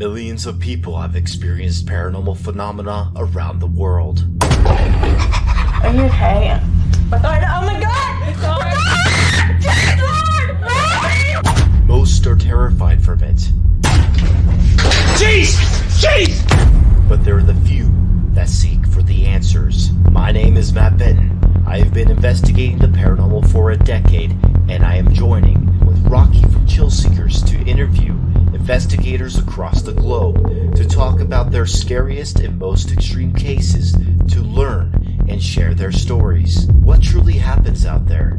Millions of people have experienced paranormal phenomena around the world. Are you okay? Oh my God! Most are terrified from it. Jeez! But there are the few that seek for the answers. My name is Matt Benton. I have been investigating the paranormal for a decade, and I am joining with Rocky from Chill Seekers to interview investigators across the globe to talk about their scariest and most extreme cases, to learn and share their stories. What truly happens out there?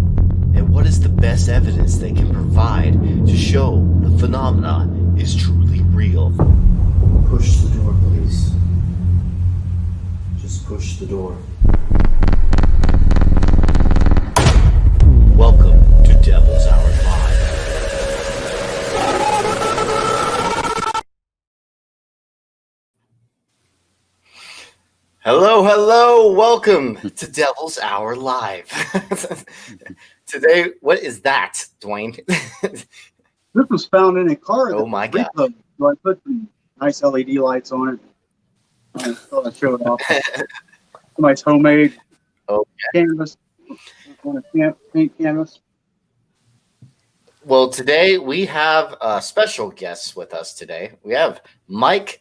And what is the best evidence they can provide to show the phenomena is truly real? Push the door, please. Just push the door. Welcome to Devil's Hour Live. Hello, welcome to Devil's Hour Live. Today, what is that, Dwayne? This was found in a car. Oh my God. So I put some nice LED lights on it. I thought I'd show it off. Nice homemade canvas on a paint canvas. Well, today we have special guests with us today. We have Mike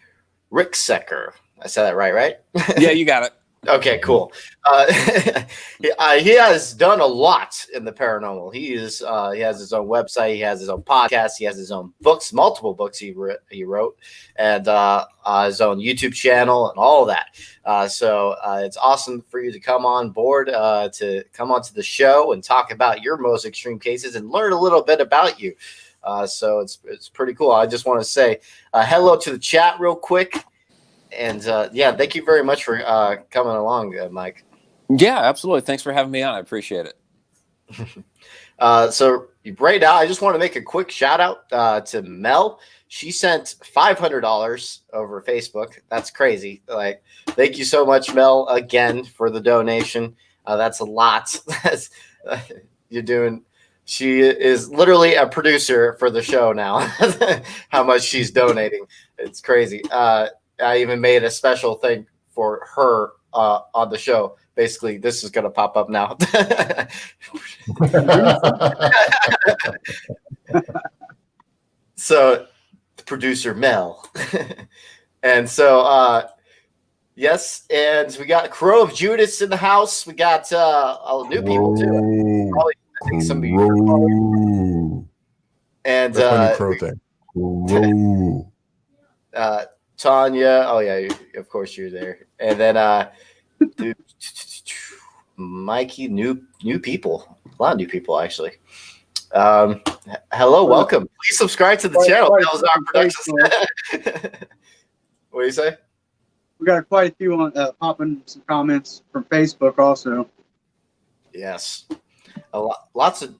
Ricksecker. I said that right? Yeah, you got it. Okay, cool. He has done a lot in the paranormal. He has his own website. He has his own podcast. He has his own books, multiple books he wrote, and his own YouTube channel and all of that. So it's awesome for you to come on board, to come onto the show and talk about your most extreme cases and learn a little bit about you. So it's pretty cool. I just want to say hello to the chat real quick. And thank you very much for coming along, Mike. Yeah, absolutely. Thanks for having me on. I appreciate it. So right now, I just want to make a quick shout out to Mel. She sent $500 over Facebook. That's crazy. Like, thank you so much, Mel, again for the donation. That's a lot. You're doing. She is literally a producer for the show now. How much she's donating? It's crazy. I even made a special thing for her on the show. Basically, this is going to pop up now. So, producer Mel. And so, yes, and we got Crow of Judas in the house. We got new people, too. Probably, I think some of you. And Crow thing. Tanya, oh yeah, of course you're there, and then Mikey, new people, a lot of new people actually. Hello, welcome. Please subscribe to the channel. That was our production. What do you say? We got quite a few on popping some comments from Facebook also. Yes, lots of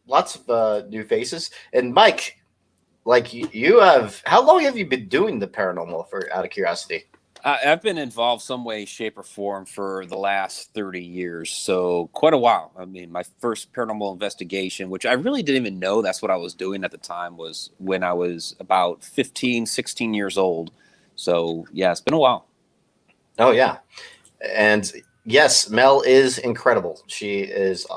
new faces. And Mike, like you have, how long have you been doing the paranormal, for out of curiosity? I've been involved some way, shape, or form for the last 30 years. So quite a while. I mean, my first paranormal investigation, which I really didn't even know that's what I was doing at the time, was when I was about 15, 16 years old. So yeah, it's been a while. Oh yeah. And yes, Mel is incredible. She is,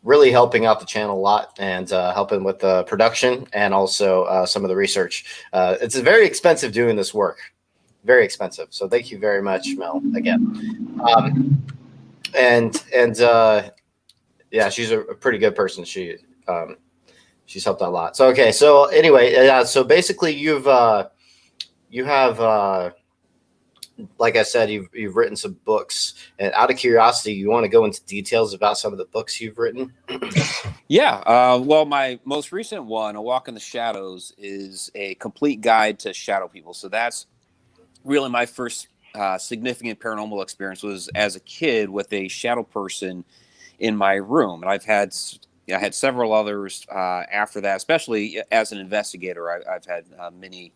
really helping out the channel a lot and helping with the production and also some of the research. It's very expensive doing this work, very expensive. So thank you very much, Mel, again. Yeah, she's a pretty good person. She's helped out a lot. So okay, so anyway, so basically you have. Like I said, you've written some books, and out of curiosity, you want to go into details about some of the books you've written? Yeah. Well, my most recent one, A Walk in the Shadows, is a complete guide to shadow people. So that's really my first significant paranormal experience, was as a kid with a shadow person in my room. And I had several others after that, especially as an investigator. I've had many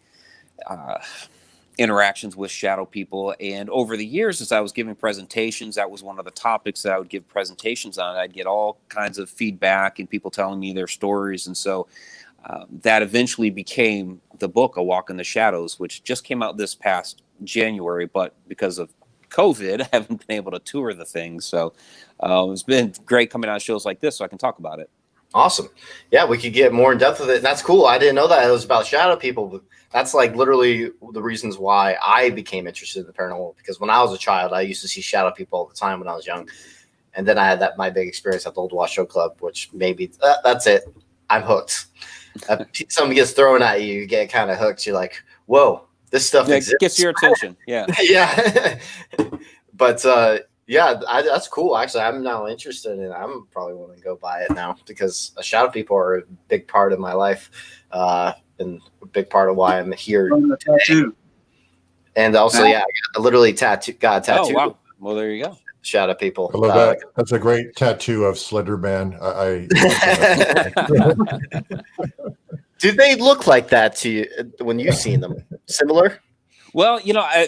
interactions with shadow people, and over the years, as I was giving presentations, that was one of the topics that I would give presentations on. I'd get all kinds of feedback and people telling me their stories, and so that eventually became the book A Walk in the Shadows, which just came out this past January, but because of COVID, I haven't been able to tour the thing. So it's been great coming on shows like this so I can talk about it. Awesome. Yeah, we could get more in depth with it. That's cool. I didn't know that it was about shadow people. But that's like literally the reasons why I became interested in the paranormal, because when I was a child, I used to see shadow people all the time when I was young. And then I had my big experience at the Old Wash Show Club, which maybe that's it. I'm hooked. Something gets thrown at you, you get kind of hooked. You're like, whoa, this stuff exists. It gets your attention. Yeah. Yeah. But that's cool. Actually, I'm now interested in it. I'm probably going to go buy it now because shadow people are a big part of my life and a big part of why I'm here. Tattoo. And also, I literally got a tattoo. Oh, wow. Well, there you go. Shadow people. I love that. That's a great tattoo of Slenderman. Do they look like that to you when you've seen them? Similar? Well,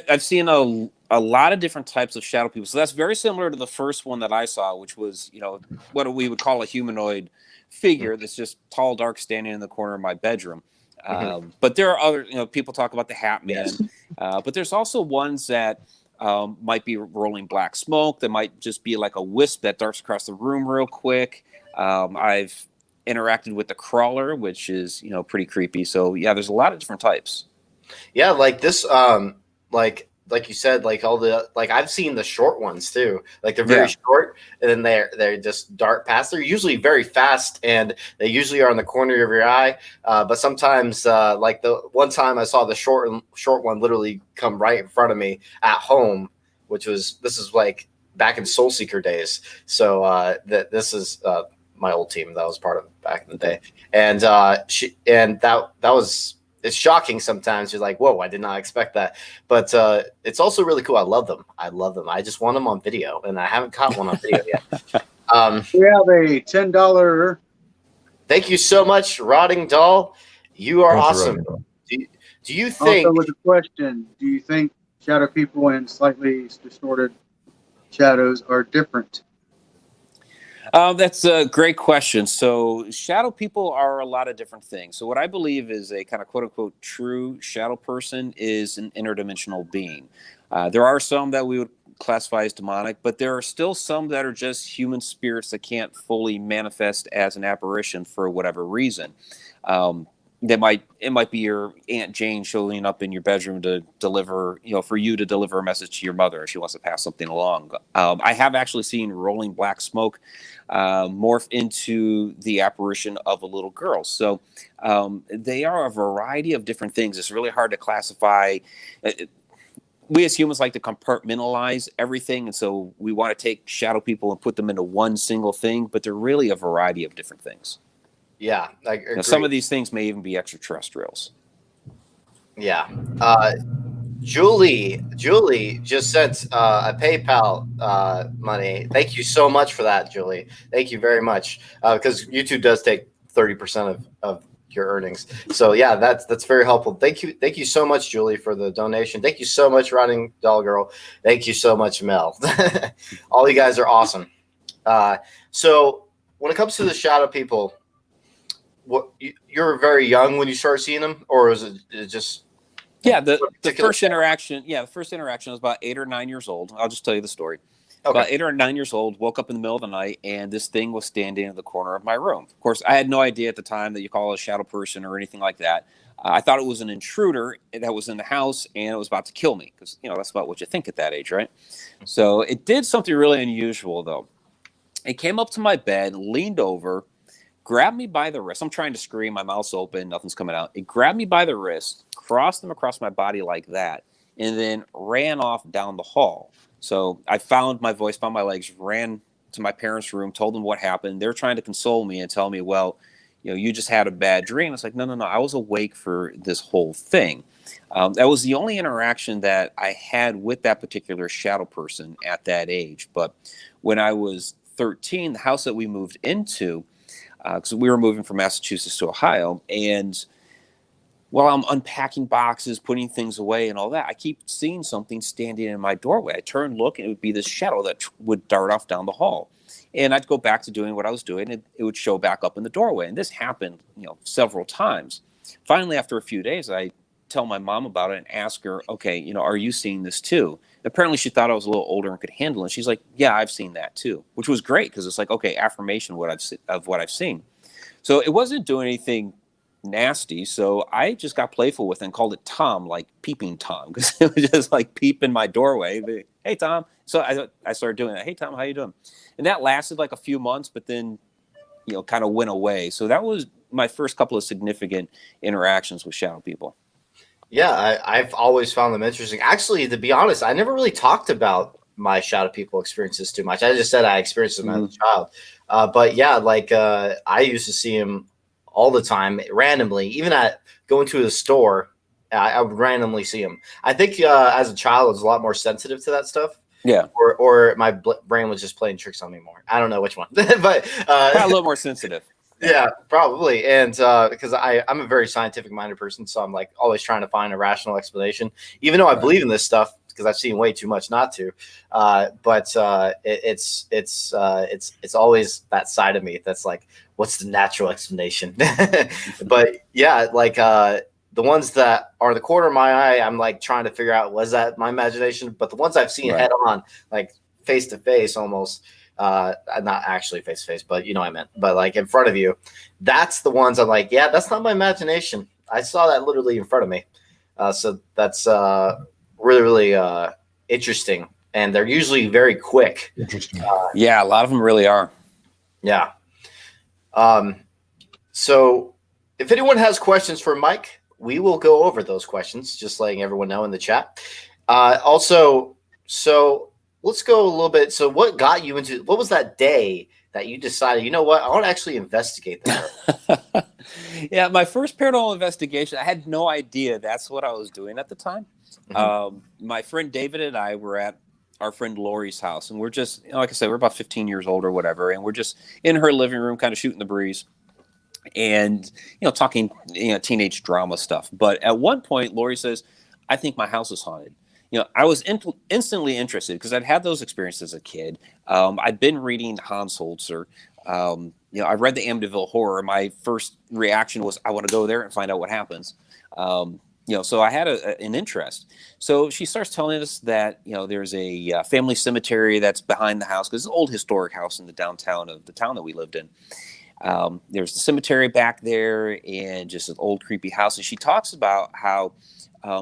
I've seen a lot of different types of shadow people. So that's very similar to the first one that I saw, which was, what we would call a humanoid figure that's just tall, dark, standing in the corner of my bedroom. But there are other, people talk about the Hat Man. Yes. But there's also ones that might be rolling black smoke. That might just be like a wisp that darts across the room real quick. I've interacted with the crawler, which is, pretty creepy. So yeah, there's a lot of different types. Yeah, like this, like you said, like all the I've seen the short ones too. Like they're very short, and then they just dart past. They're usually very fast, and they usually are on the corner of your eye. But sometimes, like the one time I saw the short one literally come right in front of me at home, this is like back in Soul Seeker days. So this is my old team that I was part of back in the day, and that was. It's shocking sometimes. You're like, whoa, I did not expect that. But it's also really cool. I love them. I just want them on video, and I haven't caught one on video yet. We have a $10. Thank you so much, Rotting Doll. You are awesome. Do you think... Also with a question, do you think shadow people and slightly distorted shadows are different? That's a great question. So shadow people are a lot of different things. So what I believe is a kind of quote unquote true shadow person is an interdimensional being. There are some that we would classify as demonic, but there are still some that are just human spirits that can't fully manifest as an apparition for whatever reason. It might be your Aunt Jane showing up in your bedroom to deliver, for you to deliver a message to your mother if she wants to pass something along. I have actually seen rolling black smoke morph into the apparition of a little girl. So they are a variety of different things. It's really hard to classify. We as humans like to compartmentalize everything, and so we want to take shadow people and put them into one single thing, but they're really a variety of different things. Yeah, I agree. Now, some of these things may even be extraterrestrials. Yeah. Julie just sent a PayPal money. Thank you so much for that, Julie. Thank you very much. Because YouTube does take 30% of your earnings. So yeah, that's very helpful. Thank you so much, Julie, for the donation. Thank you so much, Rotting Doll Girl. Thank you so much, Mel. All you guys are awesome. So when it comes to the shadow people, you're very young when you start seeing them, or is it just? Yeah, the first interaction. Yeah, the first interaction was about 8 or 9 years old. I'll just tell you the story. Okay. About 8 or 9 years old, woke up in the middle of the night, and this thing was standing in the corner of my room. Of course, I had no idea at the time that you call it a shadow person or anything like that. I thought it was an intruder that was in the house, and it was about to kill me because that's about what you think at that age, right? So it did something really unusual, though. It came up to my bed, leaned over, grabbed me by the wrist. I'm trying to scream. My mouth's open. Nothing's coming out. It grabbed me by the wrist, crossed them across my body like that, and then ran off down the hall. So I found my voice, found my legs, ran to my parents' room, told them what happened. They're trying to console me and tell me, well, you just had a bad dream. It's like, no. I was awake for this whole thing. That was the only interaction that I had with that particular shadow person at that age. But when I was 13, the house that we moved into, because we were moving from Massachusetts to Ohio, and while I'm unpacking boxes, putting things away and all that, I keep seeing something standing in my doorway. I turn, look, and it would be this shadow that would dart off down the hall. And I'd go back to doing what I was doing, and it would show back up in the doorway. And this happened, several times. finally, after a few days, I tell my mom about it and ask her, okay, are you seeing this too? Apparently she thought I was a little older and could handle it. She's like, yeah, I've seen that too, which was great because it's like, okay, affirmation of what I've seen. So it wasn't doing anything nasty. So I just got playful with it and called it Tom, like peeping Tom, because it was just like peep in my doorway. Hey, Tom. So I started doing that. Hey, Tom, how you doing? And that lasted like a few months, but then, kind of went away. So that was my first couple of significant interactions with shadow people. Yeah, I've always found them interesting. Actually, to be honest, I never really talked about my shadow people experiences too much. I just said I experienced them as a child. But yeah, like I used to see them all the time, randomly. Even at going to the store, I would randomly see them. I think as a child, I was a lot more sensitive to that stuff. Yeah. Or my brain was just playing tricks on me more. I don't know which one, but a little more sensitive. Yeah, probably. And because I'm a very scientific minded person, so I'm like always trying to find a rational explanation, even though I believe in this stuff because I've seen way too much not to. But it's always that side of me that's like, what's the natural explanation? But yeah, like the ones that are the corner of my eye, I'm like trying to figure out, was that my imagination? But the ones I've seen head on, like face to face almost. Not actually face to face, but you know what I meant. But like in front of you, that's the ones I'm like, yeah, that's not my imagination. I saw that literally in front of me. So that's really, really interesting. And they're usually very quick. Interesting. Yeah, a lot of them really are. Yeah. So if anyone has questions for Mike, we will go over those questions, just letting everyone know in the chat. Also, so let's go a little bit. So what got you into, what was that day that you decided, you know what, I want to actually investigate that? Yeah, my first paranormal investigation, I had no idea that's what I was doing at the time. My friend David and I were at our friend Lori's house, and we're just, like I said, we're about 15 years old or whatever, and we're just in her living room kind of shooting the breeze and, talking, teenage drama stuff. But at one point, Lori says, I think my house is haunted. I was instantly interested because I'd had those experiences as a kid. I'd been reading Hans Holzer. I read the Amityville Horror. My first reaction was, I want to go there and find out what happens. So I had an interest. So she starts telling us that, there's a family cemetery that's behind the house because it's an old historic house in the downtown of the town that we lived in. There's the cemetery back there and just an old creepy house. And she talks about how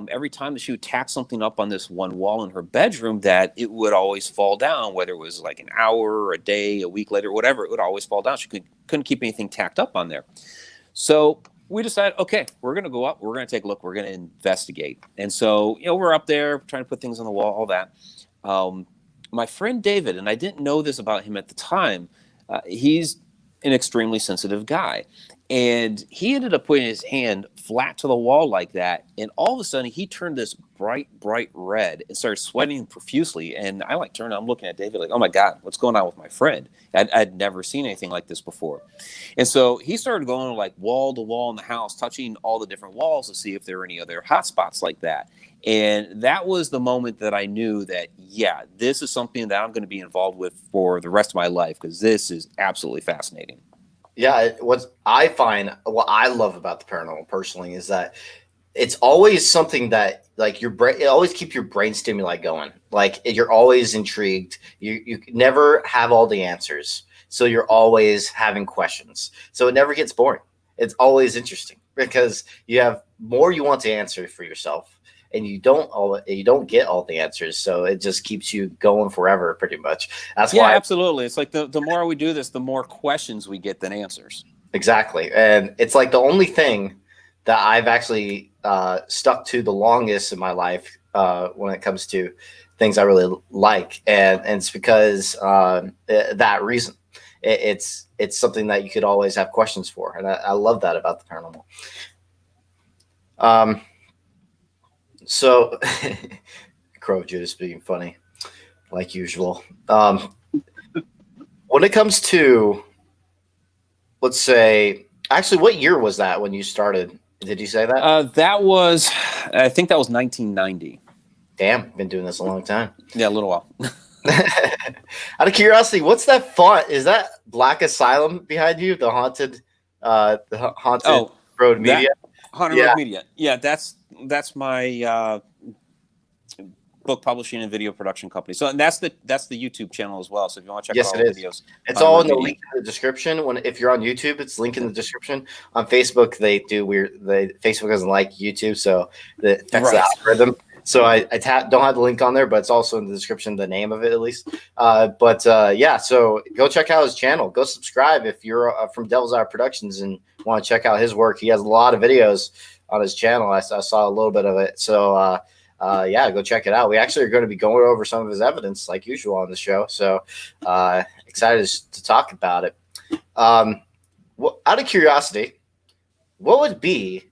every time that she would tack something up on this one wall in her bedroom, that it would always fall down, whether it was like an hour or a day, a week later, whatever, it would always fall down. She couldn't keep anything tacked up on there. So we decided, okay, we're going to go up, we're going to take a look, we're going to investigate. And so, we're up there trying to put things on the wall, all that. My friend David, and I didn't know this about him at the time, he's an extremely sensitive guy. And he ended up putting his hand flat to the wall like that. And all of a sudden, he turned this bright, bright red and started sweating profusely. And I turned, I'm looking at David like, oh my God, what's going on with my friend? I'd never seen anything like this before. And so he started going like wall to wall in the house, touching all the different walls to see if there were any other hot spots like that. And that was the moment that I knew that, yeah, this is something that I'm going to be involved with for the rest of my life because this is absolutely fascinating. Yeah, what I love about the paranormal personally is that it's always something that like your brain, it always keeps your brain stimuli going. Like you're always intrigued. You never have all the answers. So you're always having questions. So it never gets boring. It's always interesting because you have more you want to answer for yourself. And you don't get all the answers, so it just keeps you going forever, pretty much. That's why. Absolutely. It's like the more we do this, the more questions we get than answers. Exactly, and it's like the only thing that I've actually stuck to the longest in my life when it comes to things I really like, and it's because that reason. It's something that you could always have questions for, and I love that about the paranormal. So, Crow Judas being funny, like usual. When it comes to, let's say, actually, what year was that when you started? Did you say that? I think that was 1990. Damn, been doing this a long time. Yeah, a little while. Out of curiosity, what's that font? Is that Black Asylum behind you? The haunted road media? Haunted Road Media. Yeah, that's my book publishing and video production company. So and that's the YouTube channel as well. So if you want to check out all the videos, it's all in the link in the description. If you're on YouTube, it's linked in the description. On Facebook, Facebook doesn't like YouTube, so it affects the algorithm. So I don't have the link on there, but it's also in the description, the name of it at least. So go check out his channel. Go subscribe if you're from Devil's Hour Productions and want to check out his work. He has a lot of videos on his channel. I saw a little bit of it. So go check it out. We actually are going to be going over some of his evidence like usual on the show. So excited to talk about it. Out of curiosity, what would be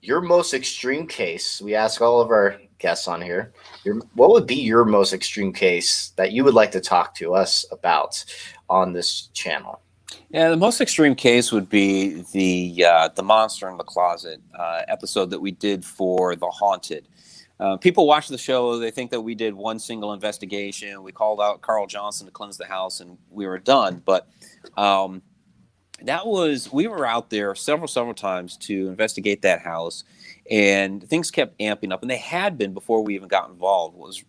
your most extreme case? We ask all of our guests on here. What would be your most extreme case that you would like to talk to us about on this channel? Yeah, the most extreme case would be the Monster in the Closet episode that we did for The Haunted. People watch the show, they think that we did one single investigation. We called out Carl Johnson to cleanse the house, and we were done. But we were out there several times to investigate that house, and things kept amping up, and they had been before we even got involved. What was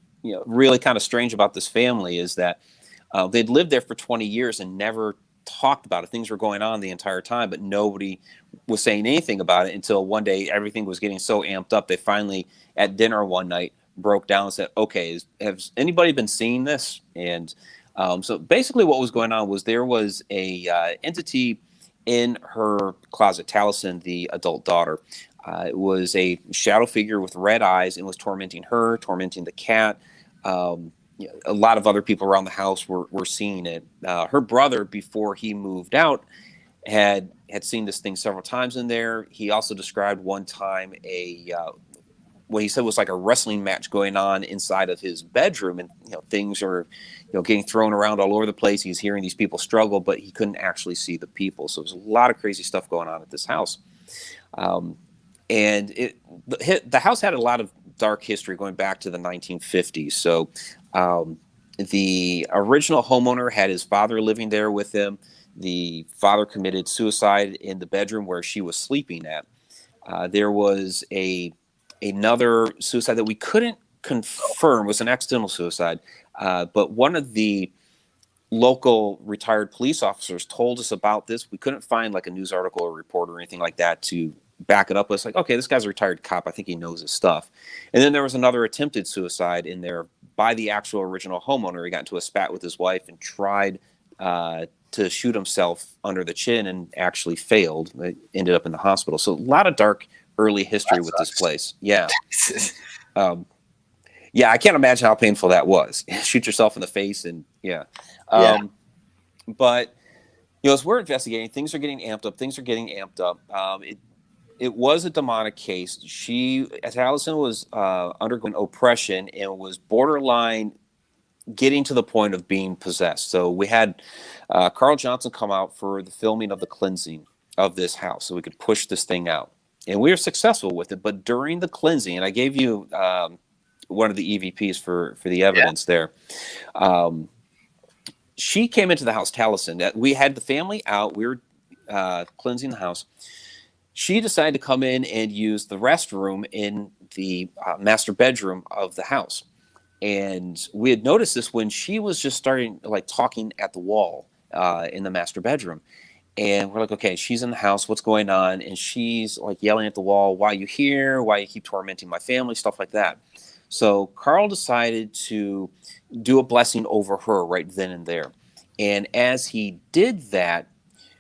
really kind of strange about this family is that they'd lived there for 20 years and never talked about it. Things were going on the entire time, but nobody was saying anything about it until one day everything was getting so amped up. They finally, at dinner one night, broke down and said, okay, has anybody been seeing this? And so basically what was going on was there was a entity in her closet, Taliesin, the adult daughter. It was a shadow figure with red eyes and was tormenting her, tormenting the cat. A lot of other people around the house were seeing it. Her brother, before he moved out, had seen this thing several times in there. He also described one time what he said was like a wrestling match going on inside of his bedroom, and things are getting thrown around all over the place. He's hearing these people struggle, but he couldn't actually see the people. So there's a lot of crazy stuff going on at this house. And the house had a lot of dark history going back to the 1950s. So the original homeowner had his father living there with him. The father committed suicide in the bedroom where she was sleeping at. There was another suicide that we couldn't confirm was an accidental suicide, but one of the local retired police officers told us about this. We couldn't find like a news article or report or anything like that to back it up. It's like, okay, this guy's a retired cop. I think he knows his stuff. And then there was another attempted suicide in there by the actual original homeowner. He got into a spat with his wife and tried to shoot himself under the chin and actually failed. It ended up in the hospital. So a lot of dark early history with this place. Yeah. I can't imagine how painful that was. Shoot yourself in the face and but as we're investigating, things are getting amped up. It was a demonic case. Taliesin was undergoing oppression and was borderline getting to the point of being possessed. So we had Carl Johnson come out for the filming of the cleansing of this house so we could push this thing out. And we were successful with it. But during the cleansing, and I gave you one of the EVPs for the evidence there, she came into the house, Taliesin. We had the family out. We were cleansing the house. She decided to come in and use the restroom in the master bedroom of the house. And we had noticed this when she was just starting like talking at the wall in the master bedroom. And we're like, okay, she's in the house. What's going on? And she's like yelling at the wall, why are you here? Why you keep tormenting my family? Stuff like that. So Carl decided to do a blessing over her right then and there. And as he did that,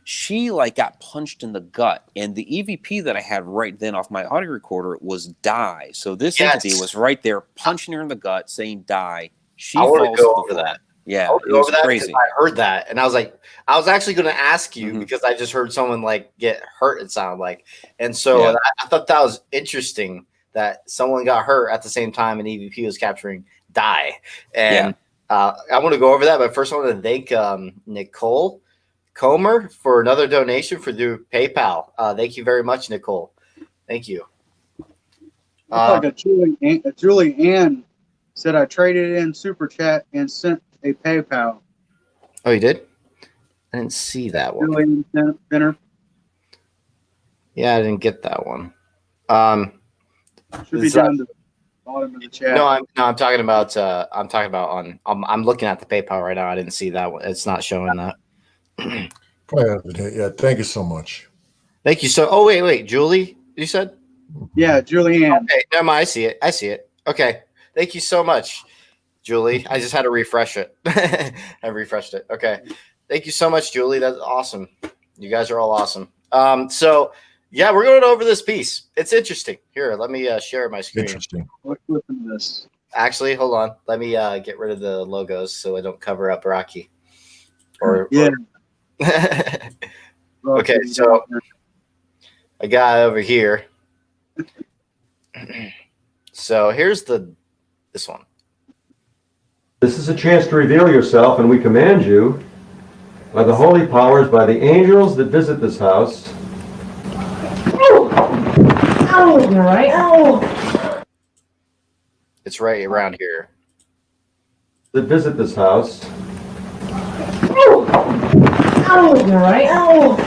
she like got punched in the gut, and the EVP that I had right then off my audio recorder was die. So this entity was right there punching her in the gut, saying die. She I want falls to go to over the floor. that. Yeah, I it was crazy. I heard that, and I was like, I was actually going to ask you because I just heard someone like get hurt. It sounded like, and so I thought that was interesting that someone got hurt at the same time, and EVP was capturing die. And I want to go over that, but first I want to thank Nicole Comer for another donation through PayPal. Thank you very much, Nicole. Thank you. Like a Julie Ann said, I traded in Super Chat and sent a PayPal. Oh, you did? I didn't see that one. Julie Ann dinner. Yeah, I didn't get that one. Should be down to the bottom of the chat. I'm talking about I'm looking at the PayPal right now. I didn't see that one. It's not showing that. Yeah, thank you so much. Thank you. So, oh wait, Julie, you said? Yeah, Julianne. Okay, never mind. I see it. Okay, thank you so much, Julie. I just had to refresh it. I refreshed it. Okay, thank you so much, Julie. That's awesome. You guys are all awesome. So yeah, we're going over this piece. It's interesting. Here, let me share my screen. Interesting. Let's listen to this. Actually, hold on. Let me get rid of the logos so I don't cover up Rocky. Okay, so I got over here. So here's this one. This is a chance to reveal yourself, and we command you, by the holy powers, by the angels that visit this house. Oh, you're right. Oh. It's right around here. That visit this house. Oh, you're right. Oh.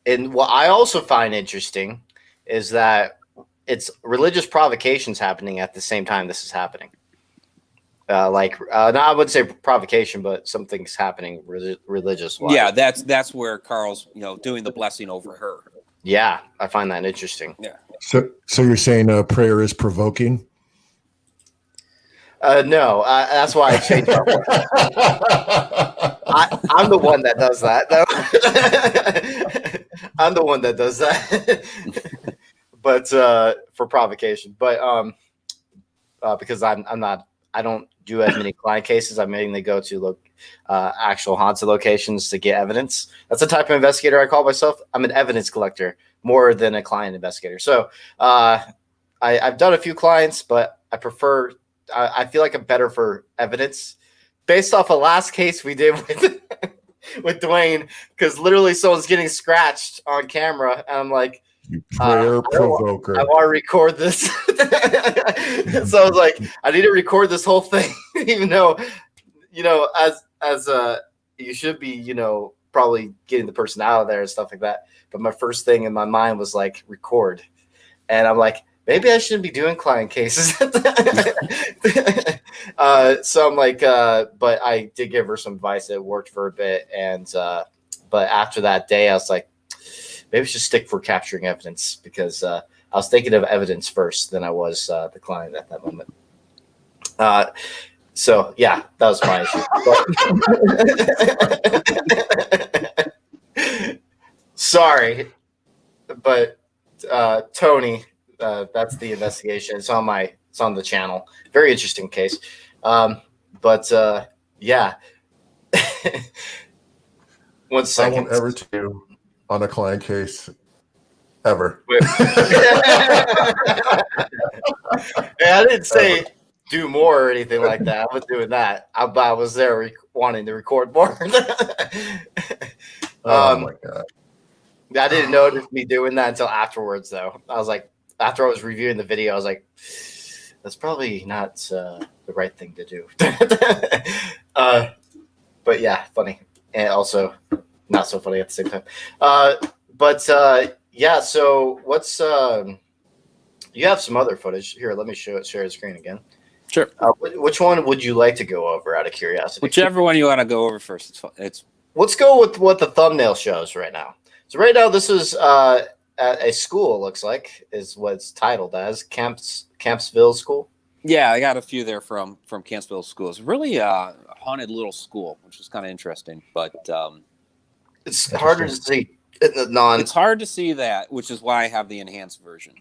And what I also find interesting is that it's religious provocations happening at the same time this is happening. No, I wouldn't say provocation, but something's happening religious. Yeah, that's where Carl's doing the blessing over her. Yeah, I find that interesting. Yeah. So you're saying prayer is provoking? No, that's why I changed my word. I'm the one that does that. I'm the one that does that. But for provocation, but because I don't do as many client cases. I mainly go to actual haunted locations to get evidence. That's the type of investigator I call myself. I'm an evidence collector more than a client investigator. So I've done a few clients, but I prefer. I feel like I'm better for evidence based off a last case we did with Dwayne, because literally someone's getting scratched on camera, and I'm like, prayer provoker. I want to record this. So I was like, I need to record this whole thing, even though, as you should be, probably getting the person out of there and stuff like that. But my first thing in my mind was like, record. And I'm like, maybe I shouldn't be doing client cases. So I'm like, but I did give her some advice. It worked for a bit. And, but after that day, I was like, maybe I should stick for capturing evidence, because I was thinking of evidence first than I was the client at that moment. So yeah, that was my issue. Sorry, but Tony, that's the investigation. It's on the channel. Very interesting case. But yeah. 1 second. I won't ever do on a client case ever. Yeah, I didn't say do more or anything like that. I was doing that. I was there wanting to record more. Oh my God. I didn't notice me doing that until afterwards, though. I was like, after I was reviewing the video, I was like, that's probably not the right thing to do. But yeah, funny. And also not so funny at the same time. Yeah, so what's you have some other footage here. Let me share the screen again. Sure. Which one would you like to go over out of curiosity? Whichever one you want to go over first. Let's go with what the thumbnail shows right now. So right now, this is at a school. It looks like is what it's titled as, Campsville School. Yeah, I got a few there from Campsville School. It's really a haunted little school, which is kind of interesting. But it's harder to see. It's hard to see that, which is why I have the enhanced version.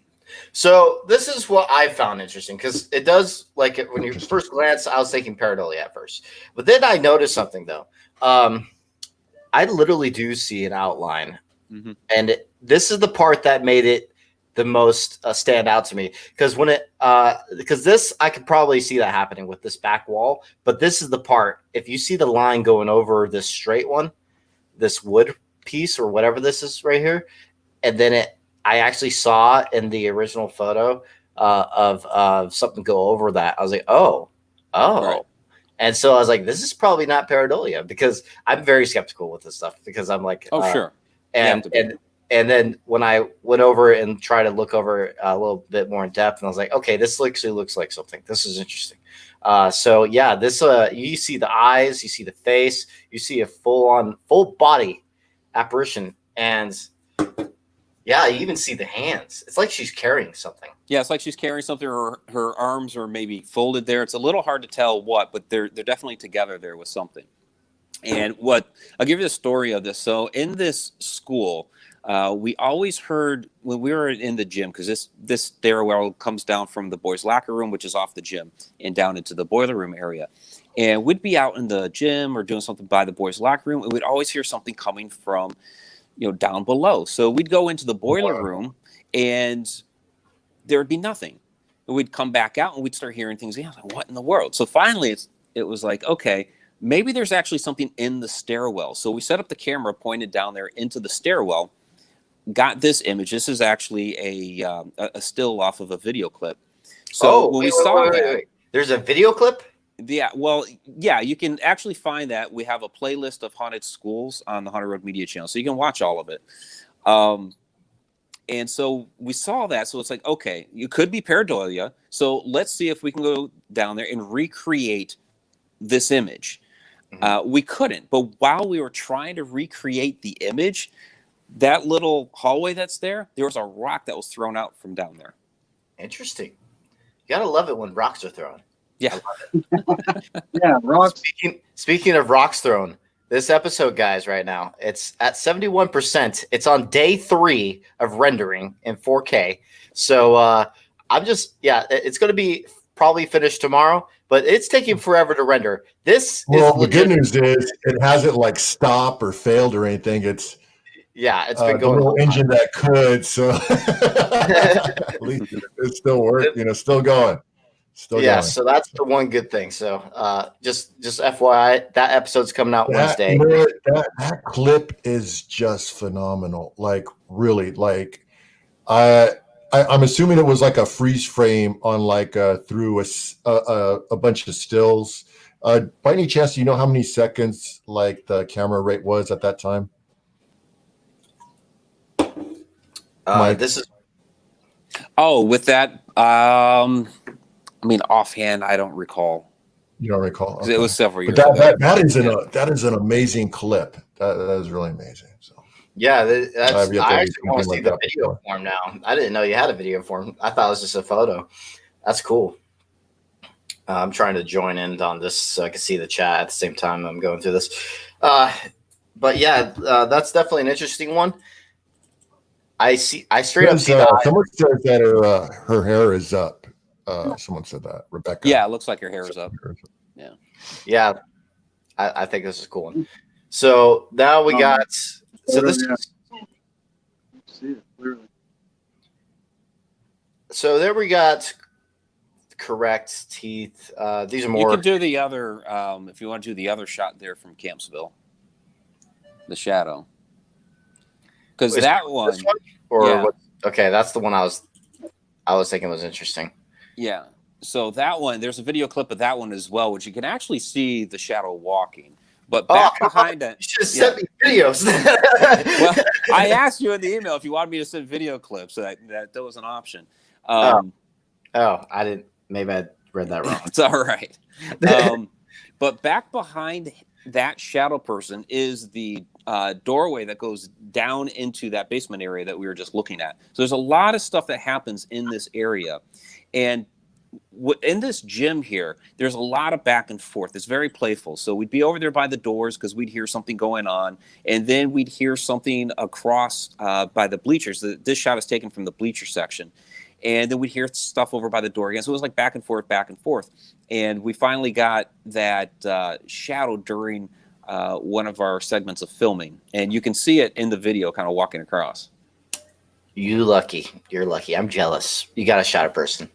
So this is what I found interesting, because it does, like, when you first glance, I was thinking pareidolia at first, but then I noticed something though. I literally do see an outline, and this is the part that made it the most stand out to me, because because this, I could probably see that happening with this back wall, but this is the part, if you see the line going over this straight one, this wood piece or whatever this is right here, and then I actually saw in the original photo of something go over that. I was like, oh. Right. And so I was like, this is probably not pareidolia, because I'm very skeptical with this stuff, because I'm like, sure. And And then when I went over and tried to look over a little bit more in depth, and I was like, okay, this actually looks like something. This is interesting. So yeah, this you see the eyes, you see the face, you see a full body apparition, and yeah, you even see the hands. It's like she's carrying something. Yeah, it's like she's carrying something, or her arms are maybe folded there. It's a little hard to tell what, but they're definitely together there with something. And I'll give you the story of this. So in this school, we always heard when we were in the gym, because this stairwell comes down from the boys' locker room, which is off the gym, and down into the boiler room area. And we'd be out in the gym or doing something by the boys' locker room, and we'd always hear something coming from, down below. So we'd go into the boiler room, and there would be nothing. And we'd come back out, and we'd start hearing things. Yeah, like, what in the world? So finally, it was like, okay, maybe there's actually something in the stairwell. So we set up the camera pointed down there into the stairwell. Got this image. This is actually a still off of a video clip. So when we saw that, there's a video clip. Yeah, well, yeah, you can actually find that. We have a playlist of haunted schools on the Haunted Road Media channel, so you can watch all of it. And so we saw that. So it's like, okay, you could be pareidolia. So let's see if we can go down there and recreate this image. We couldn't. But while we were trying to recreate the image, that little hallway that's there was a rock that was thrown out from down there. Interesting. You gotta love it when rocks are thrown. Yeah. Yeah, rocks. Speaking of rocks thrown, this episode, guys, right now, it's at 71%. It's on day 3 of rendering in 4K. So it's going to be probably finished tomorrow, but it's taking forever to render. The good news is it hasn't like stopped or failed or anything. It's been going. The little engine that could, so at least it's still working. Still going. Going. So that's the one good thing. So just FYI, that episode's coming out Wednesday. That clip is just phenomenal. Like really, like I'm assuming it was like a freeze frame on like through a bunch of stills. By any chance, do you know how many seconds like the camera rate was at that time? This is. Oh, with that, offhand, I don't recall. You don't recall? Okay. It was several years ago. That is an amazing clip. That is really amazing. So yeah, I actually want to see the video form now. I didn't know you had a video form. I thought it was just a photo. That's cool. I'm trying to join in on this so I can see the chat at the same time I'm going through this. But yeah, that's definitely an interesting one. I straight up see that. Someone says that her hair is up. Someone said that. Rebecca. Yeah, it looks like her hair is up. Yeah. Yeah. I think this is a cool one. So now we got. So this is. See it clearly. So there we got correct teeth. These are more. You can do the other if you want to do the other shot there from Campsville. The shadow. Because that one. Okay, that's the one I was thinking was interesting. Yeah. So that one, there's a video clip of that one as well, which you can actually see the shadow walking. But back behind it. You should have sent me videos. Well, I asked you in the email if you wanted me to send video clips. So that was an option. I didn't. Maybe I read that wrong. It's all right. But back behind that shadow person is the doorway that goes down into that basement area that we were just looking at. So there's a lot of stuff that happens in this area. And in this gym here, there's a lot of back and forth. It's very playful. So we'd be over there by the doors because we'd hear something going on. And then we'd hear something across by the bleachers. This shot is taken from the bleacher section. And then we'd hear stuff over by the door again. So it was like back and forth, back and forth. And we finally got that shadow during one of our segments of filming. And you can see it in the video kind of walking across. You're lucky. I'm jealous. You got a shadow person.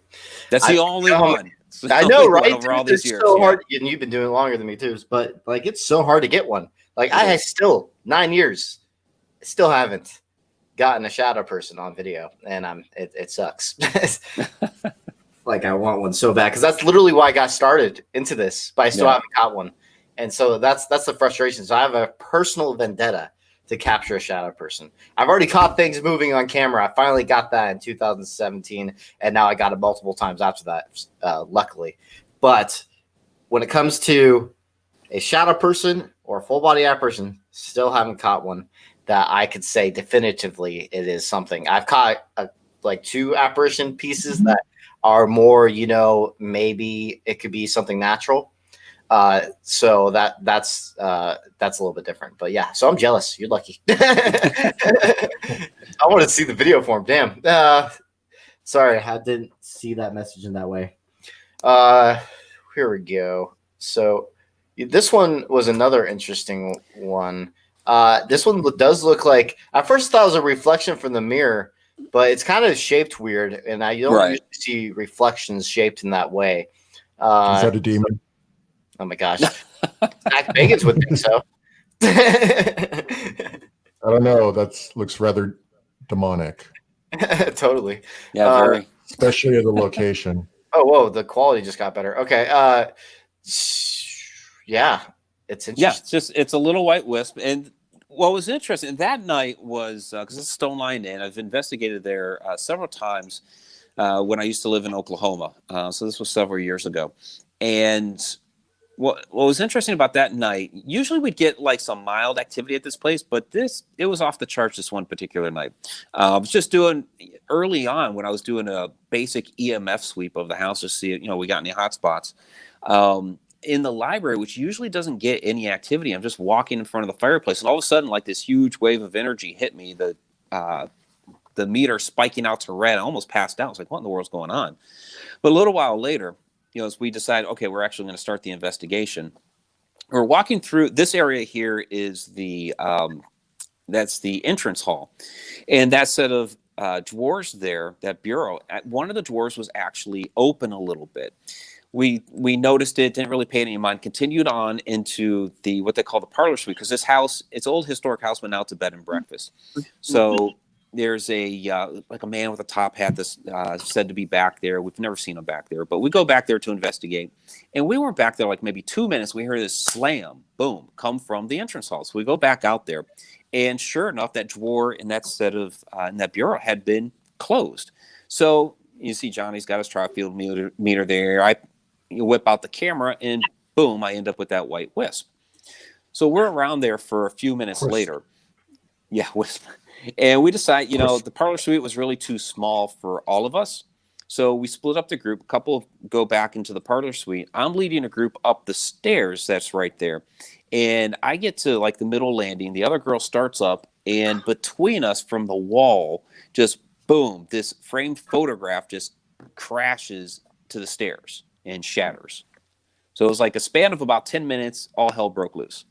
That's the only one. I know, right? Over all these years. So hard, and you've been doing it longer than me too. But like, it's so hard to get one. Like, I still 9 years, still haven't gotten a shadow person on video, and it sucks. Like, I want one so bad because that's literally why I got started into this, but I still haven't got one. And so that's the frustration. So I have a personal vendetta to capture a shadow person. I've already caught things moving on camera. I finally got that in 2017, and now I got it multiple times after that, luckily. But when it comes to a shadow person or a full body apparition, still haven't caught one that I could say definitively it is something. I've caught like 2 apparition pieces that are more, you know, maybe it could be something natural. So that's a little bit different, but yeah. So I'm jealous. You're lucky. I want to see the video form. Damn. Sorry, I didn't see that message in that way. Here we go. So this one was another interesting one. This one does look like, at first I thought it was a reflection from the mirror, but it's kind of shaped weird, and I don't usually see reflections shaped in that way. Is that a demon? Oh my gosh. Zach Bagans would think so. I don't know. That looks rather demonic. Totally. Yeah, very. Especially at the location. Oh, whoa. The quality just got better. Okay. Yeah. It's interesting. Yeah, it's a little white wisp. And what was interesting that night was, because it's Stone Line Inn, I've investigated there several times when I used to live in Oklahoma. So this was several years ago. And what was interesting about that night, usually we'd get like some mild activity at this place, but it was off the charts this one particular night. I was just doing, early on when I was doing a basic EMF sweep of the house to see, we got any hot spots. In the library, which usually doesn't get any activity, I'm just walking in front of the fireplace, and all of a sudden, like this huge wave of energy hit me. The meter spiking out to red. I almost passed out. I was like, what in the world's going on? But a little while later, as we decide, okay, we're actually going to start the investigation. We're walking through this area here is that's the entrance hall, and that set of drawers there, that bureau, one of the drawers was actually open a little bit. We noticed it, didn't really pay any mind, continued on into what they call the parlor suite, because this house, it's an old historic house, but now it's a bed and breakfast. So there's like a man with a top hat that's said to be back there. We've never seen him back there, but we go back there to investigate. And we weren't back there like maybe 2 minutes. We hear this slam, boom, come from the entrance hall. So we go back out there. And sure enough, that drawer and that set of in that bureau had been closed. So you see Johnny's got his tri-field meter there. I whip out the camera and boom, I end up with that white wisp. So we're around there for a few minutes later. Yeah, wisp. And we decide, the parlor suite was really too small for all of us. So we split up the group. A couple go back into the parlor suite. I'm leading a group up the stairs that's right there. And I get to like the middle landing. The other girl starts up, and between us from the wall, just boom, this framed photograph just crashes to the stairs and shatters. So it was like a span of about 10 minutes, all hell broke loose.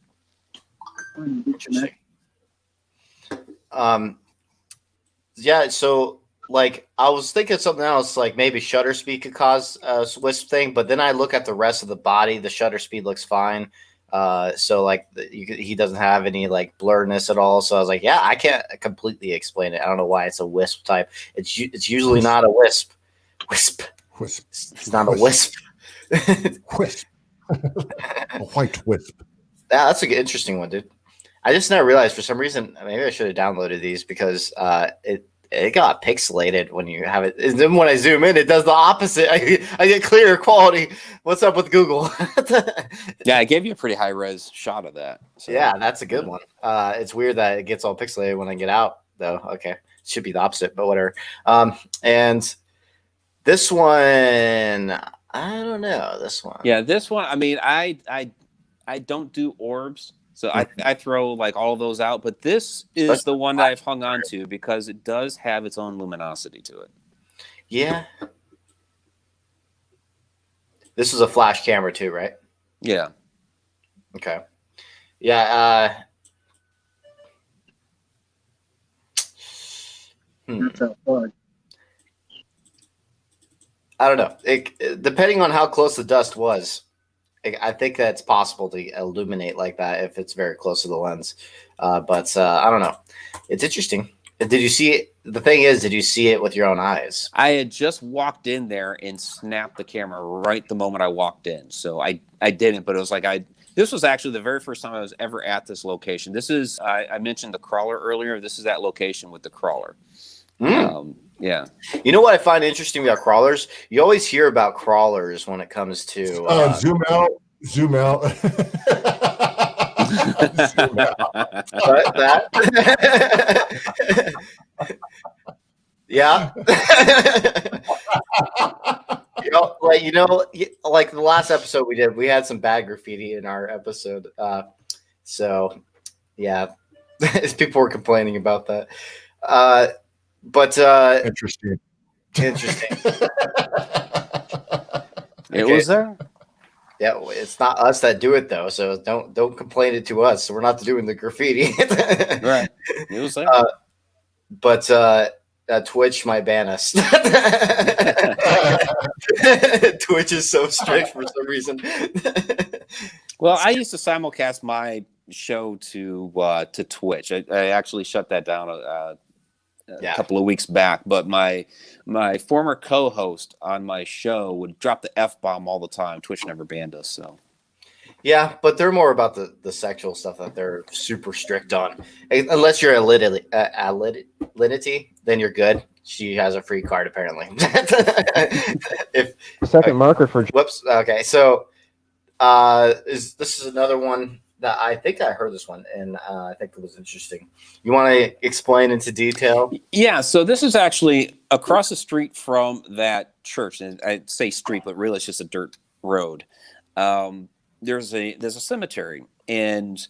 Yeah, so like I was thinking of something else, like maybe shutter speed could cause a wisp thing, but then I look at the rest of the body, the shutter speed looks fine. So like he doesn't have any like blurriness at all. So I was like, yeah, I can't completely explain it. I don't know why it's a wisp type. It's usually not a wisp. Wisp. It's not a wisp. Wisp. A white wisp. Yeah, that's an interesting one, dude. I just never realized for some reason, maybe I should have downloaded these because it got pixelated when you have it. And then when I zoom in, it does the opposite. I get clearer quality. What's up with Google? Yeah, I gave you a pretty high res shot of that. So. Yeah, that's a good one. It's weird that it gets all pixelated when I get out, though. Okay, it should be the opposite, but whatever. And this one, I don't know. This one. Yeah, this one. I mean, I don't do orbs. So I throw like all of those out, but this is the one that I've hung on to because it does have its own luminosity to it. Yeah. This is a flash camera too, right? Yeah. Okay. Yeah. I don't know. Depending on how close the dust was, I think that's possible to illuminate like that if it's very close to the lens. But I don't know. It's interesting. Did you see it? The thing is, did you see it with your own eyes? I had just walked in there and snapped the camera right the moment I walked in. So I didn't, but it was like This was actually the very first time I was ever at this location. This is, I mentioned the crawler earlier. This is that location with the crawler. Yeah. You know what I find interesting about crawlers? You always hear about crawlers when it comes to zoom out. Zoom out. But that. Yeah. Like the last episode we did, we had some bad graffiti in our episode. So yeah, people were complaining about that. But interesting. It was there. Yeah, it's not us that do it though, so don't complain it to us. We're not doing the graffiti. Right. It was there. But Twitch might ban us. Twitch is so strict for some reason. Well, I used to simulcast my show to Twitch. I actually shut that down a couple of weeks back. But my former co-host on my show would drop the F-bomb all the time. Twitch never banned us, so. Yeah, but they're more about the sexual stuff that they're super strict on. Unless you're a Linity, then you're good. She has a free card, apparently. The second marker for... Whoops. Okay, so this is another one that I think I heard this one, and I think it was interesting. You want to explain into detail? Yeah, so this is actually across the street from that church. And I'd say street, but really it's just a dirt road. There's a cemetery, and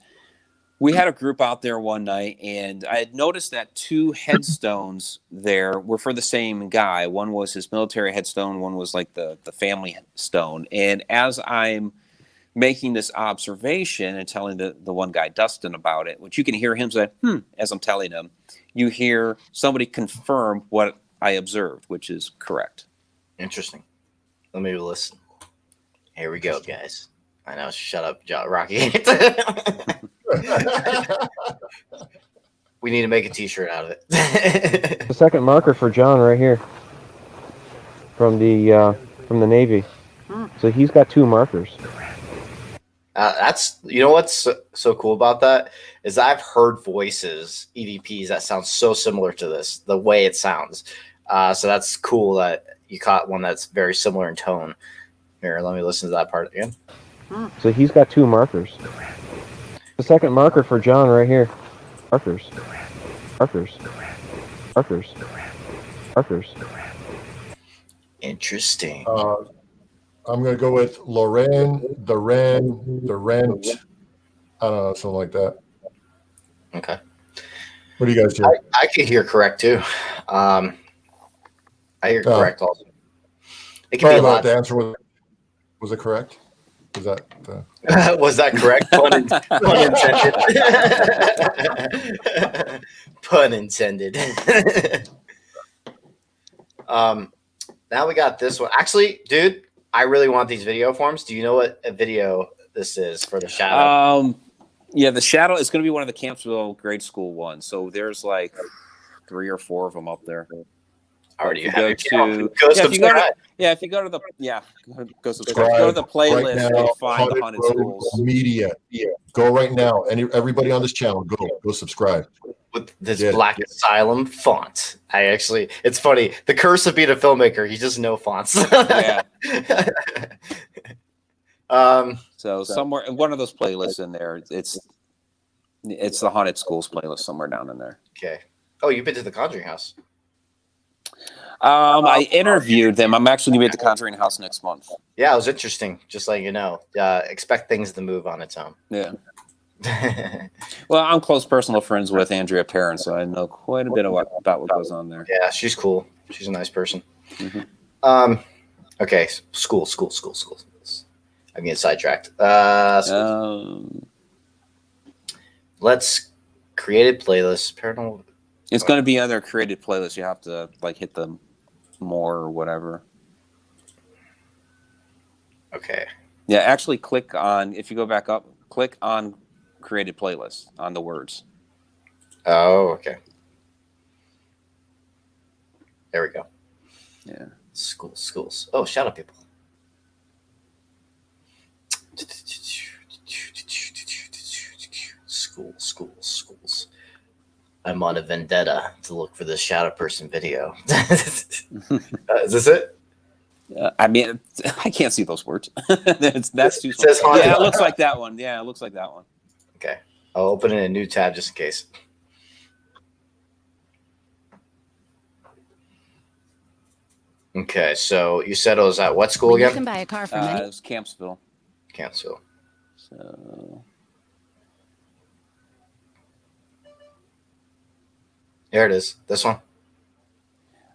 we had a group out there one night, and I had noticed that 2 headstones there were for the same guy. One was his military headstone, one was like the family stone. And as I'm making this observation and telling the one guy, Dustin, about it, which you can hear him say, as I'm telling him, you hear somebody confirm what I observed, which is correct. Interesting. Let me listen. Here we go, guys. I know. Shut up, Rocky. We need to make a T-shirt out of it. The second marker for John right here from the Navy. So he's got 2 markers. That's, you know what's so cool about that is I've heard voices, EVPs, that sound so similar to this, the way it sounds. So that's cool that you caught one that's very similar in tone. Here, let me listen to that part again. So he's got 2 markers. The second marker for John right here. Markers. Interesting. I'm going to go with Loren, the Rent. I don't know, something like that. Okay. What do you guys do? I can hear correct too. I hear correct also. It can be a lot. The answer was it correct? Was that was that correct? Pun intended. Pun intended. Now we got this one. Actually, dude, I really want these video forms. Do you know what a video this is for the shadow? Yeah, the shadow is going to be one of the Campsville grade school ones. So there's like 3 or 4 of them up there. Already you go to subscribe. If you go to the go subscribe. Go to the playlist right now, and you'll find the Haunted Schools media. Go right now. Everybody on this channel, go subscribe. With this Black Asylum font. It's funny. The curse of being a filmmaker, you just know fonts. Yeah. So somewhere in one of those playlists in there, it's the Haunted Schools playlist somewhere down in there. Okay. Oh, you've been to the Conjuring House. I interviewed them. I'm actually going to be at the Conjuring House next month. Yeah, it was interesting. Just letting you know. Expect things to move on its own. Yeah. Well, I'm close personal friends with Andrea Perrin, so I know quite a bit about what goes on there. Yeah, she's cool. She's a nice person. Mm-hmm. Okay, school. I'm getting sidetracked. Let's create a playlist. Paranormal. It's going to be on their created playlist. You have to hit the more or whatever. Okay. Yeah, actually click on, if you go back up, click on created playlist on the words. Oh, okay. There we go. Yeah. Schools. Oh, shout out people. schools. I'm on a vendetta to look for this shadow person video. Is this it? I mean, I can't see those words. That's too It says small. haunted. Yeah, it looks like that one. Yeah, it looks like that one. Okay. I'll open it in a new tab just in case. Okay, so you said it was at what school You again? can buy a car from It any. was Campsville. Cancel. So There it is. This one.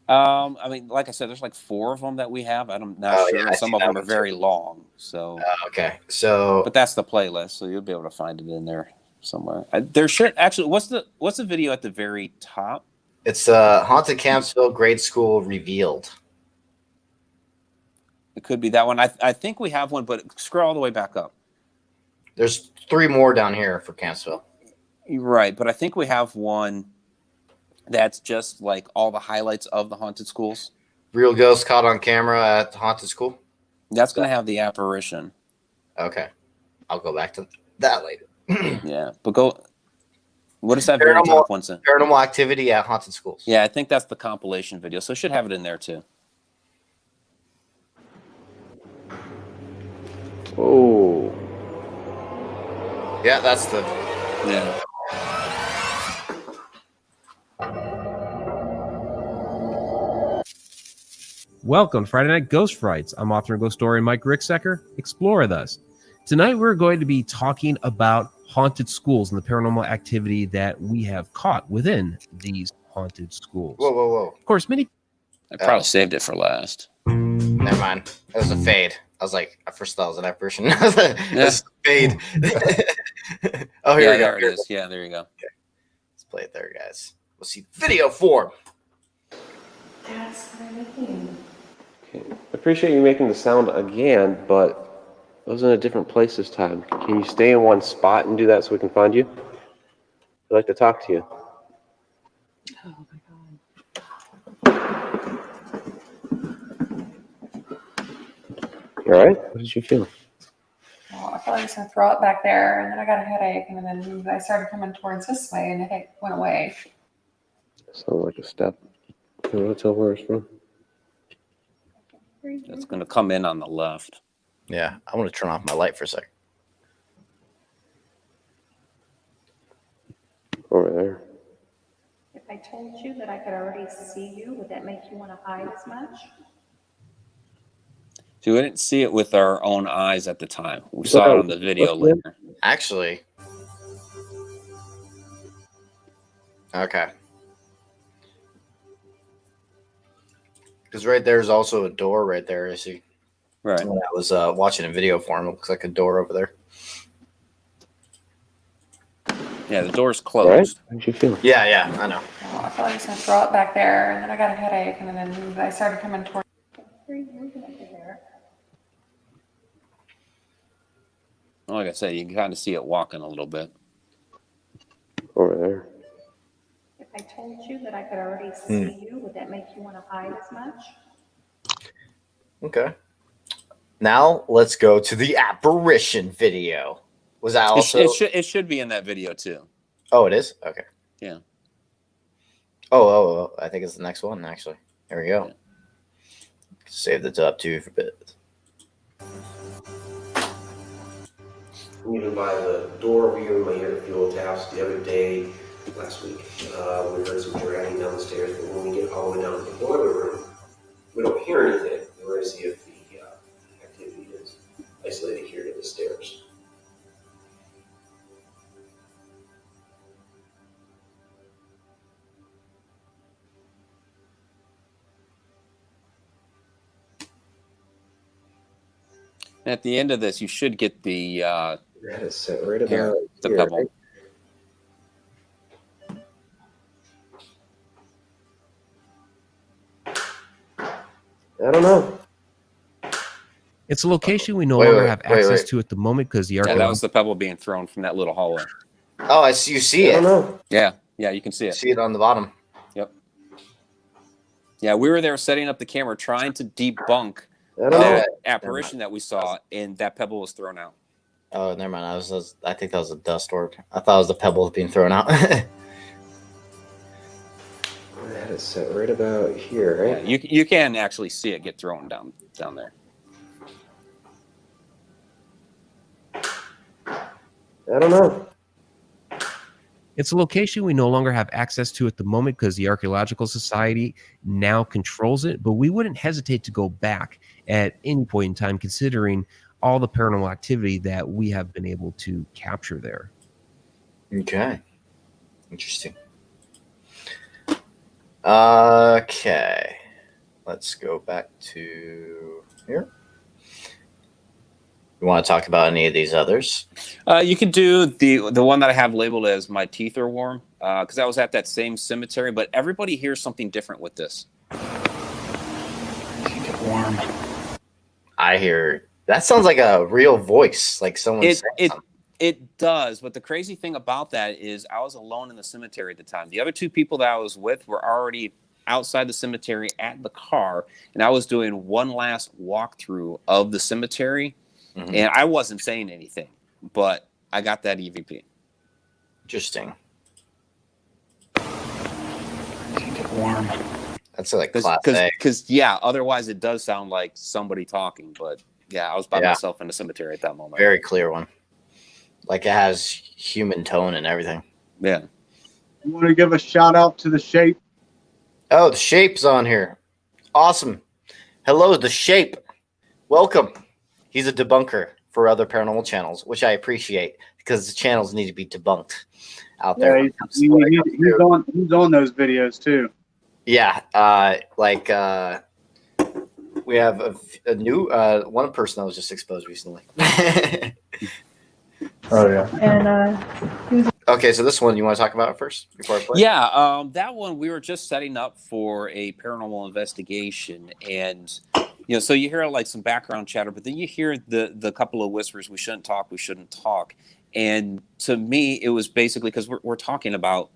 I mean, like I said, there's like 4 of them that we have. I'm not Oh, sure. yeah, I Some see of that them are one, very too. long. So, Okay, so but that's the playlist, so you'll be able to find it in there somewhere. There should actually. What's the video at the very top? it's Haunted Campsville Grade School Revealed. It could be that one. I think we have one, but scroll all the way back up. There's 3 more down here for Campsville. You're right, but I think we have one that's just like all the highlights of the haunted schools. Real ghost caught on camera at the haunted school. That's going to have the apparition. Okay, I'll go back to that later. Yeah, but go. What is that very top one? Paranormal activity at haunted schools. Yeah, I think that's the compilation video, so it should have it in there too. Oh. Yeah, that's the. Yeah. Welcome to Friday Night Ghost Frights. I'm author and ghost historian Mike Ricksecker. Explore with us. Tonight we're going to be talking about haunted schools and the paranormal activity that we have caught within these haunted schools. Whoa. Of course, many. I probably saved it for last. Never mind. It was a fade. I was like, I first thought it was an apparition. It was a fade. Oh, here we go. There it is. Yeah, there you go. Okay. Let's play it there, guys. We'll see video form. That's what I'm making. Okay. I appreciate you making the sound again, but I was in a different place this time. Can you stay in one spot and do that so we can find you? I'd like to talk to you. Oh my god. You all right? What did you feel? Well, I felt like I was going to throw up back there, and then I got a headache, and then I started coming towards this way, and the headache went away. Sounds like a step. I don't tell where it's from. It's going to come in on the left. Yeah, I want to turn off my light for a second. Over there. If I told you that I could already see you, would that make you want to hide as much? See, we didn't see it with our own eyes at the time. We saw it on the video later. Actually. Okay. Because right there's also a door right there, I see. Right. When I was watching a video form, it looks like a door over there. Yeah, the door's All right? closed. How did you feel? Yeah, I know. Well, I felt like I was going to throw up back there, and then I got a headache, and then I started coming towards. Well, like I said, you can kind of see it walking a little bit. Over there. If I told you that I could already see you, would that make you want to hide as much? Okay. Now let's go to the apparition video. Was that also? It should be in that video too. Oh, it is? Okay. Yeah. Oh, I think it's the next one, actually. Here we go. Yeah. Save the top 2 for a bit. Even by the door over here, my air fuel taps the other day, last week, we heard some dragging down the stairs, but when we get all the way down to the boiler room, we don't hear anything. We're going to see if the activity is isolated here to the stairs. At the end of this, you should get the That is set right here, about the here, pebble. right? I don't know. It's a location we no Wait, longer wait, have wait, access wait. to at the moment because the Yeah, that archaeological was the pebble being thrown from that little hallway. Oh, I see. You see I don't it. know. Yeah, you can see it. See it on the bottom. Yep. Yeah, we were there setting up the camera, trying to debunk I don't know. that apparition that we saw, and that pebble was thrown out. Oh, never mind. I think that was a dust orb. I thought it was the pebble being thrown out. I had it set right about here, Yeah, right? you can actually see it get thrown down there. I don't know. It's a location we no longer have access to at the moment because the Archaeological Society now controls it, but we wouldn't hesitate to go back at any point in time, considering all the paranormal activity that we have been able to capture there. Okay. Interesting. Okay. Let's go back to here. You want to talk about any of these others? You can do the one that I have labeled as my teeth are warm, because I was at that same cemetery, but everybody hears something different with this. Keep it warm. I hear that sounds like a real voice, like someone saying something. It does, but the crazy thing about that is I was alone in the cemetery at the time. The other two people that I was with were already outside the cemetery at the car, and I was doing one last walkthrough of the cemetery, and I wasn't saying anything, but I got that EVP. Interesting. Keep it warm. That's like class A. Because yeah, otherwise it does sound like somebody talking, but yeah, I was by myself in the cemetery at that moment. Very clear one. Like it has human tone and everything. Yeah. I want to give a shout out to the Shape. Oh, the Shape's on here. Awesome. Hello, the Shape. Welcome. He's a debunker for other paranormal channels, which I appreciate because the channels need to be debunked out there. Yeah, he's on those videos too. Yeah, we have a new one person that was just exposed recently. Oh yeah. And Okay, so this one you want to talk about first before I play? Yeah, that one we were just setting up for a paranormal investigation, and so you hear like some background chatter, but then you hear the couple of whispers: "We shouldn't talk. We shouldn't talk." And to me, it was basically because we're talking about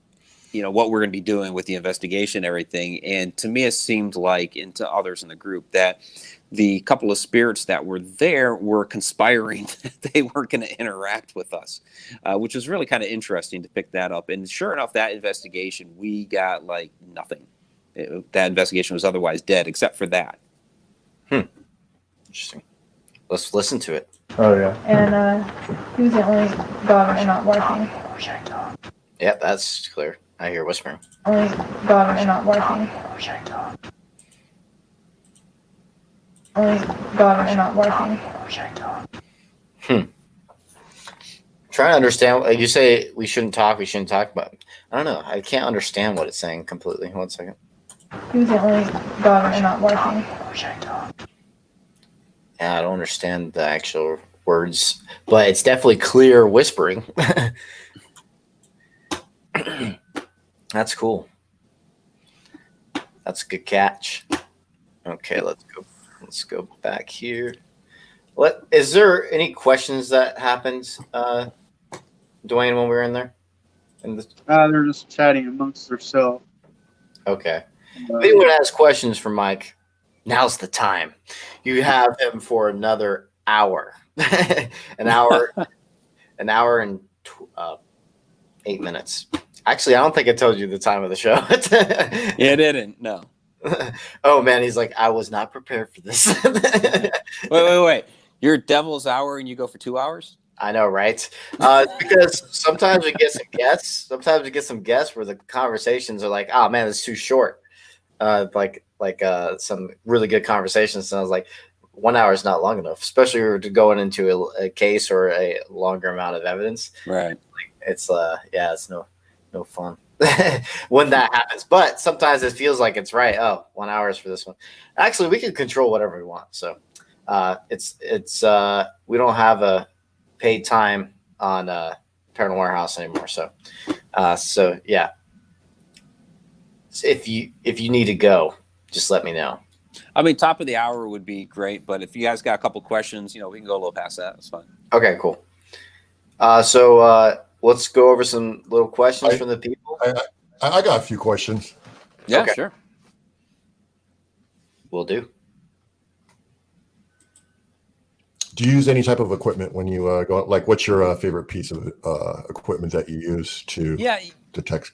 what we're going to be doing with the investigation, everything. And to me, it seemed like, and to others in the group, that the couple of spirits that were there were conspiring. They weren't going to interact with us, which was really kind of interesting to pick that up. And sure enough, that investigation, we got like nothing. That investigation was otherwise dead, except for that. Interesting. Let's listen to it. Oh yeah. And he was the only dog and not barking. Yep, that's clear. I hear whispering. Only dog and not barking. Only dog and not barking. Trying to understand. You say we shouldn't talk. We shouldn't talk about. I don't know. I can't understand what it's saying completely. 1 second. He was the only dog and not barking. Yeah, I don't understand the actual words, but it's definitely clear whispering. That's cool. That's a good catch. Okay, let's go back here. Is there any questions that happened, Dwayne, when we were in there? They're just chatting amongst themselves. Okay. If anyone has questions for Mike, now's the time. You have him for another hour. an hour and 8 minutes. Actually, I don't think I told you the time of the show. Yeah, it didn't. No. Oh man, he's like, I was not prepared for this. Wait. You're Devil's Hour and you go for 2 hours? I know, right? Because sometimes we get some guests. Sometimes we get some guests where the conversations are like, "Oh man, it's too short." Like some really good conversations. And I was like, 1 hour is not long enough, especially if we're going into a case or a longer amount of evidence. Right. Like, it's it's no fun when that happens. But sometimes it feels like it's right. Oh, 1 hour is for this one. Actually, we can control whatever we want. So it's we don't have a paid time on Paranormal Warehouse anymore. So yeah. If you need to go, just let me know. I mean, top of the hour would be great, but if you guys got a couple questions, we can go a little past that. It's fine. Okay, cool. So let's go over some little questions from the people. I got a few questions. Yeah, Okay. Sure. Will do. Do you use any type of equipment when you go? Like, what's your favorite piece of equipment that you use to detect?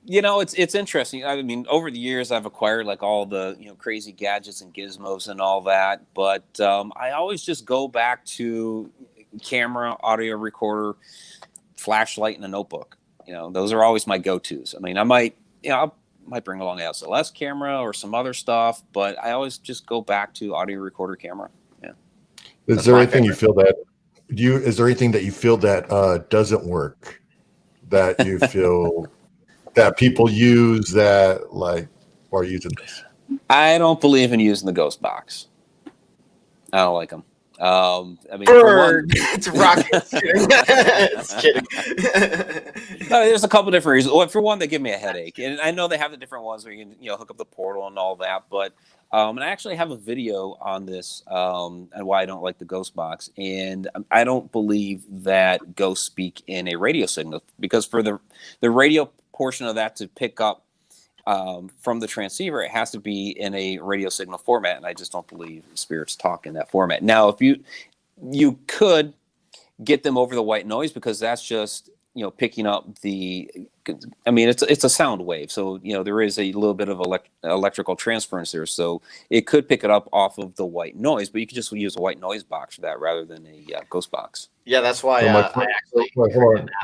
It's interesting. I mean, over the years, I've acquired like all the crazy gadgets and gizmos and all that, but I always just go back to camera, audio recorder, flashlight, and a notebook. Those are always my go-tos. I mean, I might bring along an SLS camera or some other stuff, but I always just go back to audio recorder, camera. Yeah. Is there anything you feel that is there anything that you feel that doesn't work, that you feel that people use that like are using this? I don't believe in using the ghost box. I don't like them. I mean, Bird. It's rocket. It's kidding. There's a couple different reasons. Well, for one, they give me a headache, and I know they have the different ones where you can hook up the portal and all that. But and I actually have a video on this and why I don't like the ghost box. And I don't believe that ghosts speak in a radio signal, because for the radio portion of that to pick up from the transceiver, it has to be in a radio signal format, and I just don't believe spirits talk in that format. Now, if you could get them over the white noise, because that's just picking up it's a sound wave, so there is a little bit of electrical transference there, so it could pick it up off of the white noise, but you could just use a white noise box for that rather than a ghost box. Yeah, that's why So I actually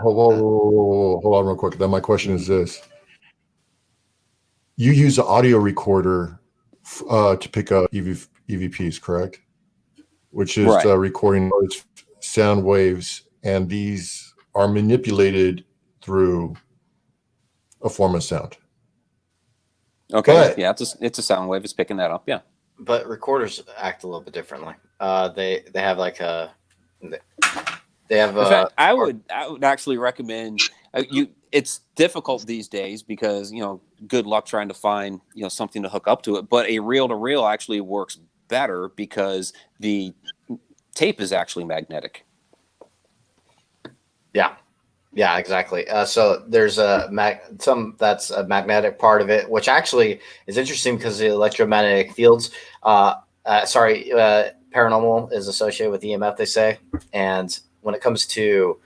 hold on real quick. Then my question is this: you use an audio recorder to pick up EVPs, correct? Which is Right. Recording those sound waves, and these are manipulated through a form of sound. Okay. But- yeah, it's a sound wave. It's picking that up. Yeah. but recorders act a little bit differently. They have like a they have In fact, I would actually recommend it's difficult these days because good luck trying to find something to hook up to it, but a reel-to-reel actually works better because the tape is actually magnetic. Yeah, exactly. So there's that's a magnetic part of it, which actually is interesting because the electromagnetic fields, paranormal is associated with EMF, they say. And when it comes to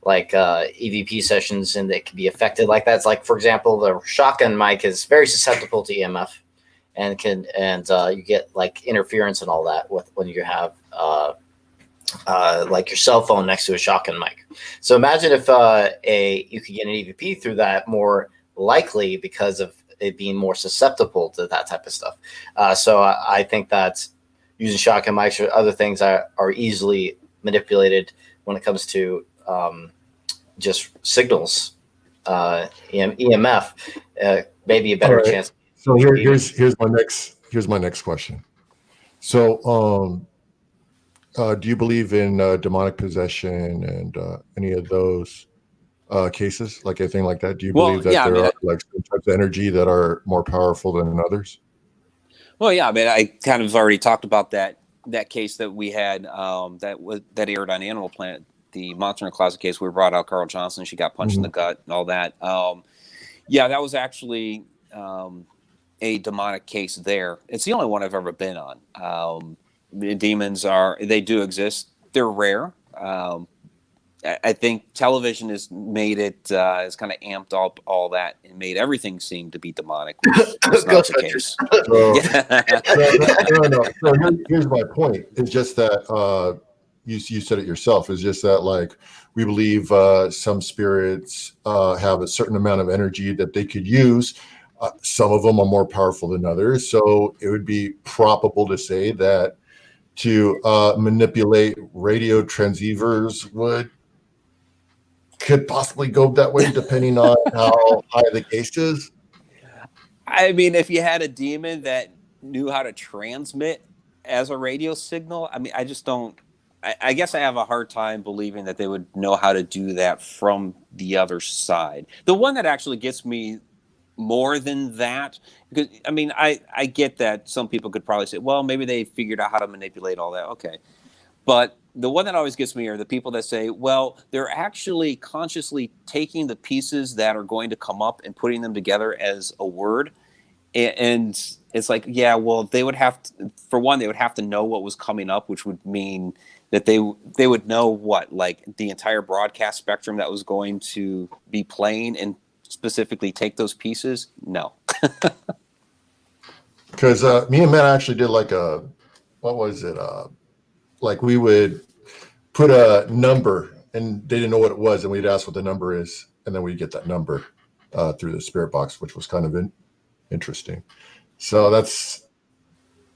like EVP sessions and it can be affected like that, it's like, for example, the shotgun mic is very susceptible to EMF and you get like interference and all that when you have like your cell phone next to a shotgun mic. So imagine if you could get an EVP through that more likely because of it being more susceptible to that type of stuff. So I think that using shotgun mics or other things are easily manipulated when it comes to just signals. EMF, maybe a better chance. So here's my next question. So do you believe in demonic possession and any of those cases, like anything like that? Do you believe that there are like some types of energy that are more powerful than others? Well, yeah, I mean, I kind of already talked about that case that we had that aired on Animal Planet, the Monster in the Closet case. We brought out Carl Johnson. She got punched in the gut and all that. Yeah, that was actually a demonic case there. It's the only one I've ever been on. Demons they do exist. They're rare. I think television has made it, has kind of amped up all that and made everything seem to be demonic, which is not the case. So here's my point. It's just that you said it yourself. It's just that like we believe some spirits have a certain amount of energy that they could use. Some of them are more powerful than others. So it would be probable to say that to manipulate radio transceivers could possibly go that way, depending on how high the case is. I mean, if you had a demon that knew how to transmit as a radio signal, I mean, I just don't. I guess I have a hard time believing that they would know how to do that from the other side. The one that actually gets me more than that, because I mean, I get that some people could probably say, well, maybe they figured out how to manipulate all that. Okay. But the one that always gets me are the people that say, well, they're actually consciously taking the pieces that are going to come up and putting them together as a word. And it's like, yeah, well, they would have to, for one, they would have to know what was coming up, which would mean that they would know what, like the entire broadcast spectrum that was going to be playing and specifically take those pieces. No. Because me and Matt actually did like what was it? Like we would put a number and they didn't know what it was, and we'd ask what the number is, and then we'd get that number through the spirit box, which was kind of interesting. So that's,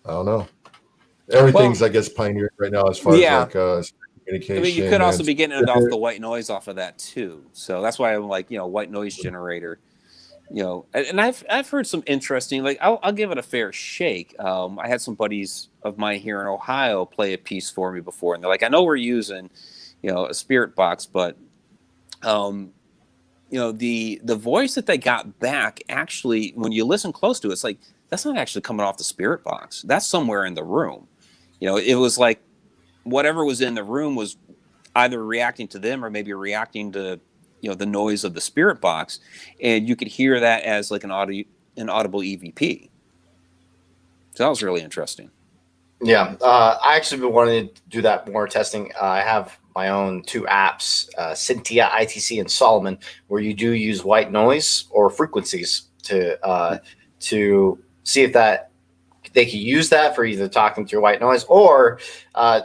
I don't know. Everything's, I guess, pioneering right now as far as like communication. I mean, you could also be getting it off the white noise off of that too. So that's why I'm like, white noise generator. And I've heard some interesting, like I'll give it a fair shake. I had some buddies of mine here in Ohio play a piece for me before, and they're like, I know we're using, a spirit box, but the voice that they got back, actually, when you listen close to it, it's like, that's not actually coming off the spirit box. That's somewhere in the room. It was like whatever was in the room was either reacting to them or maybe reacting to, the noise of the spirit box. And you could hear that as like an audible EVP. So that was really interesting. Yeah. I actually been wanting to do that more testing. I have my own 2 apps, Cynthia, ITC, and Solomon, where you do use white noise or frequencies to see if that they could use that for either talking through white noise or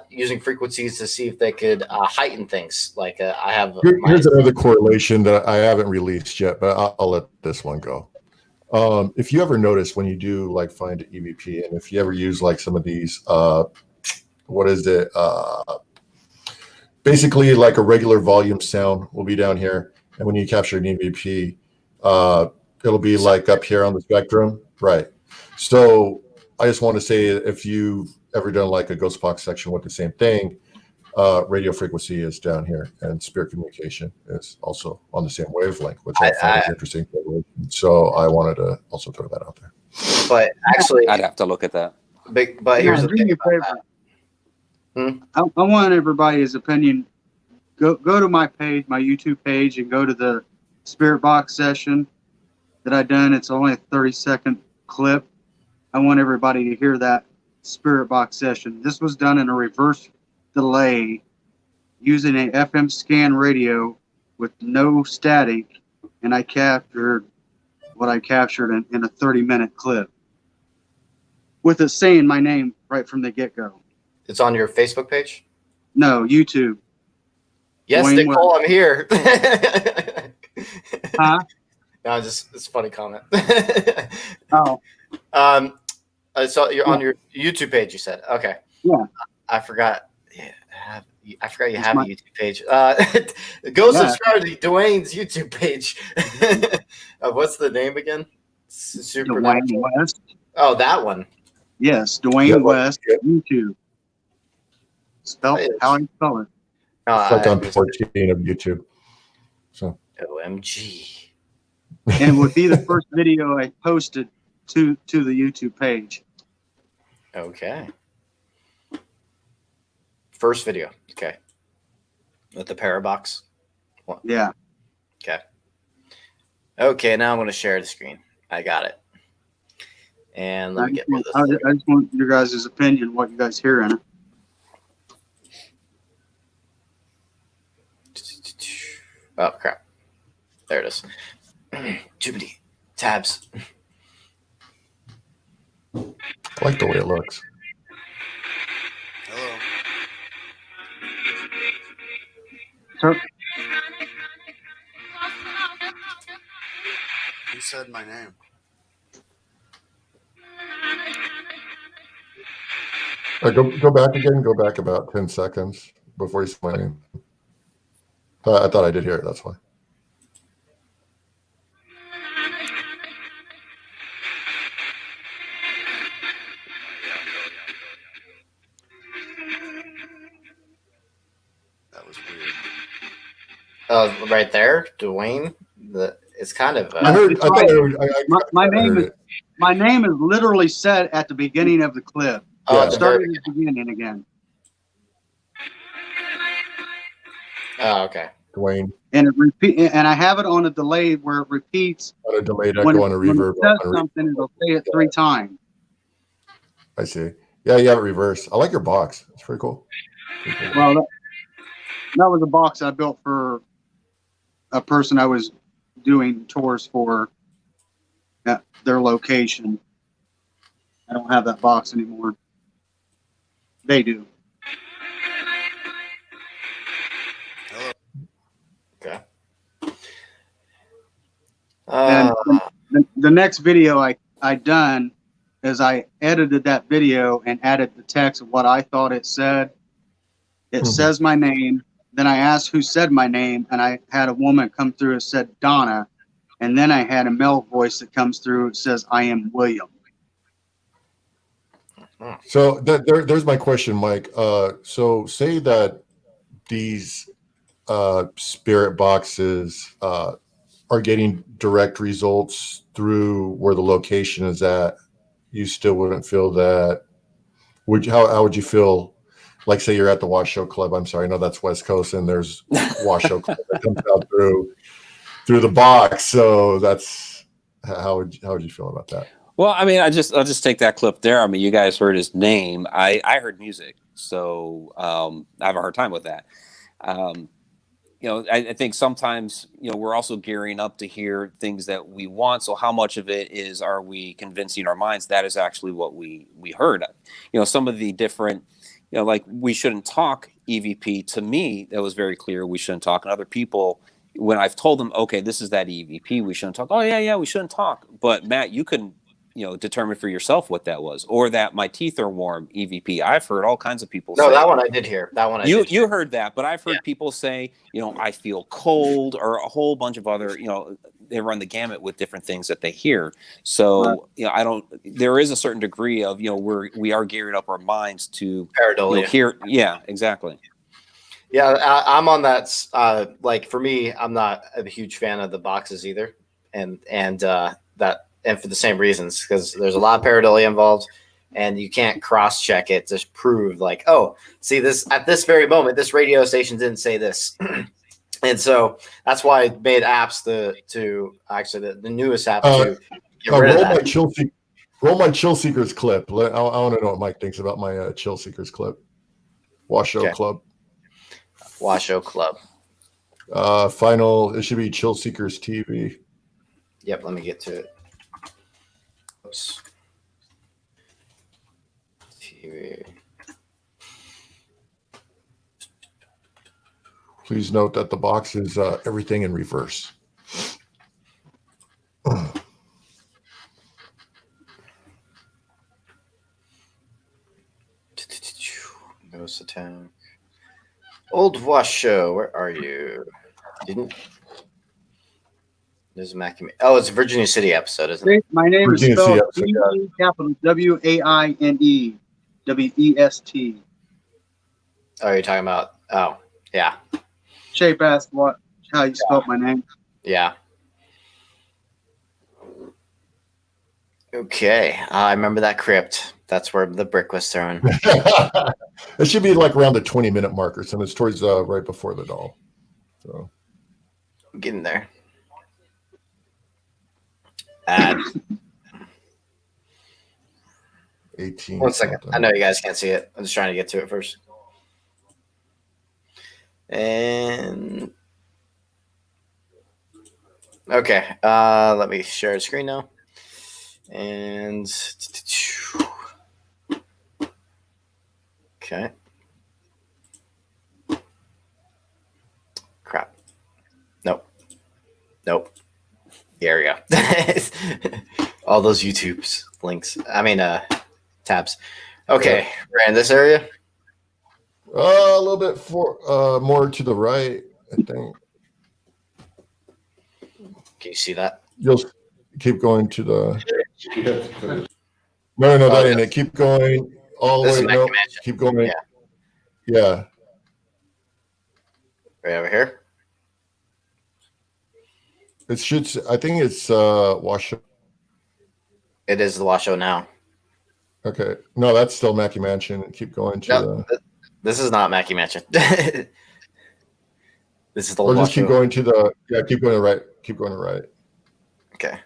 using frequencies to see if they could heighten things. Like I have. Here's another correlation that I haven't released yet, but I'll let this one go. If you ever notice when you do like find an EVP, and if you ever use like some of these, what is it? Basically, like a regular volume sound will be down here, and when you capture an EVP, it'll be like up here on the spectrum, right? So I just want to say, if you've ever done like a ghost box section with the same thing, radio frequency is down here, and spirit communication is also on the same wavelength, which I thought was interesting. So I wanted to also throw that out there. But actually, I'd have to look at that. But here's the thing about that. I want everybody's opinion. Go to my page, my YouTube page, and go to the spirit box session that I done. It's only a 30-second clip. I want everybody to hear that spirit box session. This was done in a reverse delay using an FM scan radio with no static, and I captured what I captured in a 30-minute clip with it saying my name right from the get-go. It's on your Facebook page? No, YouTube. Yes, Dwayne Nicole, I'm here. Huh? No, it's a funny comment. Oh. So you're on your YouTube page, you said. Okay. Yeah. I forgot. Yeah, I forgot you have a YouTube page. Go subscribe to Dwayne's YouTube page. What's the name again? Dwayne West. Oh, that one. Yes, Dwayne West, YouTube. Spell how I spell it. It's like on 14 of YouTube. So OMG. And it would be the first video I posted to the YouTube page. Okay. First video. Okay. With the Parabox. Yeah. Okay. Okay, now I'm going to share the screen. I got it. And let me get rid of this. I just want your guys' opinion, what you guys hear in it. Oh, crap. There it is. Too many tabs. I like the way it looks. Hello. Sir? Who said my name? Go back again. Go back about 10 seconds before you say my name. I thought I did hear it. That's why. That was weird. Right there, Dwayne. It's kind of. My name is literally said at the beginning of the clip. Starting at the beginning again. Oh, okay. Dwayne. And and I have it on a delay where it repeats. On a delayed when echo on a reverb. When it says something, it'll say it 3 times. I see. Yeah, you have it reversed. I like your box. It's pretty cool. Pretty cool. Well, that was a box I built for a person I was doing tours for at their location. I don't have that box anymore. They do. Okay. And the next video I done is I edited that video and added the text of what I thought it said. It says my name. Then I asked who said my name, and I had a woman come through and said Donna. And then I had a male voice that comes through and says, I am William. So there's my question, Mike. So say that these spirit boxes are getting direct results through where the location is at. You still wouldn't feel that. How would you feel? Like, say you're at the Washoe Club. I'm sorry, I know that's West Coast, and there's Washoe Club that comes out through the box. So that's how would you feel about that? Well, I mean, I'll just take that clip there. I mean, you guys heard his name. I heard music, so I have a hard time with that. I think sometimes, we're also gearing up to hear things that we want. So how much of it are we convincing our minds that is actually what we heard? Some of the different, like we shouldn't talk EVP. To me, that was very clear. We shouldn't talk. And other people, when I've told them, okay, this is that EVP, we shouldn't talk. Oh yeah, we shouldn't talk. But Matt, you couldn't, determine for yourself what that was, or that my teeth are warm EVP. I've heard all kinds of people say. No, that one I did hear. You heard that, but I've heard people say, I feel cold, or a whole bunch of other, they run the gamut with different things that they hear. So, there is a certain degree of, we are gearing up our minds to hear. Yeah, exactly. Yeah, I'm on that. Like for me, I'm not a huge fan of the boxes either. And for the same reasons, because there's a lot of pareidolia involved, and you can't cross-check it to prove like, oh, see this at this very moment, this radio station didn't say this. And so that's why I made apps the newest app to get rid of that. Roll my Chill Seekers clip. I want to know what Mike thinks about my Chill Seekers clip. Washoe Club. Washoe Club. Final, it should be Chill Seekers TV. Yep, let me get to it. Oops. TV. Please note that the box is everything in reverse. Ghost attack. Old Washoe, where are you? There's Mackie. Oh, it's a Virginia City episode, isn't it? My name is spelled capital WAINE WEST. Oh, you're talking about? Oh, yeah. Shape asked how you spelled my name. Yeah. Okay, I remember that crypt. That's where the brick was thrown. It should be like around the 20-minute marker, so it's towards right before the doll. So I'm getting there. 18. 1 second. I know you guys can't see it. I'm just trying to get to it first. And okay, let me share the screen now. And okay. Crap. Nope. There we go. All those YouTube's links. Tabs. Okay, we're in this area. A little bit more to the right, I think. Can you see that? You'll keep going to the. No, that ain't it. Keep going all the way. No, keep going. Yeah. Right over here. It should. I think it's Washoe. It is the Washoe now. Okay. No, that's still Mackie Mansion. Keep going to This is not Mackie Mansion. This is the Or just keep going to the keep going to the right. Keep going to the right. Okay.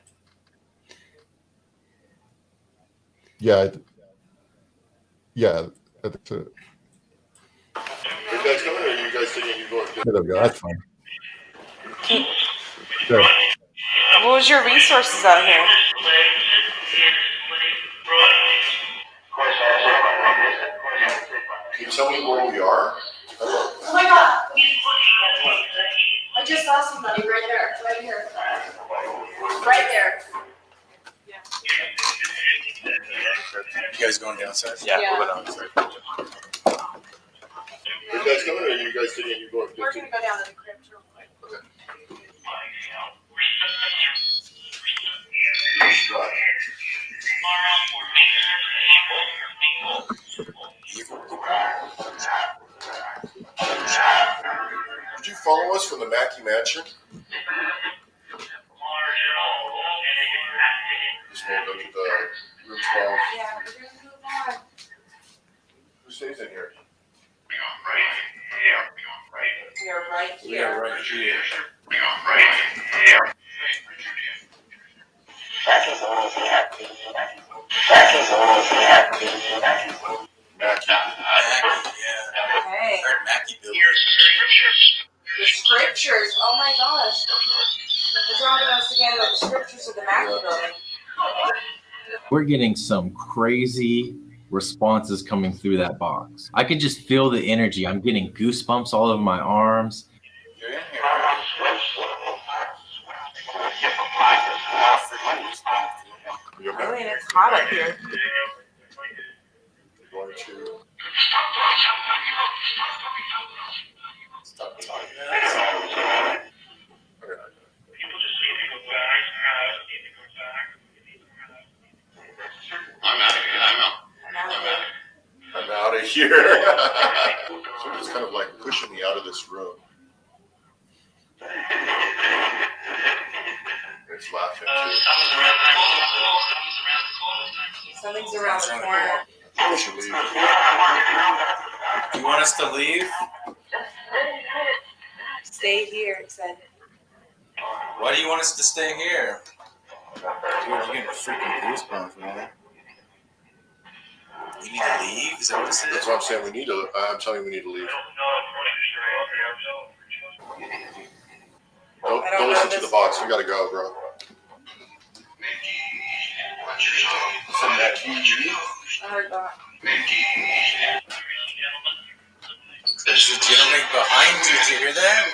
Yeah. Yeah, I think so. Are you guys coming, or are you guys thinking you're going? There we go. That's fine. Good. What was your resources out here? Can you tell me where we are? Oh my god! I just saw somebody right there, right here. Right there. You guys going downstairs? Yeah. We're going downstairs. Are you guys coming, or are you guys thinking you're going? We're gonna go down to the crypt real quick. Did you follow us from the Mackey Mansion? Just want to go to the room 12. Yeah, we're gonna move on. Who stays in here? We are right here. We are right here. Okay. Mackey building. The scriptures. Oh my gosh. What's wrong with us again with the scriptures of the Mackey building? We're getting some crazy responses coming through that box. I could just feel the energy. I'm getting goosebumps all over my arms. You're in here. You okay? Really, and it's hot up here. You're going to stop talking. I'm out of here. Somebody's kind of like pushing me out of this room. It's laughing too. Something's around the corner. We should leave. Do you want us to leave? Stay here, it said. Why do you want us to stay here? Dude, I'm getting freaking goosebumps, man. We need to leave? Is that what this That's what I'm saying. I'm telling you, we need to leave. Don't listen to the box. We gotta go, bro. I heard that. There's a gentleman behind you. Did you hear that?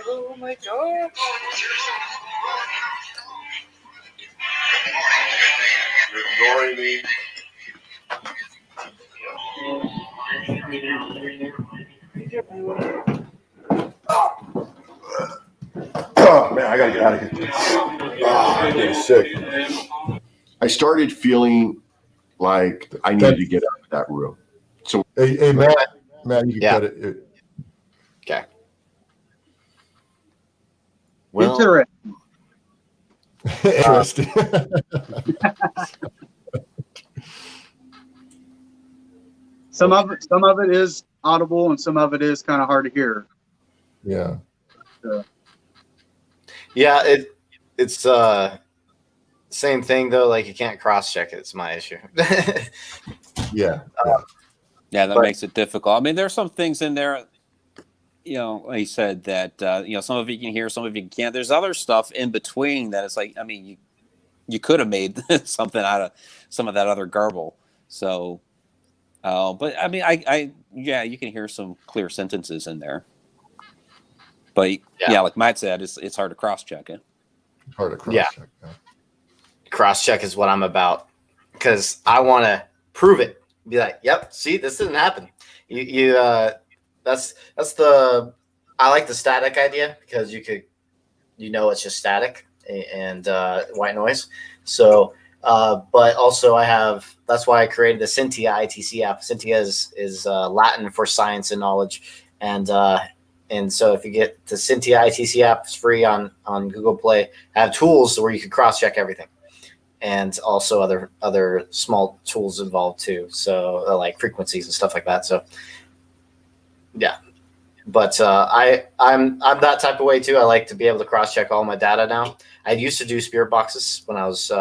Oh my god. You're ignoring me. Oh man, I gotta get out of here. I'm getting sick. I started feeling like I needed to get out of that room. So, Hey, Matt, you can cut it. Okay. Well, Interesting. Some of it is audible, and some of it is kind of hard to hear. Yeah. yeah, it's same thing though. Like you can't cross check it. It's my issue. Yeah. Yeah, that makes it difficult. I mean, there's some things in there, you know, like you said, that, some of you can hear, some of you can't. There's other stuff in between that it's like, I mean, you could have made something out of some of that other garble. So, but I mean, you can hear some clear sentences in there. But yeah, like Matt said, it's hard to cross-check it. Hard to cross-check. Yeah. Cross-check is what I'm about because I want to prove it. Be like, yep, see, this didn't happen. That's I like the static idea because it's just static and white noise. So, but also that's why I created the Cynthia ITC app. Cynthia is Latin for science and knowledge. And so if you get the Cynthia ITC app, it's free on Google Play. I have tools where you can cross-check everything. And also other small tools involved too. So like frequencies and stuff like that. So yeah, but I'm that type of way too. I like to be able to cross check all my data now. I used to do spirit boxes when I was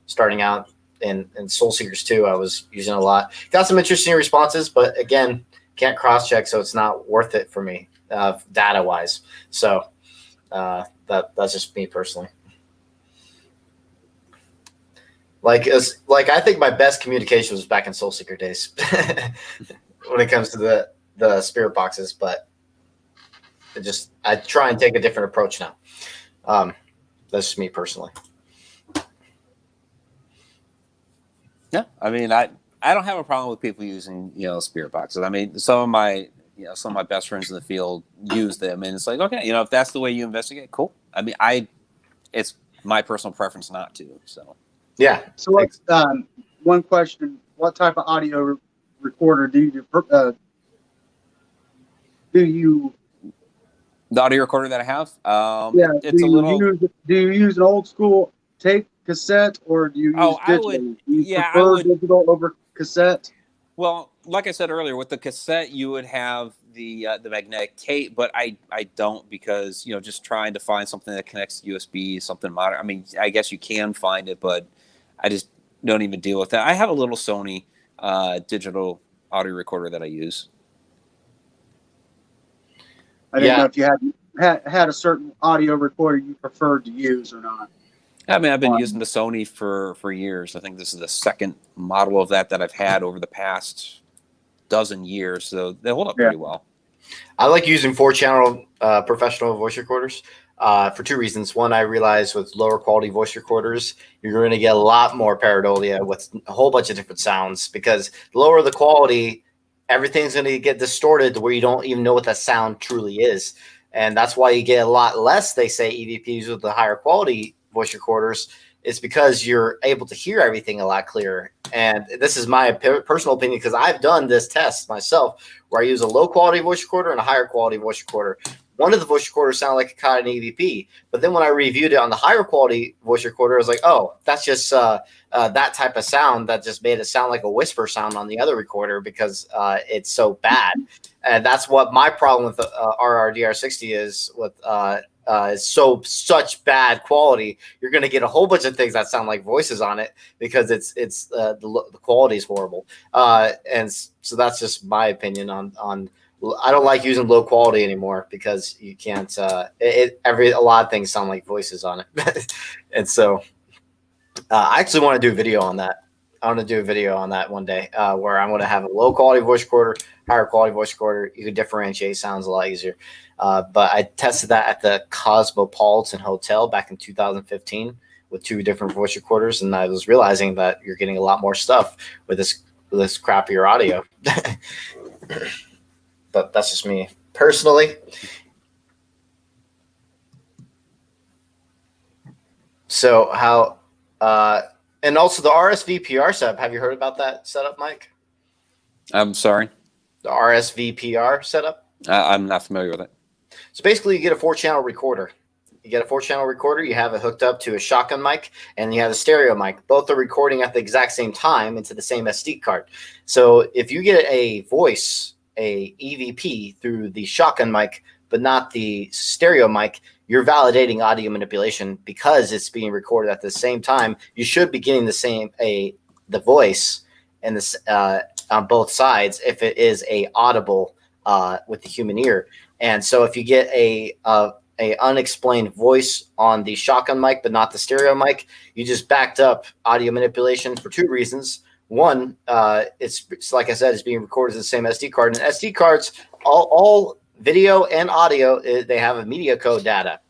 starting out and Soul Seekers too. I was using a lot. Got some interesting responses, but again, can't cross check, so it's not worth it for me data wise. So that's just me personally. Like I think my best communication was back in Soul Seeker days when it comes to the spirit boxes, but I try and take a different approach now. That's just me personally. Yeah, I mean, I don't have a problem with people using spirit boxes. I mean, some of my best friends in the field use them, and it's like, okay, if that's the way you investigate, cool. I mean, it's my personal preference not to. So yeah. So what's one question? What type of audio recorder do you? The audio recorder that I have, it's a little. Do you use an old school tape cassette, or do you use digital? I would digital over cassette. Well, like I said earlier, with the cassette, you would have the magnetic tape, but I don't, because just trying to find something that connects to USB, something modern. I mean, I guess you can find it, but I just don't even deal with that. I have a little Sony digital audio recorder that I use. I didn't know if you had a certain audio recorder you preferred to use or not. I mean, I've been using the Sony for years. I think this is the second model of that I've had over the past dozen years, so they hold up pretty well. I like using 4-channel professional voice recorders for two reasons. One, I realize with lower quality voice recorders, you're going to get a lot more pareidolia with a whole bunch of different sounds, because the lower the quality, everything's going to get distorted to where you don't even know what that sound truly is. And that's why you get a lot less, they say, EVPs with the higher quality voice recorders. It's because you're able to hear everything a lot clearer. And this is my personal opinion, because I've done this test myself where I use a low quality voice recorder and a higher quality voice recorder. One of the voice recorders sounded like it caught an EVP, but then when I reviewed it on the higher quality voice recorder, I was like, oh, that's just that type of sound that just made it sound like a whisper sound on the other recorder, because it's so bad. And that's what my problem with the RRDR60 is with such bad quality. You're going to get a whole bunch of things that sound like voices on it, because the quality is horrible. And so that's just my opinion on. I don't like using low quality anymore, because you can't. A lot of things sound like voices on it, and so I actually want to do a video on that. I want to do a video on that one day, where I'm going to have a low quality voice recorder, higher quality voice recorder. You can differentiate sounds a lot easier. But I tested that at the Cosmopolitan Hotel back in 2015 with 2 different voice recorders, and I was realizing that you're getting a lot more stuff with this crappier audio. But that's just me personally. So how and also the RSVPR setup. Have you heard about that setup, Mike? I'm sorry? The RSVPR setup? I'm not familiar with it. So basically you get a 4-channel recorder. You get a 4-channel recorder, you have it hooked up to a shotgun mic, and you have a stereo mic. Both are recording at the exact same time into the same SD card. So if you get a voice, a EVP through the shotgun mic, but not the stereo mic, you're validating audio manipulation, because it's being recorded at the same time. You should be getting the voice and this on both sides if it is a audible with the human ear. And so if you get a unexplained voice on the shotgun mic but not the stereo mic, you just backed up audio manipulation for 2 reasons. One, it's like I said, it's being recorded as the same SD card. And SD cards, all video and audio, they have a media code data.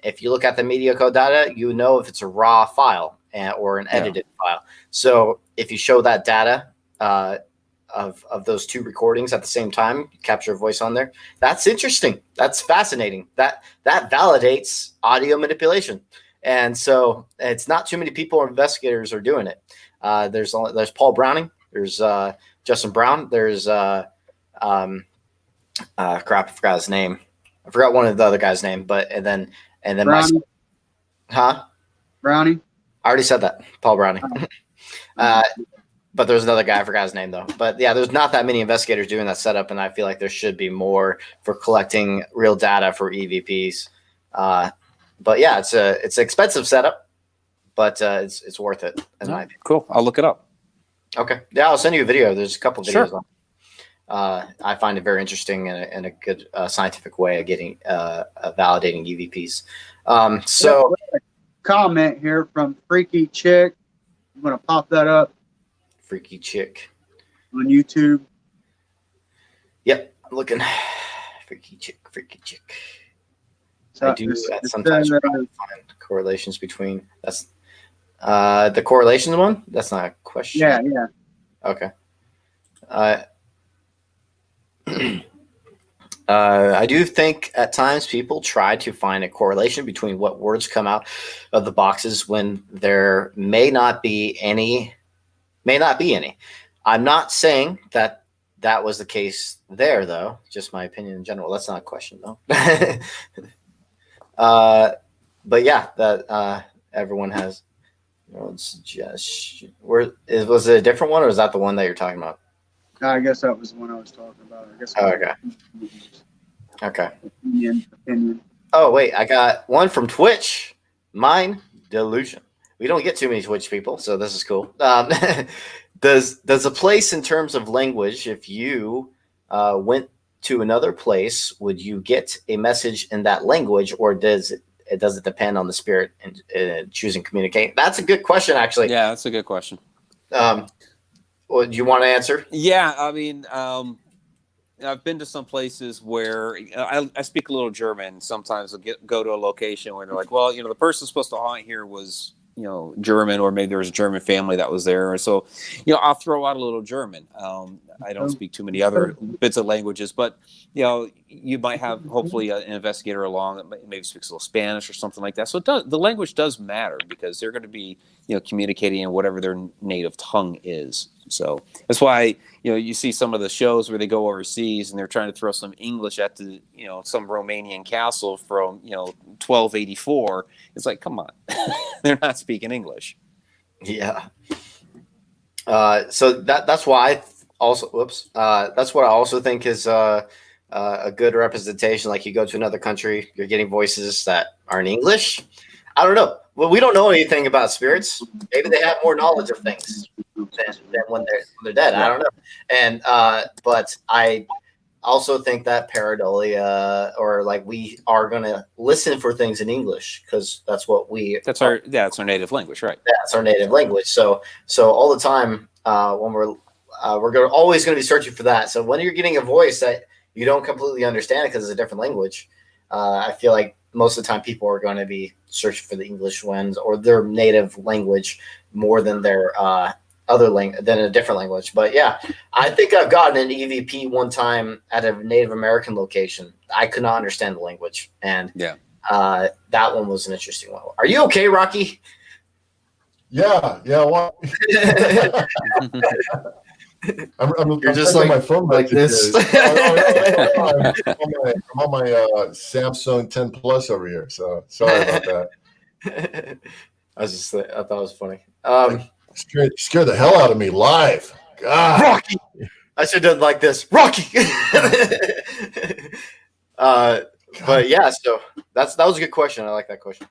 If you look at the media code data, you know if it's a raw file or an edited file. So if you show that data of those 2 recordings at the same time, capture a voice on there, that's interesting. That's fascinating. That validates audio manipulation. And so it's not too many people or investigators are doing it. There's Paul Browning. There's Justin Brown. There's crap, I forgot his name. I forgot one of the other guys' name. And then Brownie. Brownie. I already said that. Paul Browning. But there's another guy, I forgot his name though. But yeah, there's not that many investigators doing that setup, and I feel like there should be more for collecting real data for EVPs. But yeah, it's an expensive setup. but it's worth it. In my opinion. Cool. I'll look it up. Okay. Yeah, I'll send you a video. There's a couple videos Sure. on. I find it very interesting and a good scientific way of getting validating EVPs. So comment here from Freaky Chick. I'm gonna pop that up. Freaky Chick on YouTube. Yep, I'm looking. Freaky Chick. So I do sometimes find correlations between. That's the correlation one. That's not a question. Yeah. Okay. I do think at times people try to find a correlation between what words come out of the boxes when there may not be any. I'm not saying that was the case there, though. Just my opinion in general. That's not a question, though. But yeah, that everyone has. Was it a different one, or is that the one that you're talking about? I guess that was the one I was talking about. I guess. Okay. Opinion. Oh wait, I got one from Twitch. Mine delusion. We don't get too many Twitch people, so this is cool. Does a place in terms of language, if you went to another place, would you get a message in that language, or does it depend on the spirit and choosing communicate? That's a good question, actually. Yeah, that's a good question. Well, do you want to answer? Yeah, I mean, I've been to some places where I speak a little German. Sometimes I'll go to a location where they're like, well, the person supposed to haunt here was, German, or maybe there was a German family that was there. So, I'll throw out a little German. I don't speak too many other bits of languages, but, you might have hopefully an investigator along that maybe speaks a little Spanish or something like that. So the language does matter because they're going to be, communicating in whatever their native tongue is. So that's why, you see some of the shows where they go overseas and they're trying to throw some English at the, some Romanian castle from, 1284. It's like, come on, they're not speaking English. Yeah. So that's why that's what I also think is a good representation. Like you go to another country, you're getting voices that aren't English. I don't know. Well, we don't know anything about spirits. Maybe they have more knowledge of things than when they're dead. I don't know. And but I also think that pareidolia, or like we are gonna listen for things in English because that's what that's our native language, right? That's our native language. So all the time when we're always going to be searching for that. So when you're getting a voice that you don't completely understand because it's a different language, I feel like most of the time people are going to be searching for the English ones or their native language more than their than a different language. But yeah, I think I've gotten an EVP one time at a Native American location. I could not understand the language, and that one was an interesting one. Are you okay, Rocky? Yeah. Well, You're just like my phone like this. I'm on my Samsung 10 Plus over here, so sorry about that. I thought it was funny. Scared the hell out of me live. God. Rocky. I should have done like this, Rocky. But yeah, so that was a good question. I like that question.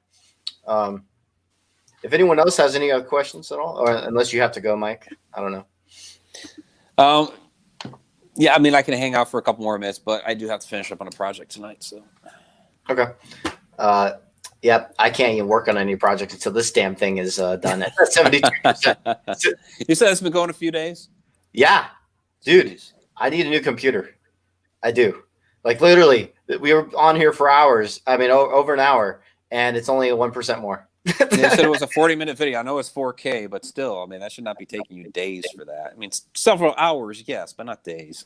If anyone else has any other questions at all, or unless you have to go, Mike, I don't know. Yeah, I mean, I can hang out for a couple more minutes, but I do have to finish up on a project tonight. So, okay. Yep, I can't even work on any project until this damn thing is done at 72%. You said it's been going a few days? Yeah, dude, I need a new computer. I do. Like literally, we were on here for hours. I mean, over an hour, and it's only 1% more. They said it was a 40-minute video. I know it's 4K, but still, I mean, that should not be taking you days for that. I mean, several hours, yes, but not days.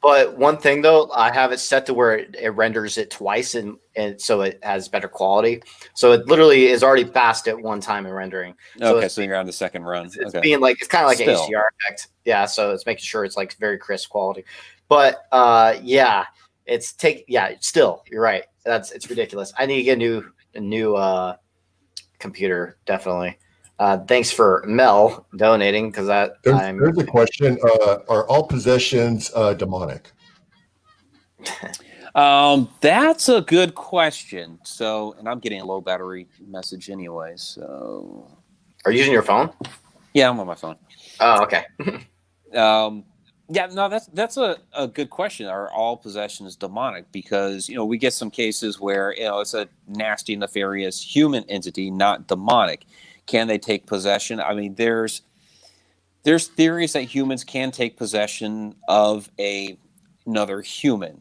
But one thing, though, I have it set to where it renders it twice, and so it has better quality. So it literally is already fast at one time in rendering. Okay, so you're on the second run. It's being like, it's kind of like an HDR effect. Yeah, so it's making sure it's like very crisp quality. But yeah, still, you're right. It's ridiculous. I need to get a new computer, definitely. Thanks for Mel donating, because there's a question. Are all possessions demonic? That's a good question. So, and I'm getting a low battery message anyway. So, are you using your phone? Yeah, I'm on my phone. Oh, okay. Yeah, no, that's a good question. Are all possessions demonic? Because we get some cases where it's a nasty, nefarious human entity, not demonic. Can they take possession? I mean, there's theories that humans can take possession of another human.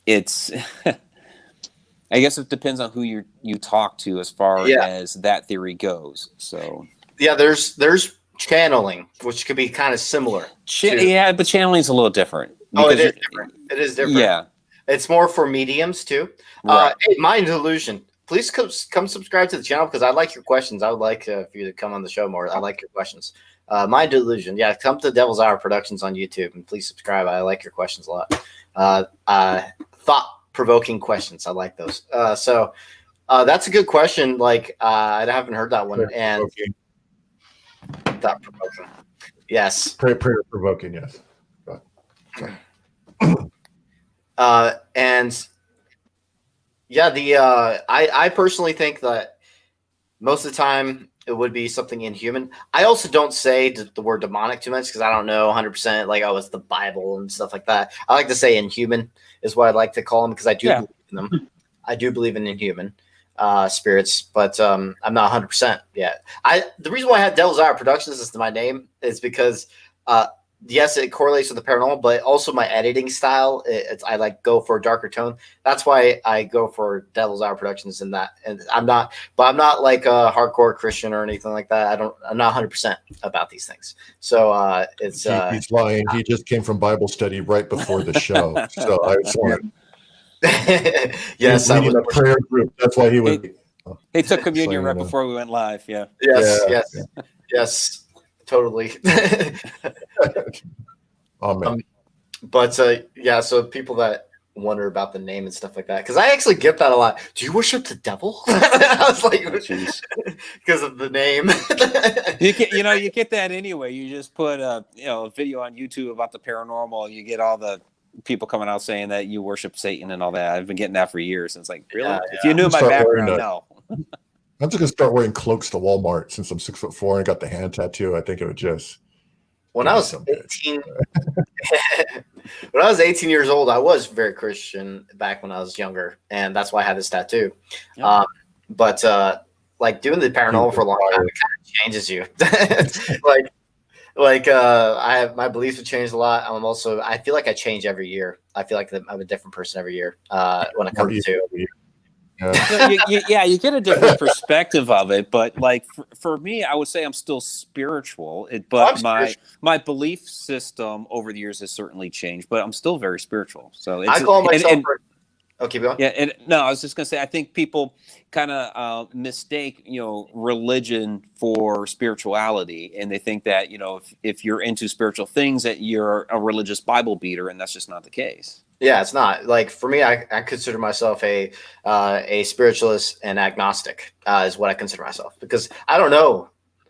It's I guess it depends on who you talk to as far as that theory goes. So yeah, there's channeling, which could be kind of similar. Yeah, but channeling is a little different. Oh, it is different. It is different. Yeah, it's more for mediums too. Right. Hey, Mind Delusion, please come subscribe to the channel because I like your questions. I would like for you to come on the show more. I like your questions. Mind Delusion, yeah, come to Devil's Hour Productions on YouTube and please subscribe. I like your questions a lot. Thought-provoking questions. I like those. So that's a good question. Like I haven't heard that one. And thought-provoking. Yes. Provoking, yes. And yeah, I personally think that most of the time it would be something inhuman. I also don't say the word demonic too much because I don't know 100%. Like, oh, it's the Bible and stuff like that. I like to say inhuman is what I like to call them because I do believe in them. I do believe in inhuman spirits, but I'm not 100% yet. The reason why I had Devil's Hour Productions as my name is because yes, it correlates with the paranormal, but also my editing style. I like go for a darker tone. That's why I go for Devil's Hour Productions in that. And I'm not like a hardcore Christian or anything like that. I'm not 100% about these things. So it's he's lying. He just came from Bible study right before the show. So I just want yes, I was a prayer group. That's why he would. He took communion right before we went live. Yeah. Yes. Totally. Amen. But so people that wonder about the name and stuff like that, because I actually get that a lot. Do you worship the devil? I was like, because of the name. you get that anyway. You just put a video on YouTube about the paranormal. You get all the people coming out saying that you worship Satan and all that. I've been getting that for years. And it's like, really? If you knew my background, no. I'm just gonna start wearing cloaks to Walmart since I'm 6'4" and got the hand tattoo. I think it would just. When I was 18, when I was 18 years old, I was very Christian back when I was younger, and that's why I had this tattoo. Yeah. But like doing the paranormal for a long time, it kind of changes you. I have my beliefs have changed a lot. I feel like I change every year. I feel like I'm a different person every year when it comes to. You get a different perspective of it, but like for me, I would say I'm still spiritual. But my belief system over the years has certainly changed. But I'm still very spiritual. So I call myself. Okay, go on. Yeah, and no, I was just gonna say I think people kind of mistake religion for spirituality, and they think that if you're into spiritual things that you're a religious Bible beater, and that's just not the case. Yeah, it's not. Like for me, I consider myself a spiritualist and agnostic is what I consider myself, because I don't know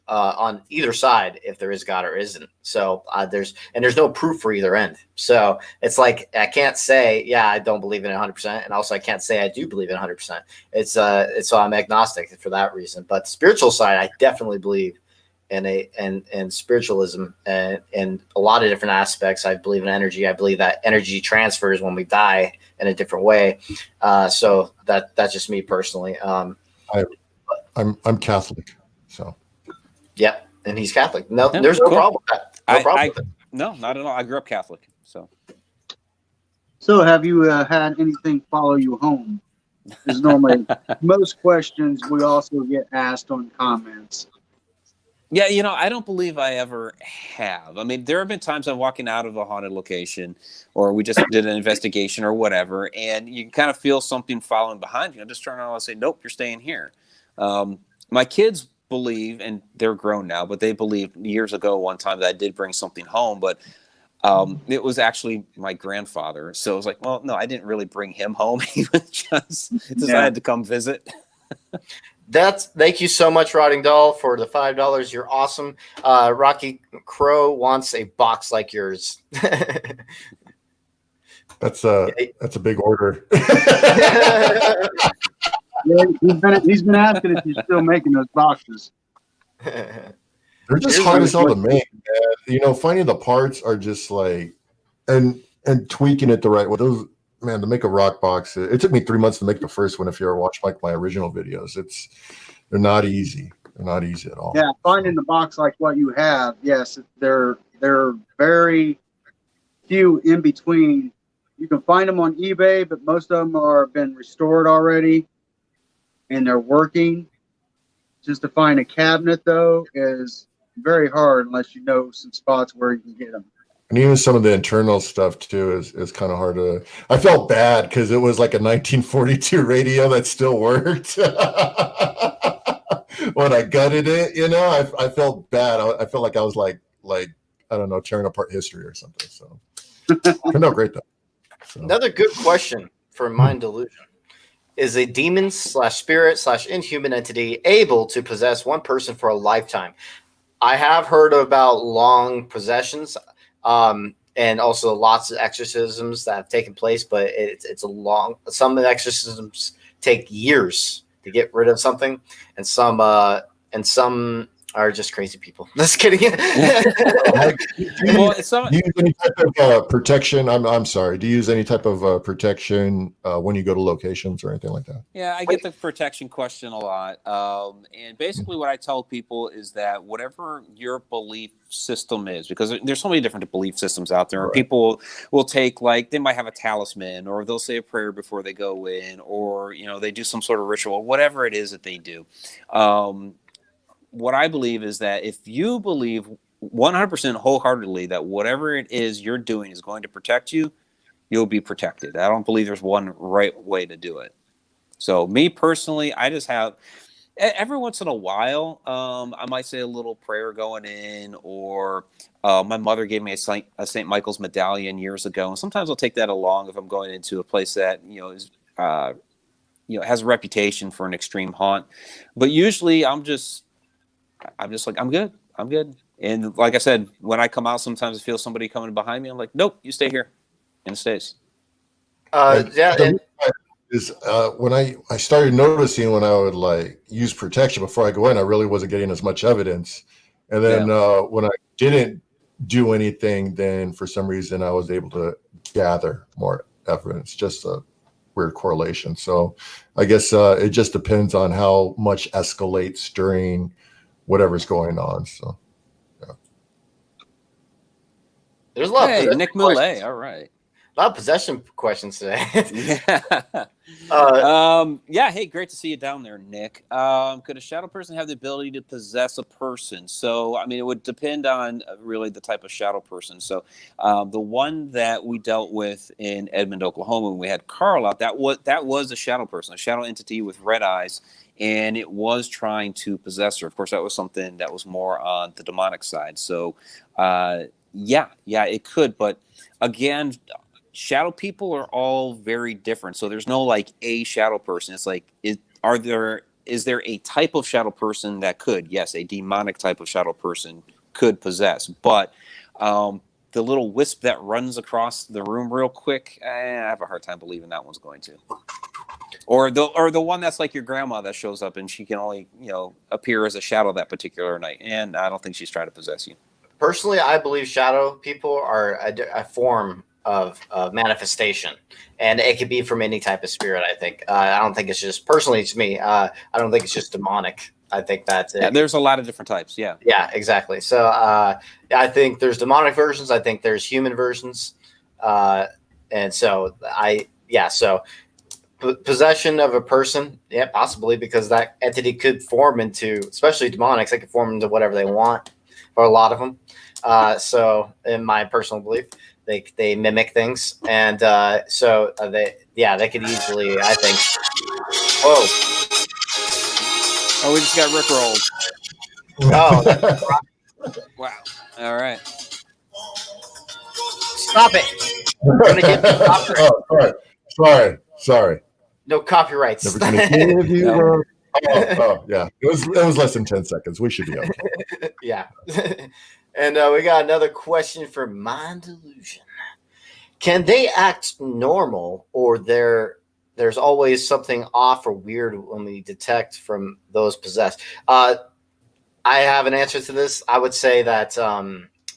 on either side if there is God or isn't. So there's no proof for either end. So it's like I can't say I don't believe in it 100%, and also I can't say I do believe in 100%. It's so I'm agnostic for that reason. But the spiritual side, I definitely believe in spiritualism and in a lot of different aspects. I believe in energy. I believe that energy transfers when we die in a different way. So that's just me personally. I'm Catholic, so. Yeah, and he's Catholic. No, there's no problem with that. No problem with it. No, not at all. I grew up Catholic, so. So have you had anything follow you home? Because normally most questions we also get asked on comments. Yeah, I don't believe I ever have. I mean, there have been times I'm walking out of a haunted location, or we just did an investigation or whatever, and you kind of feel something following behind you. I'm just trying to say, nope, you're staying here. My kids believe, and they're grown now, but they believed years ago one time that I did bring something home, but it was actually my grandfather. So it was like, well, no, I didn't really bring him home. He was just decided to come visit. Thank you so much, Rotting Doll, for the $5. You're awesome. Rocky Crow wants a box like yours. That's a big order. Yeah, he's been asking if you're still making those boxes. They're just hard as hell to make, man. You know, finding the parts are just like, and tweaking it the right way. Those, man, to make a rock box, it took me 3 months to make the first one. If you ever watch like my original videos, they're not easy. They're not easy at all. Yeah, finding the box like what you have, yes, they're very few in between. You can find them on eBay, but most of them are been restored already, and they're working. Just to find a cabinet, though, is very hard unless you know some spots where you can get them. And even some of the internal stuff too is kind of hard to. I felt bad because it was like a 1942 radio that still worked. When I gutted it, you know, I felt bad. I felt like I was like I don't know, tearing apart history or something. So turned out great though. So. Another good question for mind delusion. Is a demon / spirit / inhuman entity able to possess one person for a lifetime? I have heard about long possessions, and also lots of exorcisms that have taken place, but it's a long. Some of the exorcisms take years to get rid of something, and some are just crazy people. Just kidding. Do you use any type of protection? I'm sorry. Do you use any type of protection when you go to locations or anything like that? Yeah, I get the protection question a lot. And basically what I tell people is that whatever your belief system is, because there's so many different belief systems out there. Right. People will take, like, they might have a talisman, or they'll say a prayer before they go in, or, you know, they do some sort of ritual, whatever it is that they do. What I believe is that if you believe 100% wholeheartedly that whatever it is you're doing is going to protect you, you'll be protected. I don't believe there's one right way to do it. So me personally, I just have, every once in a while, I might say a little prayer going in, or my mother gave me a St. Michael's medallion years ago. And sometimes I'll take that along if I'm going into a place that, is, has a reputation for an extreme haunt. But usually I'm just like, I'm good. And like I said, when I come out, sometimes I feel somebody coming behind me. I'm like, nope, you stay here. And it stays. When I started noticing when I would like use protection before I go in, I really wasn't getting as much evidence. And then when I didn't do anything, then for some reason I was able to gather more evidence, just a weird correlation. So I guess it just depends on how much escalates during whatever's going on. So yeah. There's a lot of Nick Millet. All right. A lot of possession questions today. Hey, great to see you down there, Nick. Could a shadow person have the ability to possess a person? So, I mean, it would depend on really the type of shadow person. So, the one that we dealt with in Edmond, Oklahoma, when we had Carl out, that was a shadow person, a shadow entity with red eyes, and it was trying to possess her. Of course, that was something that was more on the demonic side. So, it could, but again, shadow people are all very different. So there's no like a shadow person. It's like, is there a type of shadow person that could? Yes, a demonic type of shadow person could possess. But the little wisp that runs across the room real quick, I have a hard time believing that one's going to. Or the one that's like your grandma that shows up and she can only appear as a shadow that particular night. And I don't think she's trying to possess you. Personally, I believe shadow people are a form of manifestation, and it could be from any type of spirit. I think I don't think it's just, personally, it's me, I don't think it's just demonic. I think that's it. Yeah, there's a lot of different types. Yeah, exactly. So I think there's demonic versions, I think there's human versions, and so possession of a person, possibly, because that entity could form into, especially demonics, they could form into whatever they want, or a lot of them. So in my personal belief, they mimic things, and they could easily, I think. Whoa! Oh, we just got rickrolled. Oh, wow! All right, stop it! We're gonna get copyright. Sorry. No copyrights. Never gonna give you. Yeah. It was less than 10 seconds. We should be okay. Yeah. And we got another question for Mind Delusion. can they act normal, or there's always something off or weird when we detect from those possessed? I have an answer to this. I would say that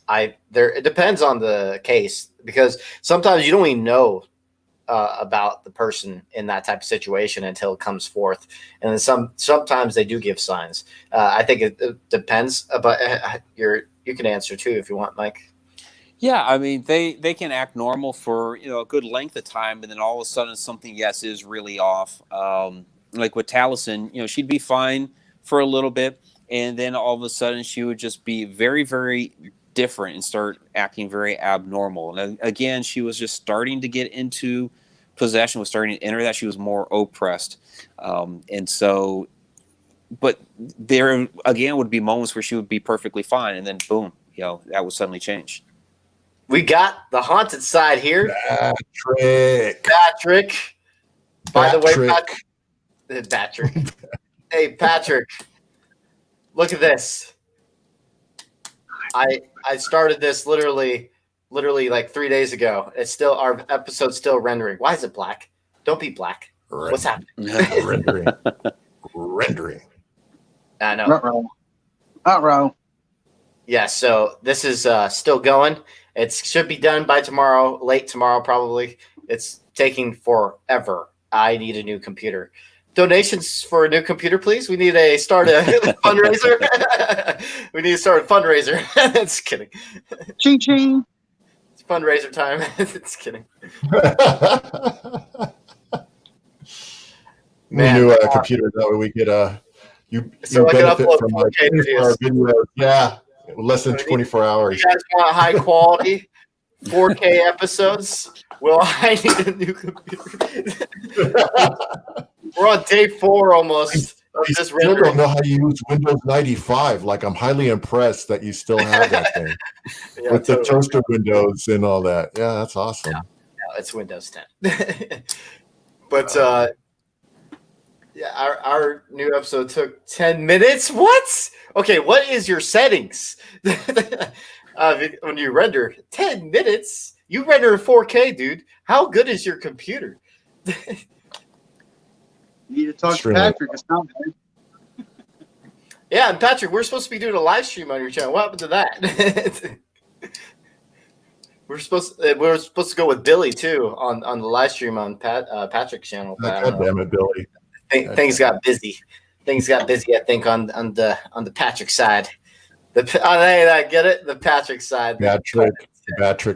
it depends on the case, because sometimes you don't even know about the person in that type of situation until it comes forth, and then sometimes they do give signs. I think it depends, but you can answer too if you want, Mike. Yeah, I mean, they can act normal for a good length of time, and then all of a sudden something, is really off. Like with Taliesin, she'd be fine for a little bit, and then all of a sudden she would just be very, very different and start acting very abnormal. And again, she was just starting to get into possession, was starting to enter that. She was more oppressed, and so. But there again would be moments where she would be perfectly fine, and then boom, that would suddenly change. We got the haunted side here. Patrick. By the way, Patrick. Hey, Patrick. Look at this. I started this literally like 3 days ago. It's still, our episode's still rendering. Why is it black? Don't be black. What's happening? Rendering. I know. Uh-oh. Yeah, so this is still going. It should be done by tomorrow, late tomorrow probably. It's taking forever. I need a new computer. Donations for a new computer, please. We need to start a fundraiser. We need to start a fundraiser. It's kidding. Ching ching. It's fundraiser time. It's kidding. Man, new computer, that way we get you so benefit upload from 4K our videos. Yeah, less than 24 hours. You guys want high quality 4K episodes? Well, I need a new computer. We're on day 4 almost of this I still don't know how you use Windows 95. Like, I'm highly impressed that you still have that thing with the toaster windows and all that. Yeah, that's awesome. No, it's Windows 10. But yeah, our new episode took 10 minutes. What? Okay, what is your settings? When you render 10 minutes, you render in 4K, dude. How good is your computer? You need to talk to Patrick. It's not bad. Yeah, and Patrick, we're supposed to be doing a live stream on your channel. What happened to that? We're supposed to go with Billy too on the live stream on Patrick's channel. God damn it, Billy. Things got busy. Things got busy, I think, on the Patrick side. I get it. The Patrick side. Patrick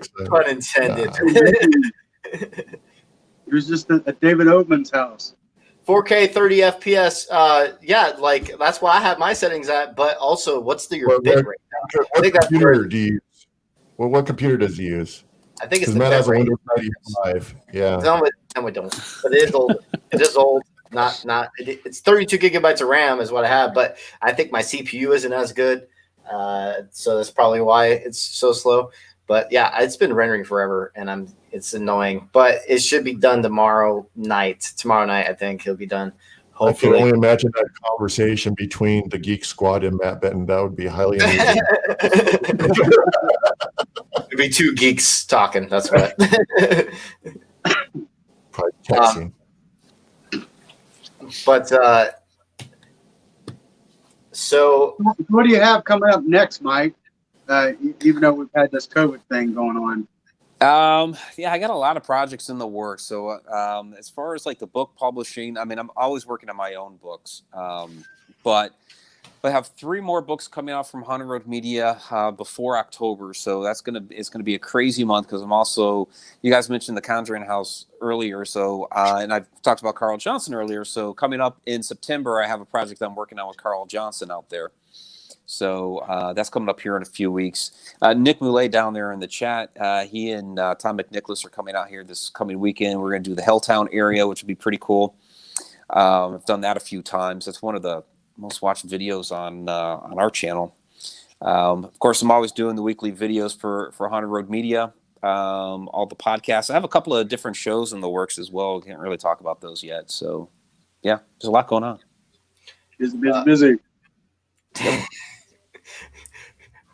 side. Pun intended. It was just at David Oatman's house. 4K 30 FPS. Yeah, like that's why I have my settings at. But also, what's your bit rate? What computer do you use? Well, what computer does he use? I think it's the Matt has a Windows 95. Yeah. No, we don't. But it is old. It is old. It's 32 gigabytes of RAM is what I have, but I think my CPU isn't as good, so that's probably why it's so slow. But yeah, it's been rendering forever, and it's annoying. But it should be done tomorrow night. Tomorrow night, I think it'll be done. Hopefully. I can only imagine that conversation between the Geek Squad and Matt Benton. That would be highly amusing. It'd be 2 geeks talking. That's what. Probably texting. But so what do you have coming up next, Mike? Even though we've had this COVID thing going on. Yeah, I got a lot of projects in the works. So as far as like the book publishing, I mean, I'm always working on my own books. But I have 3 more books coming out from Haunted Road Media before October. So it's gonna be a crazy month because I'm also, you guys mentioned the Conjuring House earlier. So and I've talked about Carl Johnson earlier. So coming up in September, I have a project I'm working on with Carl Johnson out there. So that's coming up here in a few weeks. Nick Moulet down there in the chat, he and Tom McNicholas are coming out here this coming weekend. We're going to do the Helltown area, which would be pretty cool. I've done that a few times. That's one of the most watched videos on our channel. Of course, I'm always doing the weekly videos for Haunted Road Media, all the podcasts. I have a couple of different shows in the works as well. Can't really talk about those yet. So, yeah, there's a lot going on. Busy.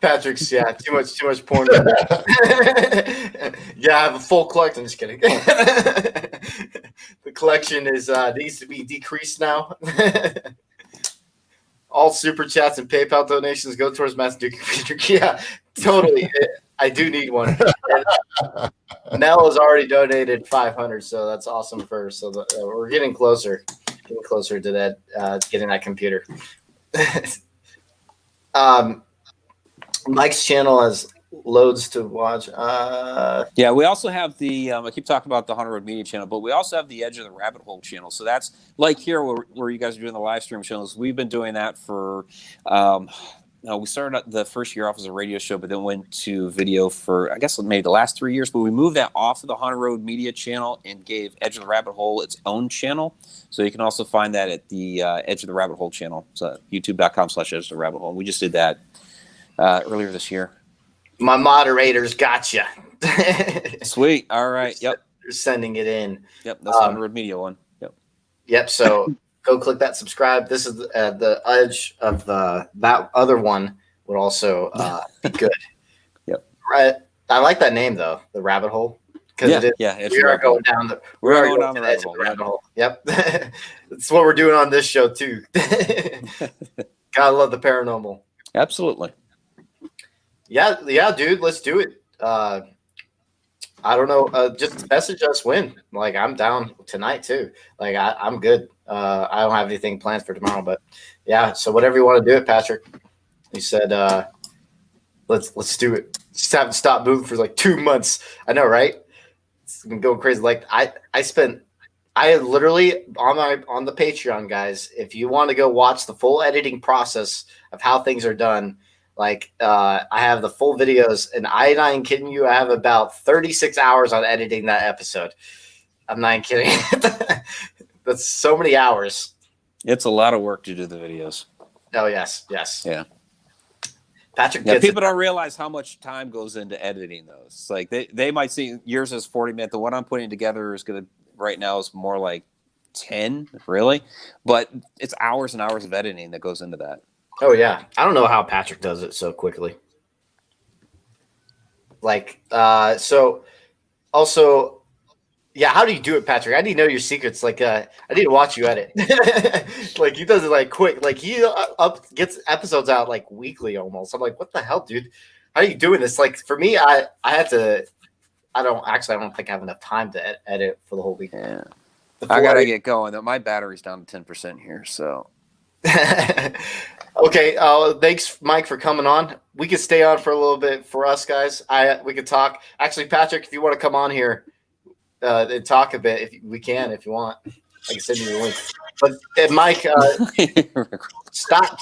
Patrick's too much porn. Yeah, I have a full collection. Just kidding. The collection is needs to be decreased now. All super chats and PayPal donations go towards Matt's new computer. Yeah, totally. I do need one. Mel has already donated 500, so that's awesome for her. So we're getting closer to that, getting that computer. Mike's channel has loads to watch. Yeah, we also have the I keep talking about the Haunted Road Media channel, but we also have the Edge of the Rabbit Hole channel. So that's like here where you guys are doing the live stream shows. We've been doing that for we started the first year off as a radio show, but then went to video for I guess maybe the last 3 years. But we moved that off of the Haunted Road Media channel and gave Edge of the Rabbit Hole its own channel. So you can also find that at the Edge of the Rabbit Hole channel. So youtube.com/Edge of the Rabbit Hole. We just did that earlier this year. My moderators gotcha. Sweet. All right. Yep. They're sending it in. Yep. That's the Haunted Road Media one. Yep. Yep. So go click that subscribe. This is the Edge of that other one would also be good. Yep. Right. I like that name though, the Rabbit Hole. Because we are going down the rabbit hole. Yep. That's what we're doing on this show too. Gotta love the paranormal. Absolutely. Yeah, dude, let's do it. I don't know. Just message us when. Like, I'm down tonight too. Like, I'm good. I don't have anything planned for tomorrow, but yeah. So whatever you want to do it, Patrick. He said, let's do it. Just haven't stopped moving for like 2 months. I know, right? It's been going crazy. Like I literally on the Patreon, guys. If you want to go watch the full editing process of how things are done. Like, I have the full videos, and I'm not even kidding you. I have about 36 hours on editing that episode. I'm not even kidding. That's so many hours. It's a lot of work to do the videos. Oh, yes. Yeah. Patrick, people don't realize how much time goes into editing those. It's like they might see yours as 40 minutes. The one I'm putting together is going to right now is more like 10, really. But it's hours and hours of editing that goes into that. Oh, yeah. I don't know how Patrick does it so quickly. Like, so also, yeah, how do you do it, Patrick? I need to know your secrets. Like, I need to watch you edit. Like, he does it like quick. Like, he gets episodes out like weekly almost. I'm like, what the hell, dude? How are you doing this? Like, for me, I had to, I don't think I have enough time to edit for the whole week. Yeah. I got to get going. My battery's down to 10% here, so. Okay, thanks, Mike, for coming on. We could stay on for a little bit for us, guys. We could talk. Actually, Patrick, if you want to come on here and talk a bit, if you want, I can send you the link. But Mike, stop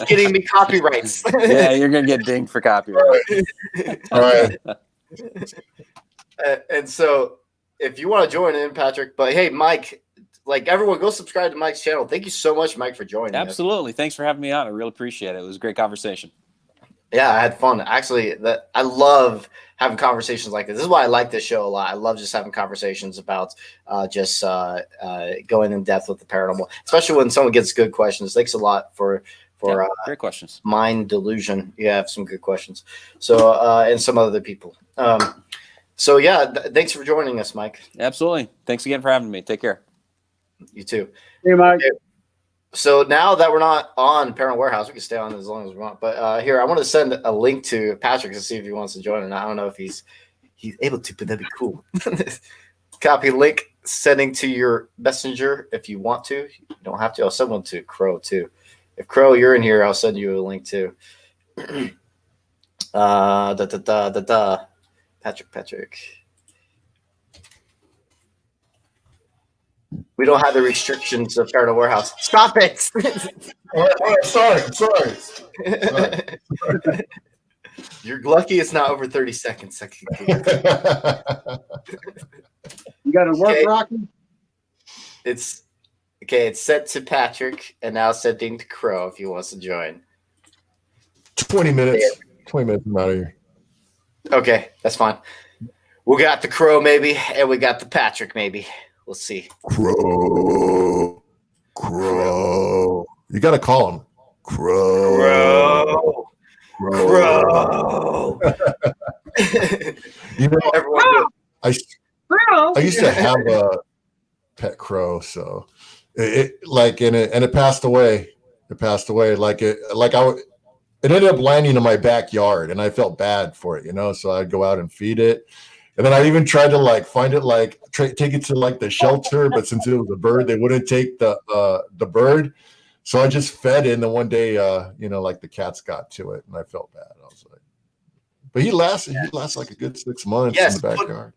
getting me copyrights. Yeah, you're gonna get dinged for copyright. All right. And so, if you want to join in, Patrick, but hey, Mike. Like, everyone, go subscribe to Mike's channel. Thank you so much, Mike, for joining us. Absolutely. Thanks for having me on. I really appreciate it. It was a great conversation. Yeah, I had fun. Actually, I love having conversations like this. This is why I like this show a lot. I love just having conversations about going in depth with the paranormal, especially when someone gets good questions. Thanks a lot for great questions. Mind delusion. You have some good questions. So and some other people. So yeah, thanks for joining us, Mike. Absolutely. Thanks again for having me. Take care. You too. Hey, Mike. Okay. So now that we're not on Paranormal Warehouse, we can stay on as long as we want. But here, I want to send a link to Patrick to see if he wants to join. And I don't know if he's able to, but that'd be cool. Copy link, sending to your messenger if you want to. You don't have to. I'll send one to Crow too. If Crow, you're in here, I'll send you a link too. Patrick. We don't have the restrictions of Paranormal Warehouse. Stop it! Sorry. You're lucky it's not over 30 seconds. You got to work, Okay. Rocky? It's set to Patrick, and now sending to Crow if he wants to join. 20 minutes. 20 minutes, I'm out of here. Okay, that's fine. We got the Crow maybe, and we got the Patrick maybe. We'll see. Crow. You got to call him. Crow. Crow. You know, Everyone, I used to have a pet crow, so it passed away. It passed away. It ended up landing in my backyard, and I felt bad for it, so I'd go out and feed it. And then I even tried to find it, take it to the shelter, but since it was a bird, they wouldn't take the bird. So I just fed it, and then one day, the cats got to it, and I felt bad. I was like, but he lasted like a good 6 months in the backyard.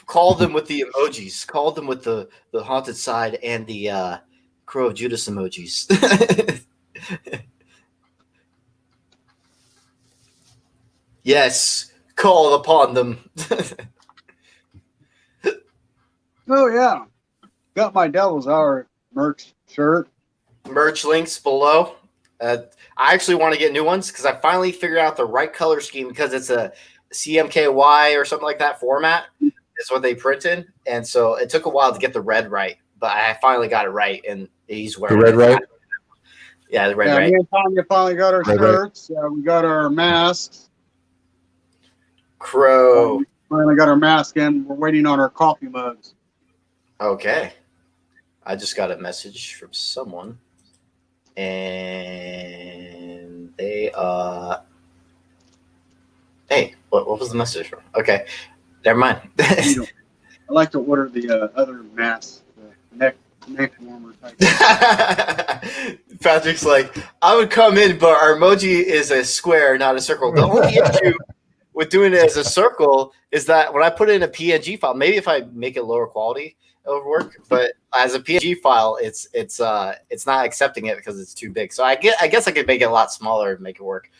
Call them with the emojis. Call them with the haunted side and the Crow of Judas emojis. Yes, call upon them. Oh yeah, got my Devil's Hour merch shirt. Merch links below. I actually want to get new ones because I finally figured out the right color scheme because it's a CMKY or something like that format is what they print in, and so it took a while to get the red right, but I finally got it right, and he's wearing the red right. Yeah, the red Yeah, right. me and Tanya finally got our shirts. We got our masks. Crow. We finally got our mask in. We're waiting on our coffee mugs. Okay. I just got a message from someone, and they hey, what was the message from? Okay, never mind. I like to order the other masks, the neck warmer type. Patrick's like, I would come in, but our emoji is a square, not a circle. The only issue with doing it as a circle is that when I put it in a PNG file, maybe if I make it lower quality, it'll work. But as a PNG file, it's not accepting it because it's too big. So I guess I could make it a lot smaller and make it work.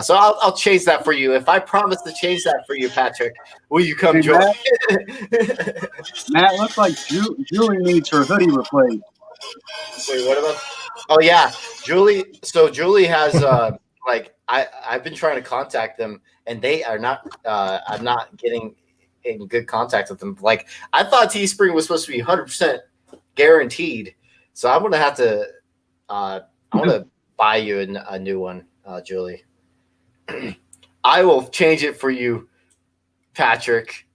So I'll change that for you. If I promise to change that for you, Patrick, will you come join? Matt, looks like Julie needs her hoodie replaced. Wait, what about? Oh yeah, Julie. So Julie has I've been trying to contact them, and they are not. I'm not getting in good contact with them. Like I thought Teespring was supposed to be 100% guaranteed, so I'm gonna have to. I want to buy you a new one, Julie. I will change it for you, Patrick.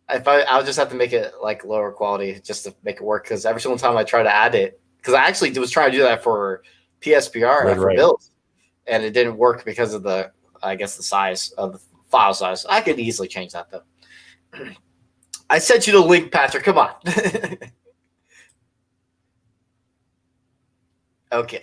I'll just have to make it like lower quality just to make it work. Because every single time I try to add it, because I actually was trying to do that for PSPR for builds, and it didn't work because of the size of the file size. I could easily change that though. I sent you the link, Patrick. Come on. Okay.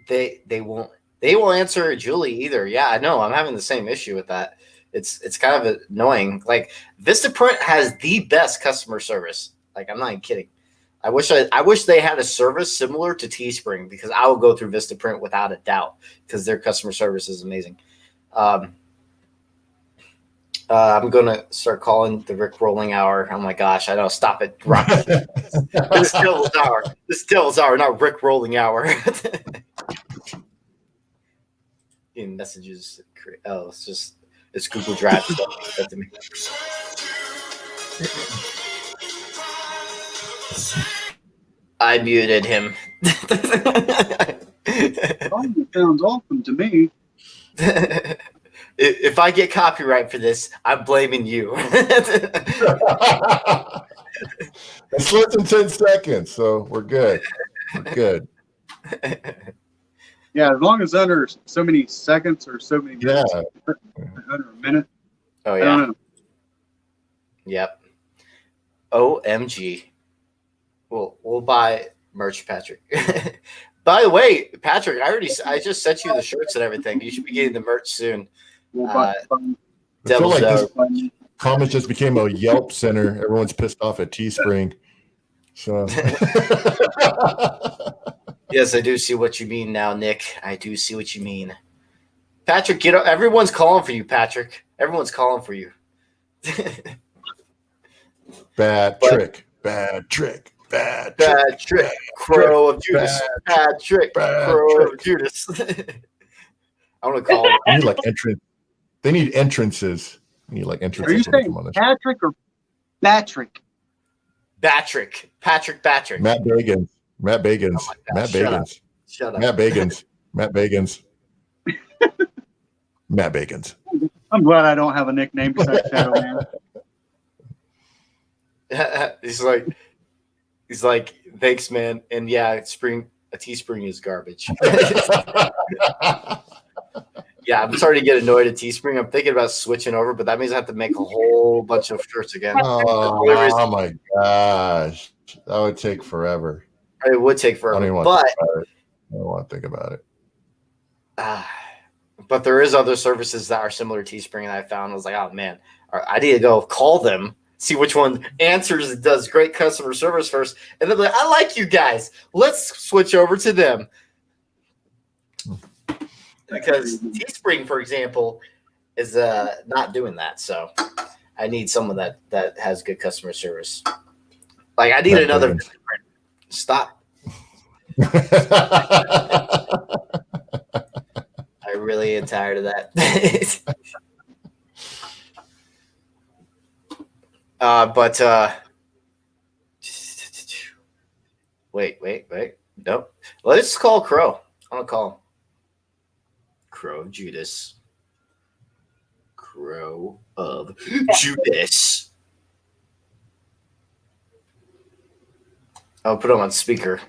They won't answer Julie either. Yeah, I know. I'm having the same issue with that. It's kind of annoying. Like Vistaprint has the best customer service. Like I'm not even kidding. I wish they had a service similar to Teespring because I will go through Vistaprint without a doubt because their customer service is amazing. I'm gonna start calling the Rick Rolling Hour. Oh my gosh, I know. Stop it, Rocky. This Devil's Hour. This Devil's Hour, not Rick Rolling Hour. In messages. Oh, it's Google Drive stuff. That's me. I muted him. Sounds awesome to me. If I get copyright for this, I'm blaming you. It's less than 10 seconds, so we're good. We're good. Yeah, as long as under so many seconds or so many minutes, under a minute. Oh yeah. I don't know. Yep. OMG. We'll buy merch, Patrick. By the way, Patrick, I just sent you the shirts and everything. You should be getting the merch soon. I feel like this comment just became a Yelp center. Everyone's pissed off at Teespring. So yes, I do see what you mean now, Nick. I do see what you mean. Patrick, get up. Everyone's calling for you, Patrick. Everyone's calling for you. Bad trick. Crow of Judas. Bad trick. Crow of Judas. I want to call it. They need like entrance. They need entrances. They need like entrances. Are you saying Patrick or Patrick? Patrick. Matt Bagans. Oh Matt Bagans. Shut up. Matt Bagans. I'm glad I don't have a nickname besides Shadow Man. he's like, thanks, man. And yeah, a Teespring is garbage. Yeah, I'm starting to get annoyed at Teespring. I'm thinking about switching over, but that means I have to make a whole bunch of shirts again. Oh my gosh, that would take forever. It would take forever, I don't want to think about it. But there is other services that are similar to Teespring that I found. I was like, oh man, I need to go call them, see which one answers and does great customer service first, and then like, I like you guys. Let's switch over to them. Because Teespring, for example, is not doing that. So I need someone that has good customer service. Like I need another. Stop. I really am tired of that. Wait. Nope. Let's call Crow. I'm gonna call him. Crow of Judas. Crow of Judas. I'll put him on speaker.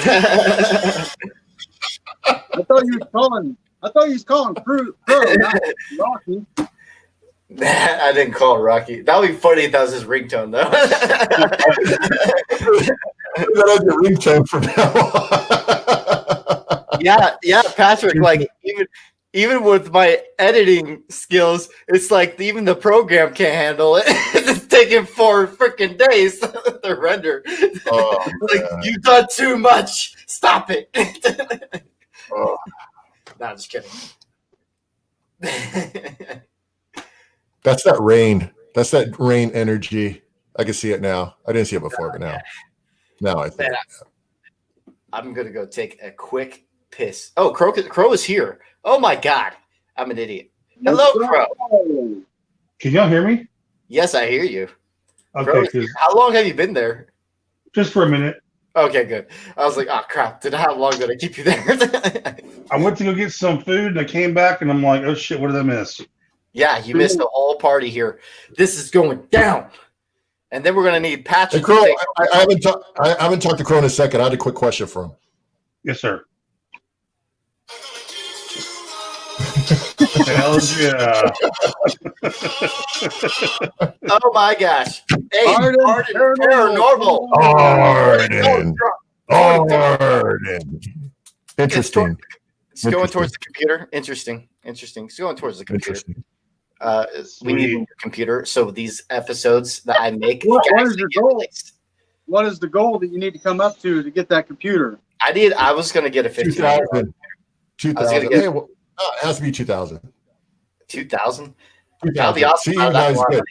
I thought you was calling Crow, not Rocky. I didn't call it Rocky. That would be funny if that was his ringtone, though. That your ringtone for now. yeah, Patrick. Like even with my editing skills, it's like even the program can't handle it. It's taking 4 freaking days to render. Oh, like you've done too much. Stop it. Oh. No, I'm just kidding. That's that rain. That's that rain energy. I can see it now. I didn't see it before, but now I think. I'm gonna go take a quick piss. Oh, Crow is here. Oh my God, I'm an idiot. Hello, Crow. Can y'all hear me? Yes, I hear you. Okay. How long have you been there? Just for a minute. Okay, good. I was like, oh crap! How long did I keep you there? I went to go get some food and I came back and I'm like, oh shit, what did I miss? Yeah, you missed the whole party here. This is going down. And then we're going to need Patrick. Hey, Crow, I haven't talked to Crow in a second. I had a quick question for him. Yes, sir. Hell yeah. Oh my gosh. Hey, Arden Paranormal. Arden. Interesting. It's going towards the computer. Interesting. It's going towards the computer. We need a new computer so these episodes that I make. What is your goal? What is the goal that you need to come up to get that computer? I was going to get a 2,000. 2,000. Hey, well, it has to be 2,000. 2,000? 2,000. See, you guys good.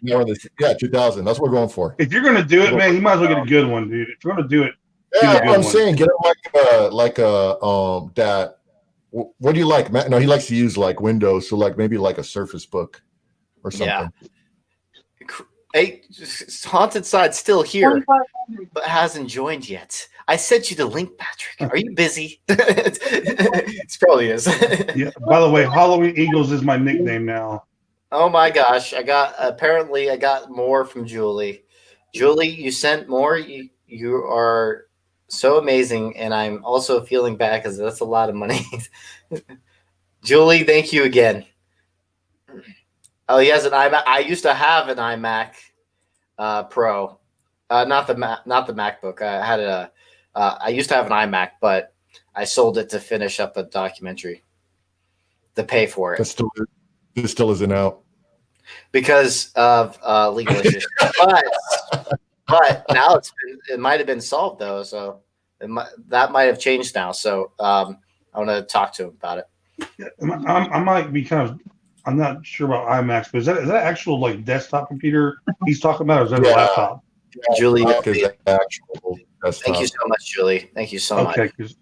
Yeah, 2,000. That's what we're going for. If you're going to do it, man, you might as well get a good one, dude. If you're going to do it, yeah, I'm saying get it that. What do you like, Matt? No, he likes to use like Windows, so like maybe like a Surface Book or something. Yeah. Hey, Haunted Side's still here, but hasn't joined yet. I sent you the link, Patrick. Are you busy? It probably is. Yeah. By the way, Halloween Eagles is my nickname now. Oh my gosh! I got more from Julie. Julie, you sent more. You are so amazing, and I'm also feeling bad because that's a lot of money. Julie, thank you again. Oh, he has an iMac. I used to have an iMac Pro, not the MacBook. I used to have an iMac, but I sold it to finish up a documentary to pay for it. This still isn't out because of legal issues. But now it might have been solved though, so that might have changed now. So I want to talk to him about it. Yeah, I might be I'm not sure about iMacs, but is that actual like desktop computer he's talking about, or is that a laptop? Julie, actual desktop. Thank you so much, Julie. Thank you so much. Okay, because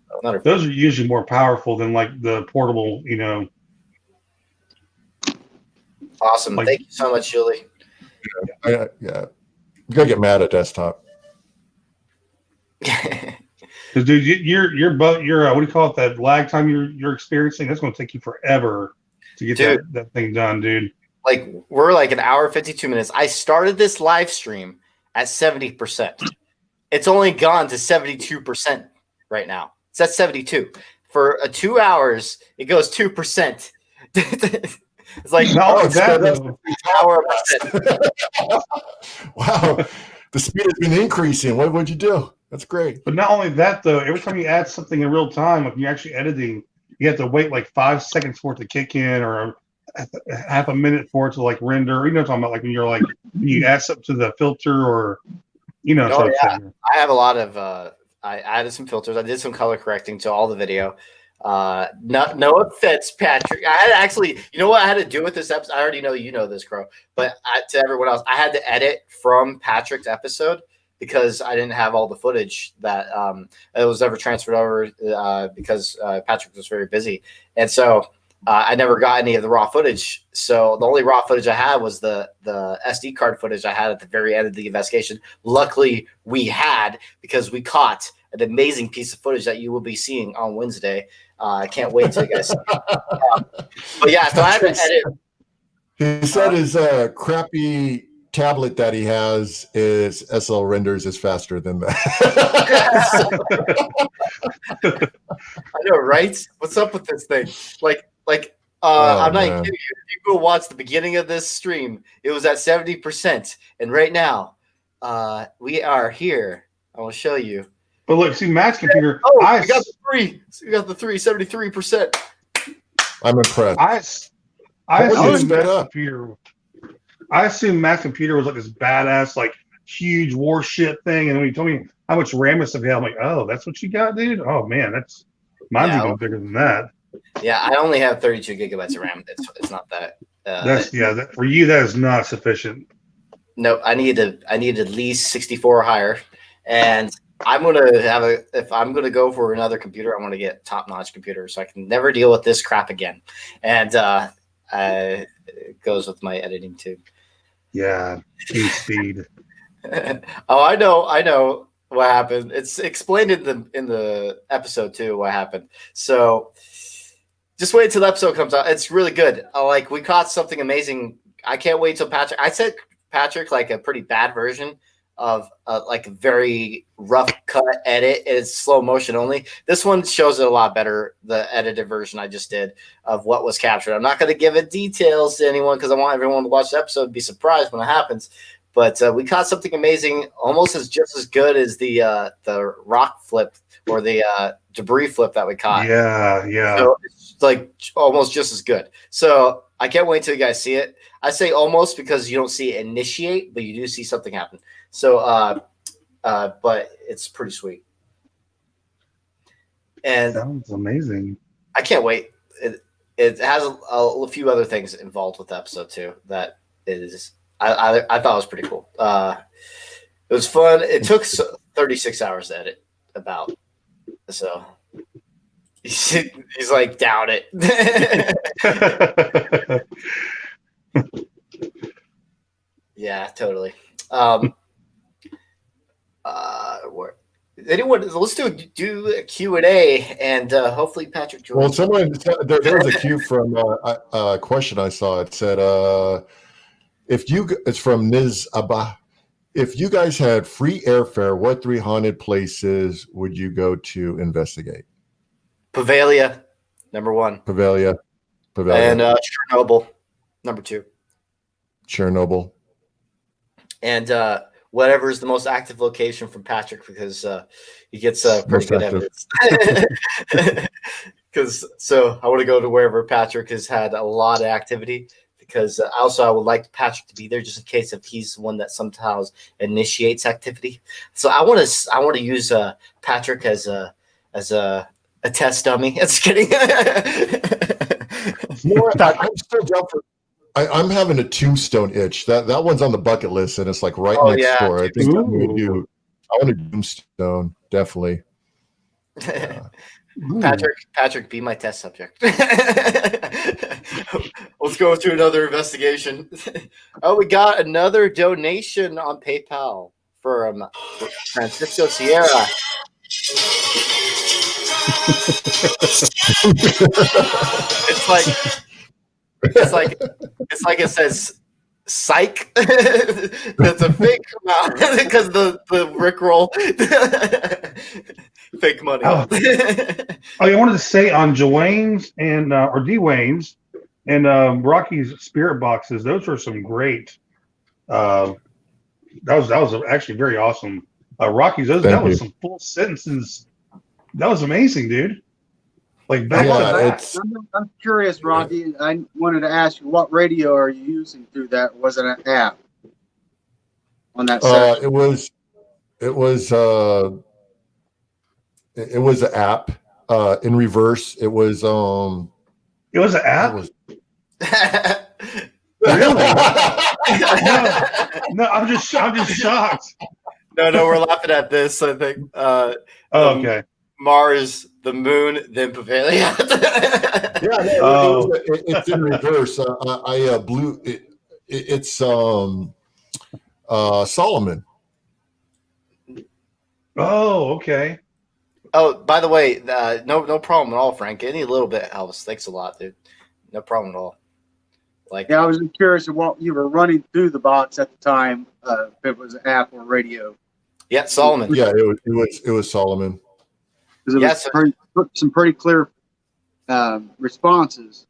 those are usually more powerful than like the portable, Awesome. Thank you so much, Julie. Yeah. You gotta get mad at desktop. Because Because dude, your what do you call it? That lag time you're experiencing, that's going to take you forever to get that thing done, dude. Like we're like an hour 52 minutes. I started this live stream at 70%. It's only gone to 72% right now. It's at 72. For 2 hours, it goes 2%. It's like hour percent. Wow, the speed has been increasing. What would you do? That's great. But not only that, though, every time you add something in real time, if you're actually editing, you have to wait like 5 seconds for it to kick in, or half a minute for it to like render. You know what I'm talking about? Like when you're like when you add something to the filter, or you know. Oh yeah, I have a lot of. I added some filters. I did some color correcting to all the video. No offense, Patrick. I had actually, you know what I had to do with this episode? I already know you know this, Crow, but to everyone else, I had to edit from Patrick's episode because I didn't have all the footage that it was ever transferred over because Patrick was very busy, and so I never got any of the raw footage. So the only raw footage I had was the SD card footage I had at the very end of the investigation. Luckily, we had, because we caught an amazing piece of footage that you will be seeing on Wednesday. I can't wait till you guys see it. But yeah, so I had to edit. He said his crappy tablet that he has is SL renders is faster than that. I know, right? What's up with this thing? I'm not kidding you. If you go watch the beginning of this stream, it was at 70%, and right now, we are here. I will show you. But look, see, Matt's computer. Oh, we got the 3. We got the 73%. I'm impressed. I assumed Matt's computer was like this badass, like huge war shit thing. And when you told me how much RAM and stuff you had, I'm like, oh, that's what you got, dude. Oh man, mine's even bigger than that. Yeah, I only have 32 gigabytes of RAM. It's not that. For you, that is not sufficient. No, I need at least 64 or higher, and I'm gonna if I'm gonna go for another computer, I want to get top-notch computer so I can never deal with this crap again. And it goes with my editing too. Yeah, speed. Oh, I know what happened. It's explained in the episode too what happened. So just wait till the episode comes out. It's really good. We caught something amazing. I can't wait till Patrick. I sent Patrick like a pretty bad version of like a very rough cut edit. It's slow motion only. This one shows it a lot better, the edited version I just did of what was captured. I'm not going to give it details to anyone because I want everyone to watch the episode and be surprised when it happens. But we caught something amazing, almost just as good as the rock flip or the debris flip that we caught. Yeah. So it's like almost just as good. So I can't wait till you guys see it. I say almost because you don't see it initiate, but you do see something happen. So, but it's pretty sweet. And sounds amazing. I can't wait. It has a few other things involved with the episode too. That is, I thought it was pretty cool. It was fun. It took 36 hours to edit about. So he's like, doubt it. Yeah, totally. Let's do a Q&A, and hopefully Patrick joins. Well, there was a Q from a question I saw. It said, it's from Ms. Abba. If you guys had free airfare, what 3 haunted places would you go to investigate? Pavalia, number 1. Pavalia. And Chernobyl, number 2. Chernobyl. And whatever is the most active location from Patrick, because he gets pretty good evidence. So I want to go to wherever Patrick has had a lot of activity, because I would like Patrick to be there just in case if he's the one that sometimes initiates activity. So I want to use Patrick as a test dummy. Just kidding. I'm still down for. I'm having a tombstone itch. That one's on the bucket list, and it's like right next door. I think I'm gonna do. I want a tombstone, definitely. Patrick, be my test subject. Let's go to another investigation. Oh, we got another donation on PayPal from Francisco Sierra. It's like it says psych. That's a fake amount because the Rickroll fake money. Oh, I wanted to say on Dwayne's and or Dwayne's and Rocky's spirit boxes, those were some great. That was actually very awesome. Rocky's, that was some full sentences. That was amazing, dude. Like back to back. I'm curious, Rocky. I wanted to ask you, what radio are you using through that? Was it an app on that session? It was an app in reverse. It was an app. Really? No, I'm just shocked. No, we're laughing at this. I think. Okay. Mars, the moon, then Pavilion. It's in reverse. I blew it. It's Solomon. Oh, okay. Oh, by the way, no problem at all, Frank. Any little bit helps. Thanks a lot, dude. No problem at all. Like, I was just curious of what you were running through the box at the time. If it was an app or radio. Yeah, Solomon. Yeah, it was Solomon. Because it was some pretty clear responses.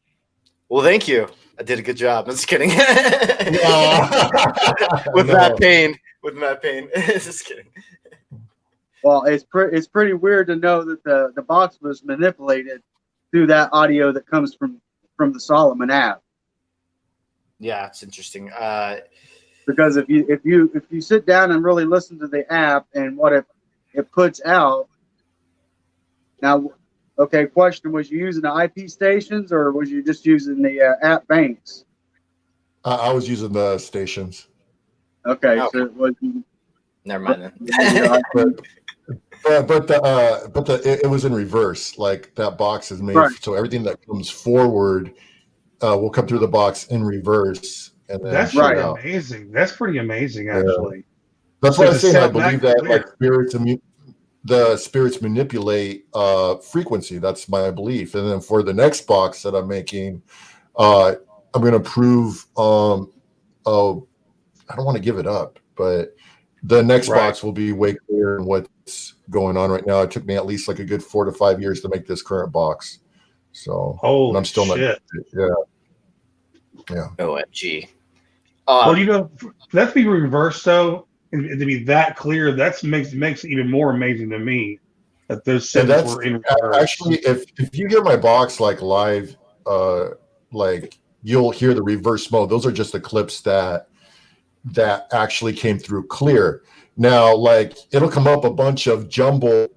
Well, thank you. I did a good job. I'm just kidding. With Matt Payne. Just kidding. Well, it's pretty weird to know that the box was manipulated through that audio that comes from the Solomon app. Yeah, it's interesting. Because if you sit down and really listen to the app and what it puts out. Now, okay, question: was you using the IP stations or was you just using the app banks? I was using the stations. Okay, so it was. Never mind. It was in reverse. Like that box is made so everything that comes forward will come through the box in reverse, and then that's pretty amazing. That's pretty amazing, actually. That's what I'm saying. I believe that like the spirits manipulate frequency. That's my belief. And then for the next box that I'm making, I'm going to prove. I don't want to give it up, but the next box will be way clearer in what's going on right now. It took me at least like a good 4 to 5 years to make this current box. So I'm still not. Yeah. OMG. Well, that be reversed though, and to be that clear, that makes it even more amazing to me that those sentences were in reverse. Actually, if you hear my box like live, like you'll hear the reverse mode. Those are just the clips that actually came through clear. Now, like it'll come up a bunch of jumble,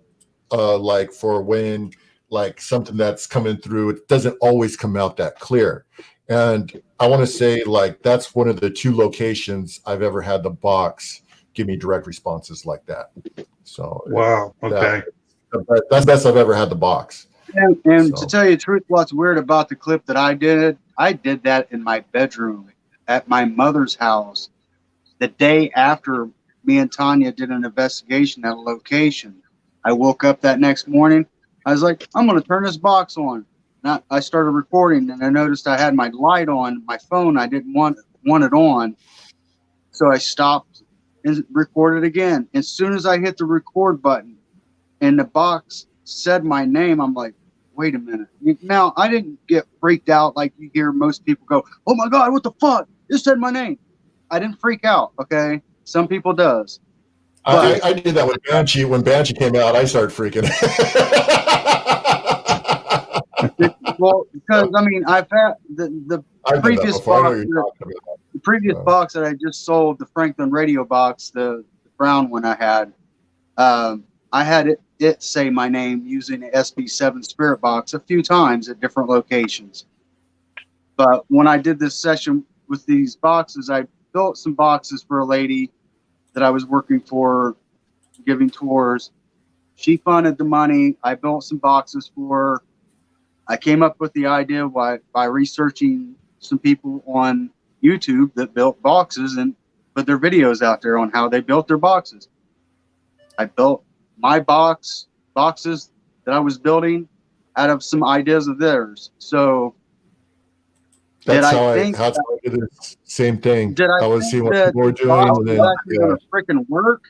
like for when like something that's coming through, it doesn't always come out that clear. And I want to say like that's one of the 2 locations I've ever had the box give me direct responses like that. So wow, okay, that's the best I've ever had the box. And to tell you the truth, what's weird about the clip that I did that in my bedroom at my mother's house the day after me and Tanya did an investigation at a location. I woke up that next morning. I was like, I'm going to turn this box on. I started recording, and I noticed I had my light on my phone. I didn't want it on, so I stopped and recorded again. As soon as I hit the record button, and the box said my name, I'm like, wait a minute. Now I didn't get freaked out like you hear most people go, "Oh my God, what the fuck? It said my name." I didn't freak out. Okay, some people does. I did that with Banshee. When Banshee came out, I started freaking. Well, because I mean, I've had the previous box, box that I just sold, the Franklin radio box, the brown one I had it say my name using the SB7 spirit box a few times at different locations. But when I did this session with these boxes, I built some boxes for a lady that I was working for, giving tours. She funded the money. I built some boxes for her. I came up with the idea by researching some people on YouTube that built boxes and put their videos out there on how they built their boxes. I built my box boxes that I was building out of some ideas of theirs. So That's how I think did the same thing. did I I was think seeing what that people were the doing, box and was then actually going to freaking work?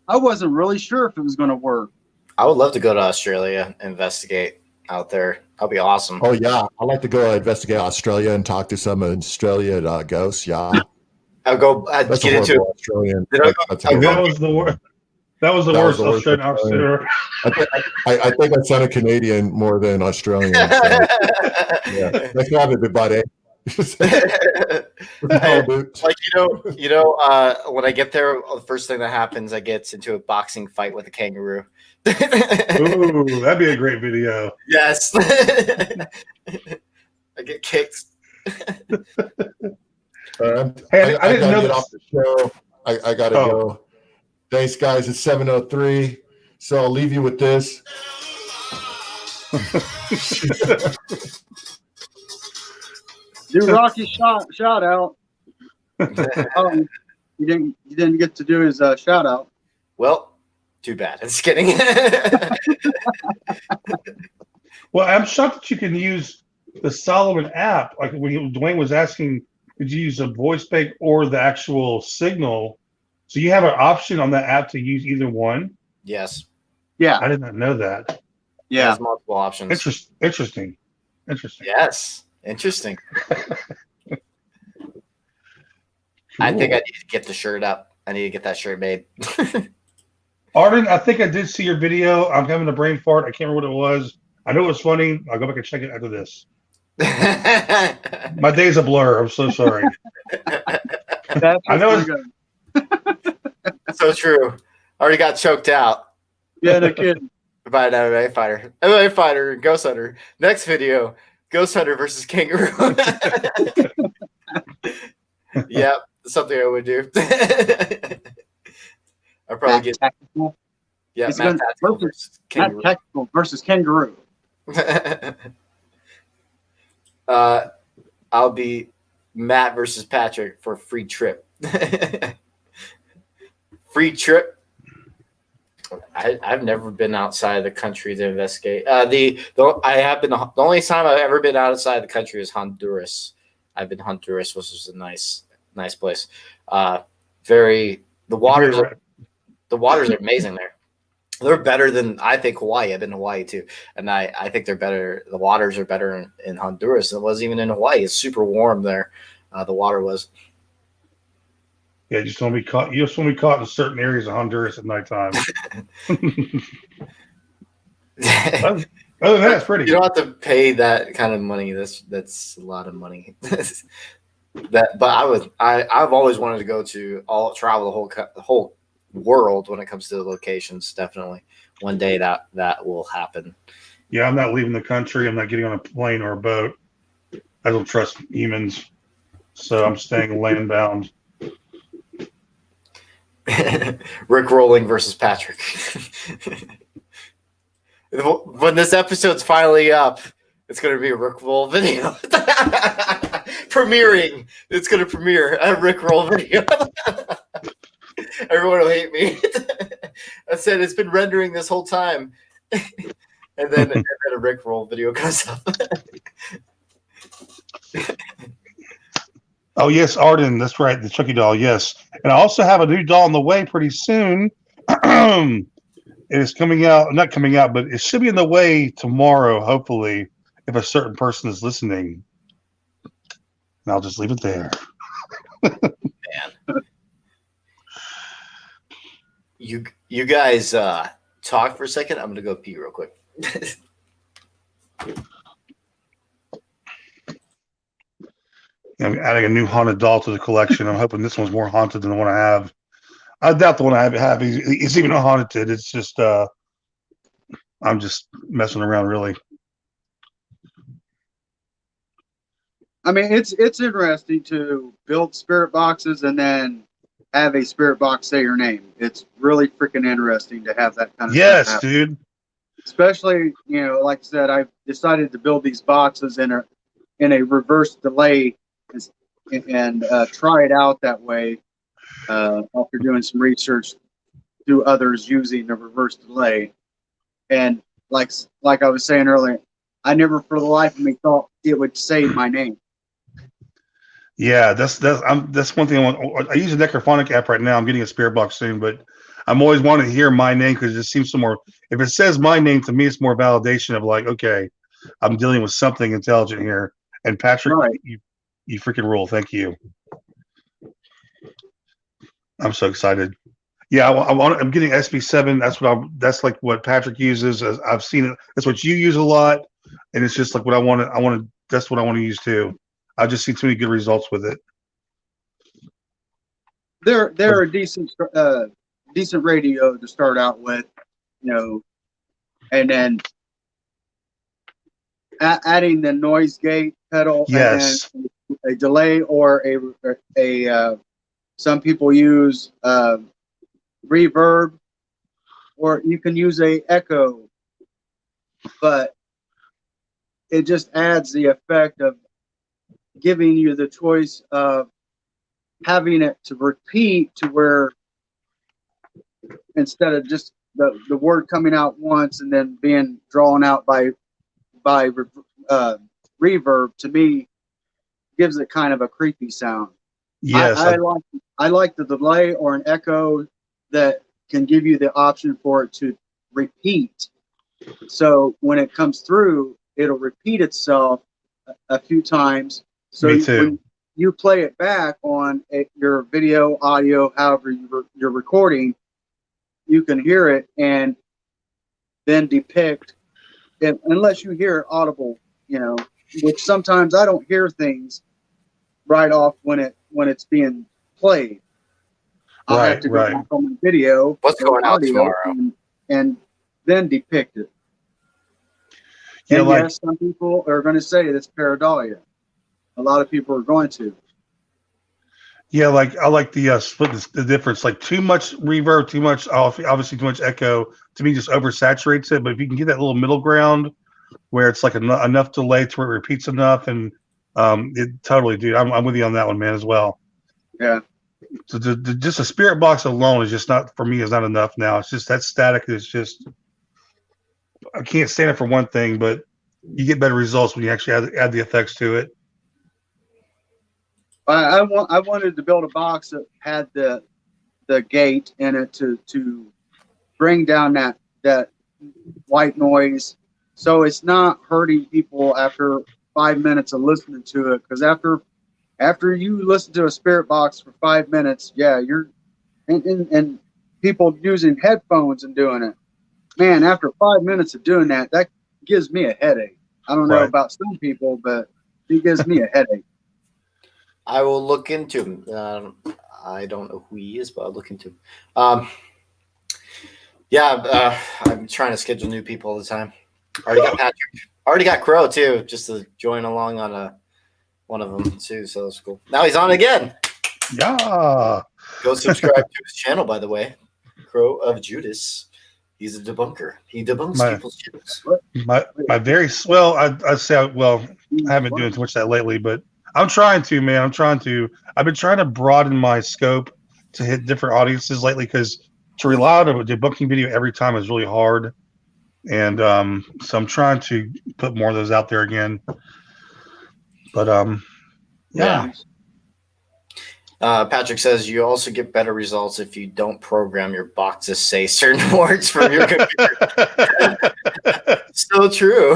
I wasn't really sure if it was going to work. I would love to go to Australia, investigate out there. That'd be awesome. Oh yeah, I like to go investigate Australia and talk to some Australian ghosts. Yeah, I'll go. that's get a into horrible Australian. That's a That horrible- was the worst. That was the That was worst the worst Australian Australian. officer. I think I sounded Canadian more than Australian. So, yeah, that's not it, buddy. Like when I get there, the first thing that happens, I get into a boxing fight with a kangaroo. Ooh, that'd be a great video. Yes. I get kicked. Hey, I didn't gotta know get this. off the show. I gotta go. Thanks, guys. It's 7:03, so I'll leave you with this. Do Rocky shout out. Oh, you didn't get to do his shout out. Well, too bad. Just kidding. Well, I'm shocked that you can use the Solomon app. Like when Dwayne was asking, could you use a voice bank or the actual signal? So you have an option on that app to use either one. Yes. Yeah. I did not know that. Yeah. There's multiple options. Interesting. Yes. Interesting. I think I need to get the shirt up. I need to get that shirt made. Arden, I think I did see your video. I'm having a brain fart. I can't remember what it was. I know it was funny. I'll go back and check it after this. My day's a blur. I'm so sorry. I know it's so true. Already got choked out. Yeah, no kidding. By an MMA fighter. MMA fighter, Ghost Hunter. Next video, Ghost Hunter versus Kangaroo. Yep, something I would do. I'll probably get tactical. Yeah, It's Matt gonna- Tactical versus Kangaroo. Matt Tactical versus Kangaroo. I'll be Matt versus Patrick for free trip. Free trip. I've never been outside the country to investigate. The only time I've ever been outside the country is Honduras. I've been to Honduras, which is a nice place. The waters are amazing there. They're better than, I think, Hawaii. I've been to Hawaii too, and I think they're better. The waters are better in Honduras than it was even in Hawaii. It's super warm there. The water was. Yeah, you just want to be caught. You just want to be caught in certain areas of Honduras at nighttime. Other than that, it's pretty. You don't have to pay that kind of money. That's a lot of money. I've always wanted to go to travel the whole world when it comes to the locations. Definitely, one day that will happen. Yeah, I'm not leaving the country. I'm not getting on a plane or a boat. I don't trust humans, so I'm staying land bound. Rick rolling versus Patrick. When this episode's finally up, it's going to be a Rick roll video. Premiering. It's going to premiere a Rick roll video. Everyone will hate me. I said it's been rendering this whole time. and then a Rick roll video comes up. Oh, yes, Arden. That's right. The Chucky doll. Yes. And I also have a new doll on the way pretty soon. It is coming out, not coming out, but it should be in the way tomorrow, hopefully, if a certain person is listening. And I'll just leave it there. Man. You guys talk for a second. I'm going to go pee real quick. I'm adding a new haunted doll to the collection. I'm hoping this one's more haunted than the one I have. I doubt the one I have is even haunted. It's just I'm just messing around, really. I mean, it's interesting to build spirit boxes and then have a spirit box say your name. It's really freaking interesting to have that kind of Yes, stuff happen. dude. Especially, like I said, I've decided to build these boxes in a reverse delay and try it out that way after doing some research through others using the reverse delay. And like I was saying earlier, I never for the life of me thought it would say my name. Yeah, that's one thing I use a necrophonic app right now. I'm getting a spirit box soon, but I'm always wanting to hear my name because it just seems so more. If it says my name to me, it's more validation of like, okay, I'm dealing with something intelligent here. And Patrick, Right. you freaking rule. Thank you. I'm so excited. Yeah, I'm getting SB7. That's like what Patrick uses. I've seen it. That's what you use a lot, and it's just like what I want to. That's what I want to use too. I've just seen too many good results with it. They're a decent radio to start out with, and then adding the noise gate pedal, Yes. and a delay or a some people use reverb, or you can use a echo, but it just adds the effect of giving you the choice of having it to repeat to where instead of just the word coming out once and then being drawn out by reverb, to me gives it kind of a creepy sound. Yes, I like the delay or an echo that can give you the option for it to repeat. So when it comes through, it'll repeat itself a few times. So Me too. when you play it back on your video, audio, however you're recording, you can hear it and then depict it, unless you hear it audible, which sometimes I don't hear things right off when it's being played. I have to go back on my video. What's going out tomorrow? And then depict it. Yeah, and like, yes, some people are going to say that's pareidolia. A lot of people are going to. Yeah, like I like the split the difference. Like too much reverb, too much obviously too much echo to me just oversaturates it. But if you can get that little middle ground where it's like enough delay to where it repeats enough, and it totally, dude, I'm with you on that one, man, as well. Yeah. So just a spirit box alone is just not for me. Is not enough now. It's just that static is just. I can't stand it for one thing, but you get better results when you actually add the effects to it. I wanted to build a box that had the gate in it to bring down that white noise, so it's not hurting people after 5 minutes of listening to it. Because after you listen to a spirit box for 5 minutes, yeah, you're and people using headphones and doing it. Man, after 5 minutes of doing that gives me a headache. I don't know about some people, but it gives me a headache. I will look into him. I don't know who he is, but I'll look into him. I'm trying to schedule new people all the time. Already got Patrick. Already got Crow too, just to join along on one of them too. So that's cool. Now he's on again. Yeah. Go subscribe to his channel, by the way. Crow of Judas. He's a debunker. He debunks people's channels. My very well, I'd say I haven't been doing too much of that lately, but I'm trying to, man. I've been trying to broaden my scope to hit different audiences lately, because to rely on a debunking video every time is really hard. And so I'm trying to put more of those out there again. But yeah. Patrick says you also get better results if you don't program your box to say certain words from your computer. So true.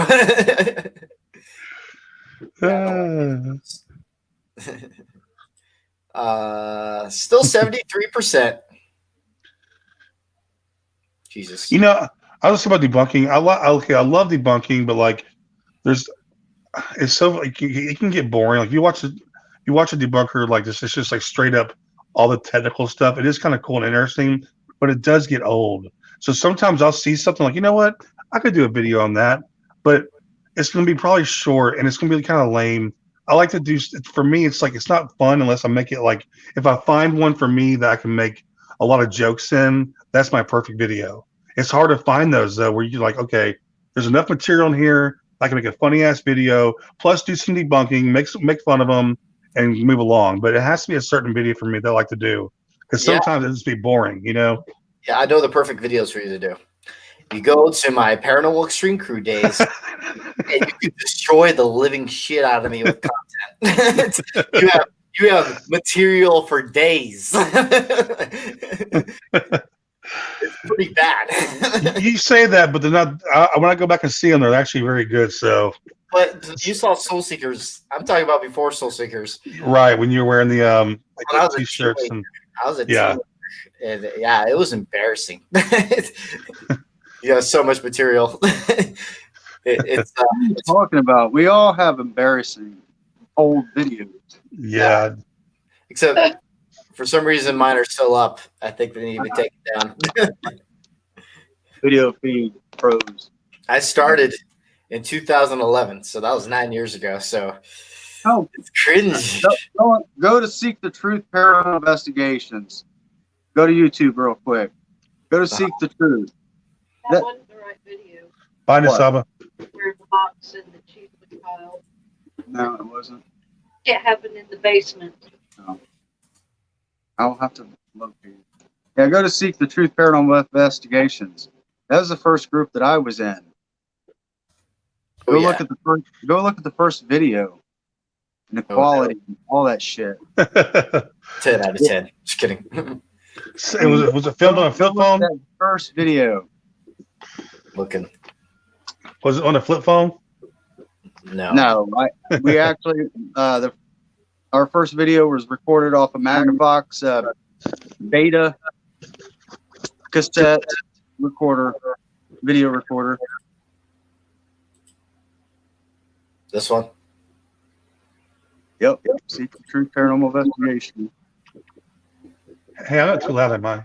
Still 73%. Jesus. I was talking about debunking. I love debunking, but like, it's so like it can get boring. Like you watch a debunker like this, it's just like straight up all the technical stuff. It is kind of cool and interesting, but it does get old. So sometimes I'll see something like, you know what, I could do a video on that, but it's going to be probably short and it's going to be kind of lame. I like to do, for me, it's like, it's not fun unless I make it like, if I find one for me that I can make a lot of jokes in, that's my perfect video. It's hard to find those though, where you're like, okay, there's enough material in here, I can make a funny ass video, plus do some debunking, make fun of them, and move along. But it has to be a certain video for me that I like to do, because sometimes it just be boring, Yeah, I know the perfect videos for you to do. You go to my Paranormal Extreme Crew days, and you can destroy the living shit out of me with content. you have material for days. It's pretty bad. You say that, but they're not. When I go back and see them, they're actually very good. So, but you saw Soul Seekers. I'm talking about before Soul Seekers. Right when you're wearing the like When I was the a t-shirts teenager, and I was a yeah. teenager, and yeah, it was embarrassing. You have so much material. It's what are you talking about? We all have embarrassing old videos. Yeah. Except for some reason, mine are still up. I think they need to be taken down. Video feed pros. I started in 2011, so that was 9 years ago. So it's cringe. Go to Seek the Truth Paranormal Investigations. Go to YouTube real quick. Go to Seek the Truth. That wasn't the right video. Bye, Nisaba. Where the box and the chief was piled. No, it wasn't. It happened in the basement. No. I'll have to locate it. Yeah, go to Seek the Truth Paranormal Investigations. That was the first group that I was in. Go look at the first video. And the quality, all that shit. 10 out of 10. Just kidding. Was it filmed on a flip phone? That first video. Looking. Was it on a flip phone? No. We actually our first video was recorded off a Magnavox beta cassette recorder, video recorder. This one? Yep. Seek the Truth Paranormal Investigation. Hey, I'm not too loud, am I?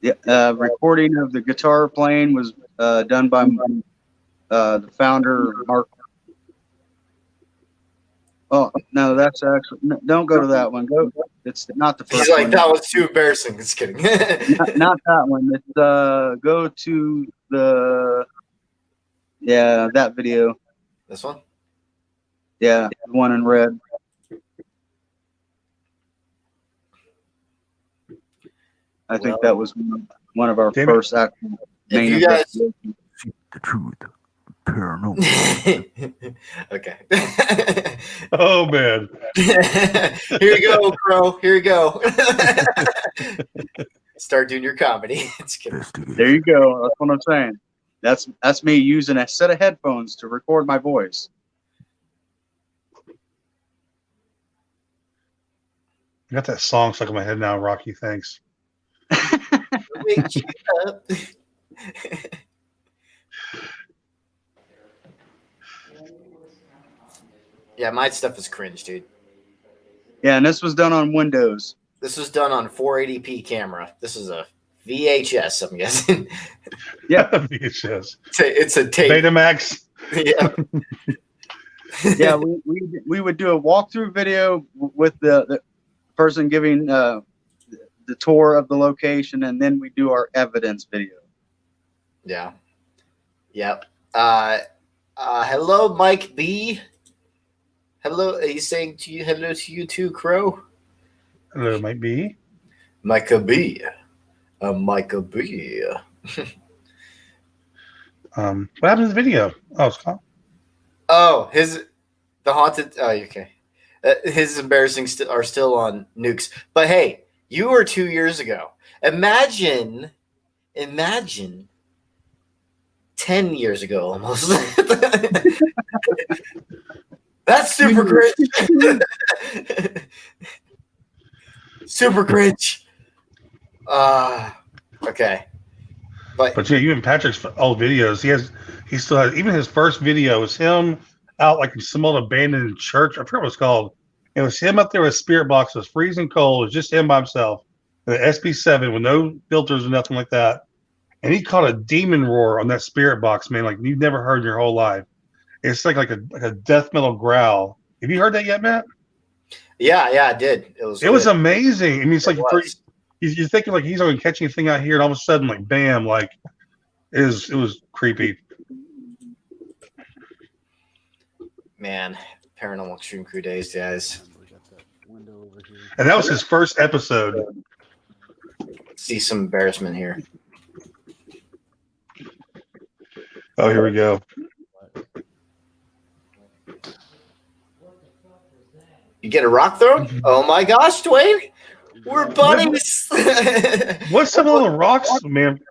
Yeah, recording of the guitar playing was done by the founder, Mark. Oh no, that's actually don't go to that one. It's not the first. He's like one. that was too embarrassing. Just kidding. not that one. It's go to that video. This one. Yeah, the one in red. I think that was one of our first actual main. You guys, the truth, paranormal. Okay. Oh man. Here you go, Crow. Here you go. Start doing your comedy. It's kidding. There you go. That's what I'm saying. That's me using a set of headphones to record my voice. I got that song stuck in my head now, Rocky. Thanks. Wake you up. Yeah, my stuff is cringe, dude. Yeah, and this was done on Windows. This was done on 480p camera. This is a VHS, I'm guessing. Yeah, VHS. It's a tape. Betamax. Yeah. Yeah, we would do a walkthrough video with the person giving the tour of the location, and then we do our evidence video. Yeah. Yep. Hello, Mike B. Hello. Are you saying to you hello to you too, Crow? Hello, Mike B. Micah B. Micah B. What happened to the video? Oh, it's gone. Oh, the haunted. Oh, okay. His embarrassing are still on nukes. But hey, you were 2 years ago. Imagine 10 years ago almost. That's super cringe. Super cringe. Okay. But yeah, even Patrick's old videos, he still has, even his first video was him out like in some old abandoned church. I forget what it's called. It was him up there with a spirit box. It was freezing cold. It was just him by himself. The SP7 with no filters or nothing like that. And he caught a demon roar on that spirit box, man, like you've never heard in your whole life. It's like a death metal growl. Have you heard that yet, Matt? Yeah, I did. It was amazing. I mean, it's like you're thinking like he's going to catch anything out here, and all of a sudden, like bam, like it was creepy. Man, Paranormal Extreme Crew days, guys. And that was his first episode. See some embarrassment here. Oh, here we go. You get a rock thrown? Oh my gosh, Dwayne! We're buddies! What's some of the rocks, man?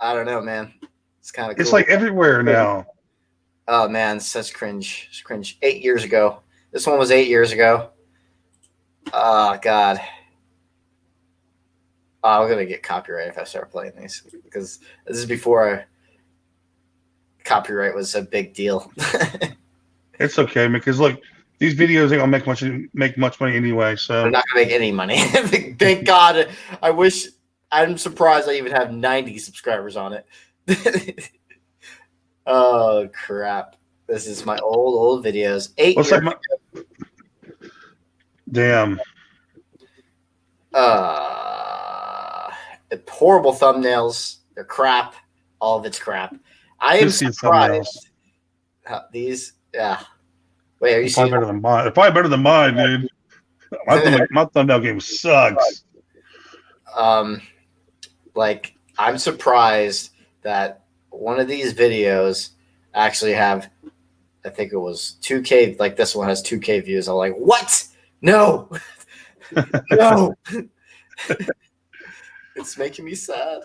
I don't know, man. It's kind of cool. It's like everywhere now. Oh man, such cringe. It's cringe. 8 years ago. This one was 8 years ago. Oh God. Oh, I'm gonna get copyright if I start playing these because this is before copyright was a big deal. It's okay, because look, these videos ain't gonna make much money anyway. So I'm not gonna make any money. Thank God. I wish. I'm surprised I even have 90 subscribers on it. Oh crap! This is my old videos. 8 years ago. Damn. Horrible thumbnails. They're crap. All of it's crap. I am surprised. These, yeah. Wait, are you probably better than mine? They're probably better than mine, dude. My thumbnail game sucks. Like I'm surprised that one of these videos actually have, I think it was 2K. Like this one has 2K views. I'm like, what? No, no. It's making me sad.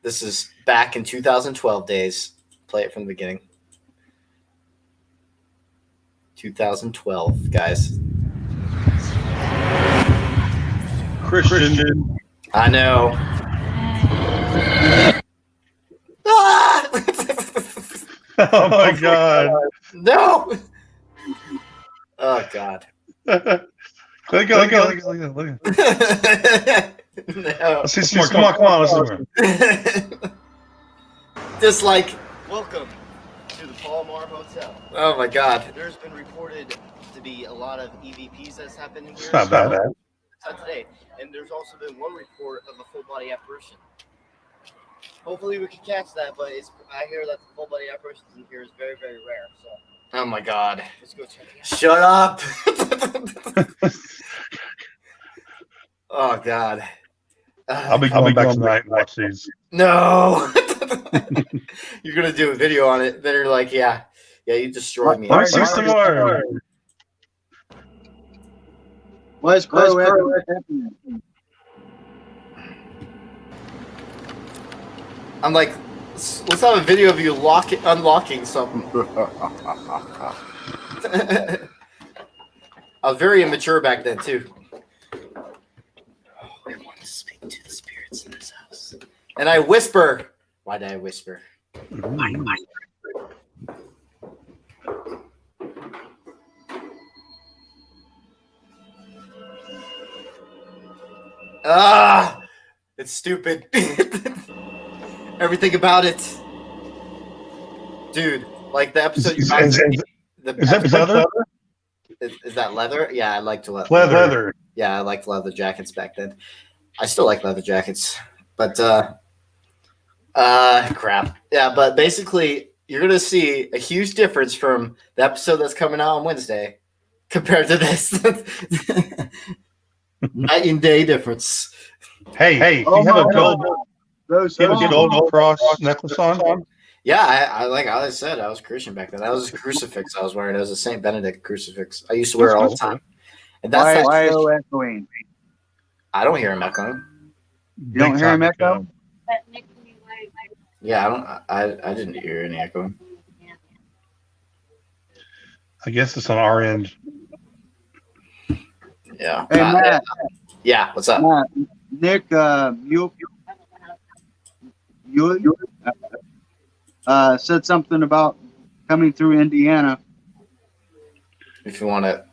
This is back in 2012 days. Play it from the beginning. 2012, guys. Christian. I know. Oh my God. No. Oh God. Look at. No. Let's see some more. Come on. Let's see more. Just like, welcome to the Palomar Hotel. Oh my God. There's been reported to be a lot of EVPs that's happened in here. It's not bad. Not today. And there's also been one report of a full body apparition. Hopefully we can catch that, but I hear that the full body apparitions in here is very, very rare. So. Oh my God. Let's go check it out. Shut up. Oh God. I'll be going back tonight and watch these. No. You're gonna do a video on it. Then you're like, yeah, you destroyed me. Let me see some more. What's happening? I'm like, let's have a video of you unlocking something. I was very immature back then too. I want to speak to the spirits in this house. And I whisper. Why did I whisper? It's stupid. Everything about it. Dude, like the episode you guys. Is that leather? Is that leather? Yeah, I liked leather. Yeah, I liked leather jackets back then. I still like leather jackets. But crap. Yeah, but basically you're gonna see a huge difference from the episode that's coming out on Wednesday compared to this. Night and day difference. Hey, you have a gold cross necklace on? Yeah, I like I said, I was Christian back then. That was a crucifix I was wearing. It was a Saint Benedict crucifix. I used to wear it all the time. And that's why so echoing? I don't hear him echoing. You don't hear him echo? Yeah, I didn't hear any echoing. I guess it's on our end. Yeah. Hey, Matt. Yeah, what's up? Matt, Nick, you said something about coming through Indiana. If you want to,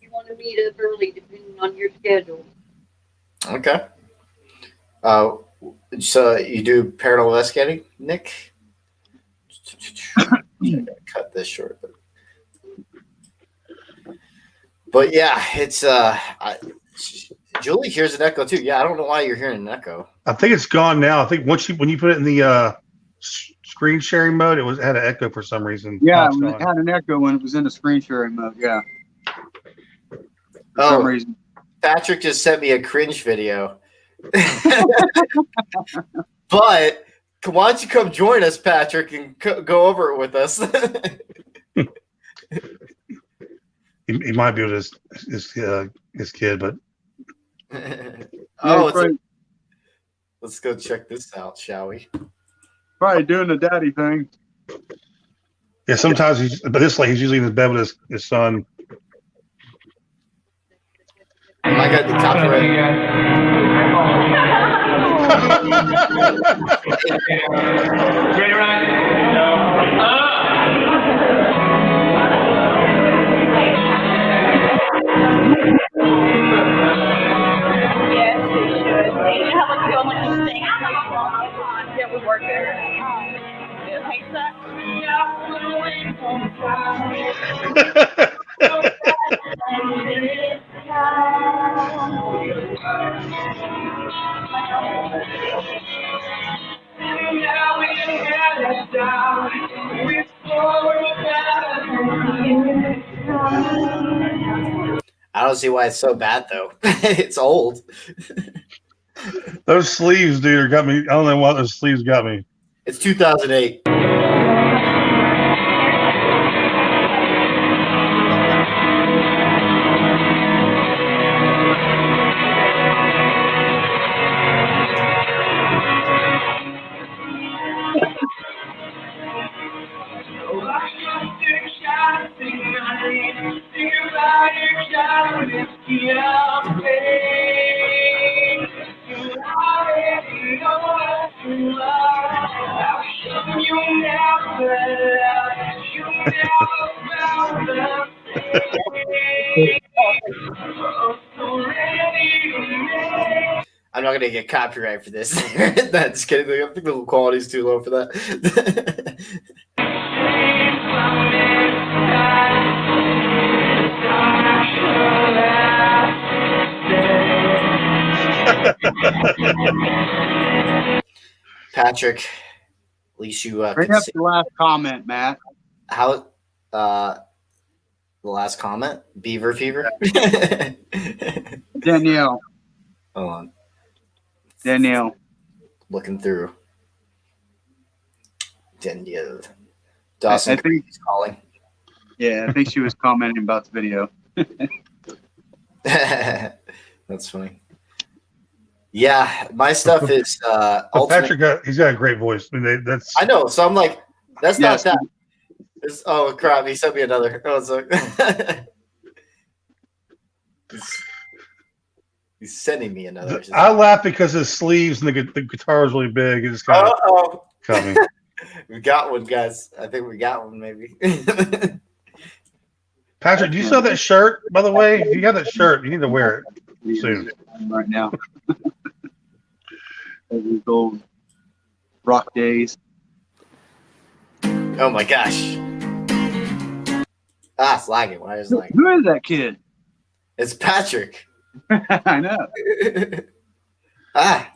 You want to meet up early, depending on your schedule. Okay. So you do paranormal investigating, Nick? Cut this short. But yeah, it's Julie hears an echo too. Yeah, I don't know why you're hearing an echo. I think it's gone now. I think when you put it in the screen sharing mode, it had an echo for some reason. Yeah, it had an echo when it was in the screen sharing mode. Yeah. For some reason. Patrick just sent me a cringe video. But why don't you come join us, Patrick, and go over it with us? He might be with his kid, but let's go check this out, shall we? Probably doing the daddy thing. yeah, sometimes but this like he's usually in his bed with his son. I got the Yes, they should. They should have like so much thing. Yeah, we work there. Yeah, hey, I don't see why it's so bad though. It's old. Those sleeves, dude, got me. I don't know why those sleeves got me. It's 2008. I'm not gonna get copyright for this. That's kidding. I think the quality's too low for that. Patrick, at least you Bring up the last comment, Matt. How the last comment? Beaver fever? Danielle. Hold on. Danielle. Looking through. Danielle. Dawson, I think he's calling. Yeah, I think she was commenting about the video. That's funny. Yeah, my stuff is Patrick he's got a great voice. I mean, that's. I know, so I'm like, that's not that. It's, oh crap! He sent me another. Oh, so he's sending me another. I laugh because his sleeves and the guitar is really big. It's kind of coming. We got one, guys. I think we got one, maybe. Patrick, do you still have that shirt? By the way, if you have that shirt, you need to wear it soon. Right now. Those old rock days. Oh my gosh. Ah, it's lagging. Why is it lagging? Who is that kid? It's Patrick. I know. Ah.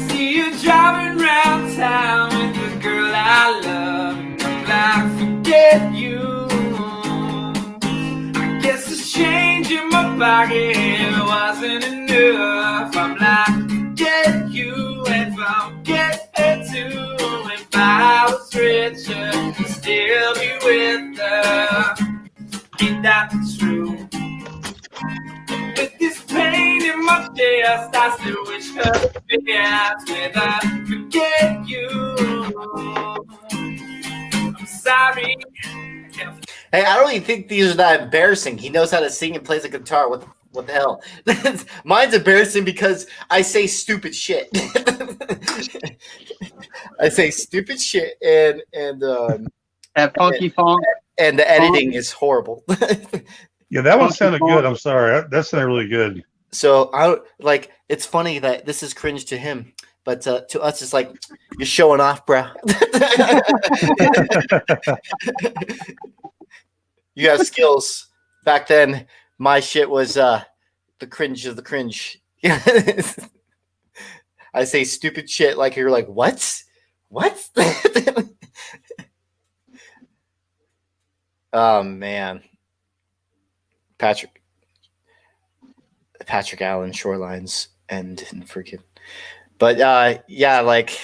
See you driving around town with the girl I love, and I'm like, forget you. I guess the change in my pocket wasn't enough. I'm like, forget you, and forget her too. If I was richer, I'd still be with her. Ain't that true? With this pain in my chest, I still wish her the best. With I forget you, I'm sorry. Hey, I don't even think these are that embarrassing. He knows how to sing and plays a guitar. What the hell? Mine's embarrassing because I say stupid shit. I say stupid shit and that funky funk. And the editing is horrible. Yeah, that one sounded good. I'm sorry. That sounded really good. So it's funny that this is cringe to him, but to us, it's like you're showing off, bro. You have skills. Back then, my shit was the cringe of the cringe. I say stupid shit like you're like, what? Oh man. Patrick Allen Shorelines and freaking. But yeah, like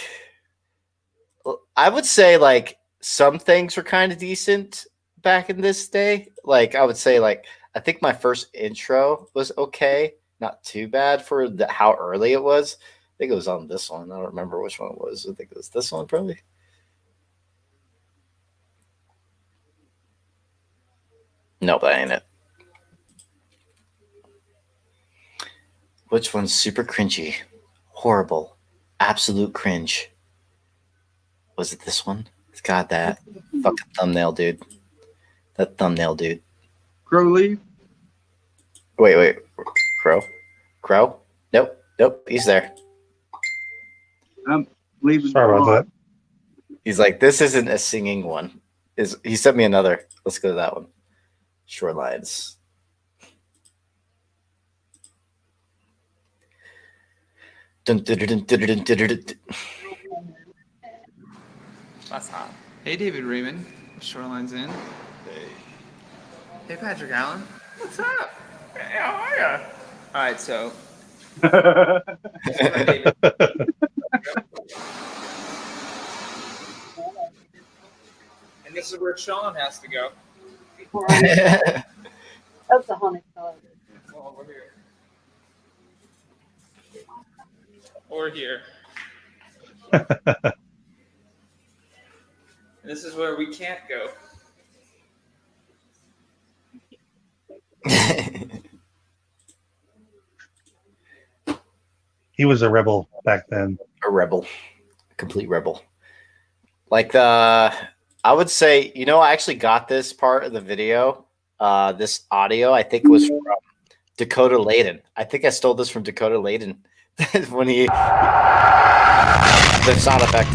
I would say like some things were kind of decent back in this day. Like I would say like I think my first intro was okay, not too bad for how early it was. I think it was on this one. I don't remember which one it was. I think it was this one probably. No, that ain't it. Which one's super cringy? Horrible. Absolute cringe. Was it this one? It's got that fucking thumbnail, dude. That thumbnail, dude. Crow leave? Wait. Crow? Nope. He's there. I'm leaving. Sorry about that. He's like, this isn't a singing one. He sent me another. Let's go to that one. Shorelines. That's hot. Hey, David Raymond. Shoreline's in. Hey, Patrick Allen. What's up? Hey, how are ya? All right, so. And this is where Sean has to go. That's a haunted dog. Well, over here. Or here. And this is where we can't go. He was a rebel back then. A rebel. A complete rebel. Like I would say, I actually got this part of the video, this audio, I think was from Dakota Layden. I think I stole this from Dakota Layden when the sound effect.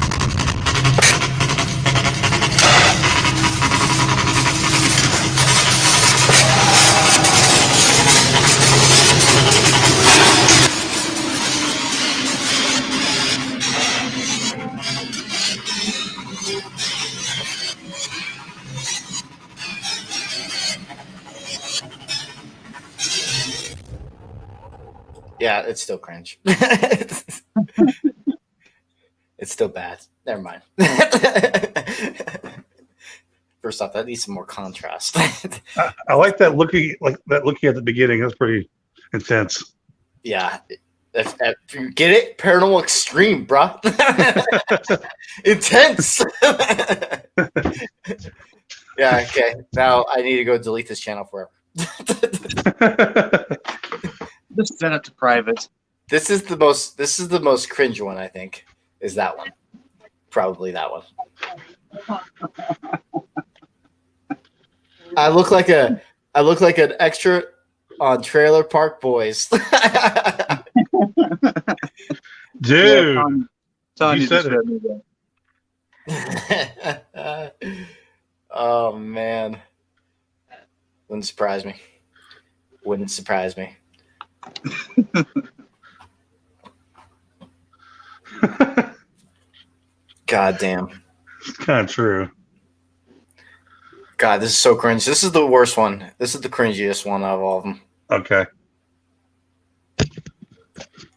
Yeah, it's still cringe. It's still bad. Never mind. First off, that needs some more contrast. I like that looking at the beginning. That's pretty intense. Yeah. If you get it, Paranormal Extreme, bro. Intense. Yeah, okay. Now I need to go delete this channel forever. Just set it to private. This is the most cringe one, I think. Is that one. Probably that one. I look like an extra on Trailer Park Boys. Dude. Yeah, Tanya you said it. Oh man. Wouldn't surprise me. God damn. It's kind of true. God, this is so cringe. This is the worst one. This is the cringiest one out of all of them. Okay.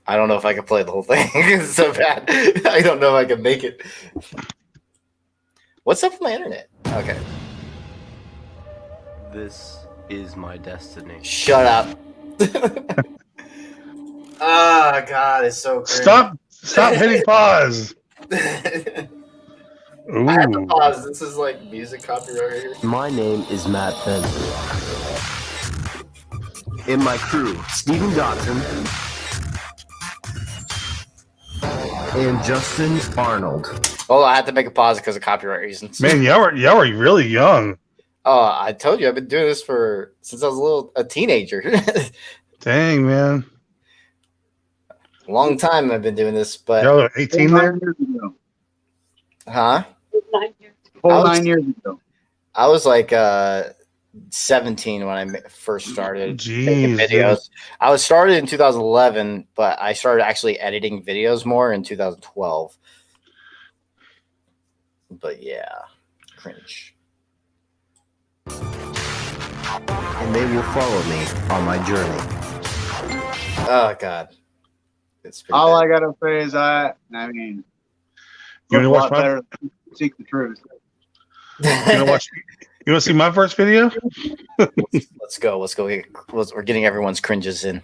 I don't know if I can play the whole thing. It's so bad. I don't know if I can make it. What's up with my internet? Okay. This is my destiny. Shut up. Ah, God, it's so cringe. Stop hitting pause. Ooh. I have to pause. This is like music copyright here. My name is Matt Benton. In my crew, Stephen Dotson and Justin Arnold. Oh, I had to make a pause because of copyright reasons. Man, y'all were really young. Oh, I told you I've been doing this since I was a teenager. Dang, man. Long time I've been doing this, but y'all are 18 there? Huh? 9 years. 9 years ago. I was like 17 when I first started making videos. I was started in 2011, but I started actually editing videos more in 2012. But yeah, cringe. and they will follow me on my journey. Oh God. It's pretty All bad. I gotta say is I mean, You look wanna a watch lot my- better than Seek the Truth. You want to see my first video? Let's go. We're getting everyone's cringes in.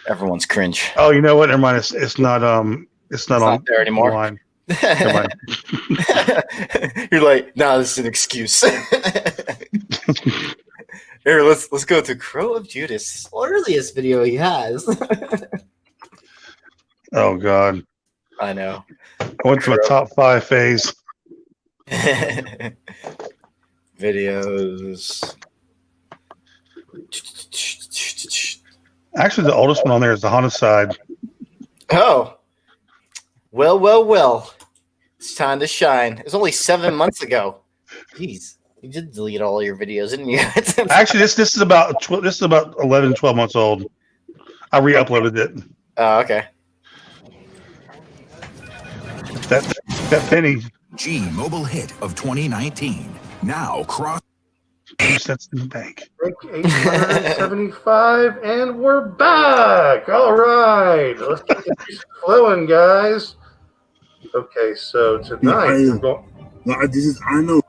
Everyone's cringe. Oh, you know what? Never mind. It's not on there anymore. Line. Never mind. You're like, no, this is an excuse. Here, let's go to Crow of Judas. It's the earliest video he has. Oh God. I know. I went to a top 5 phase. Videos. Actually, the oldest one on there is the homicide. Oh. Well. It's time to shine. It was only 7 months ago. Jeez. You did delete all your videos, didn't you? Actually, this is about 11, 12 months old. I re-uploaded it. Oh, okay. That penny. G mobile hit of 2019. Now cross. 2 cents in the bank. 875, and we're back. All right, let's get this flowing, guys. Okay, so tonight we're going. This is Arnold.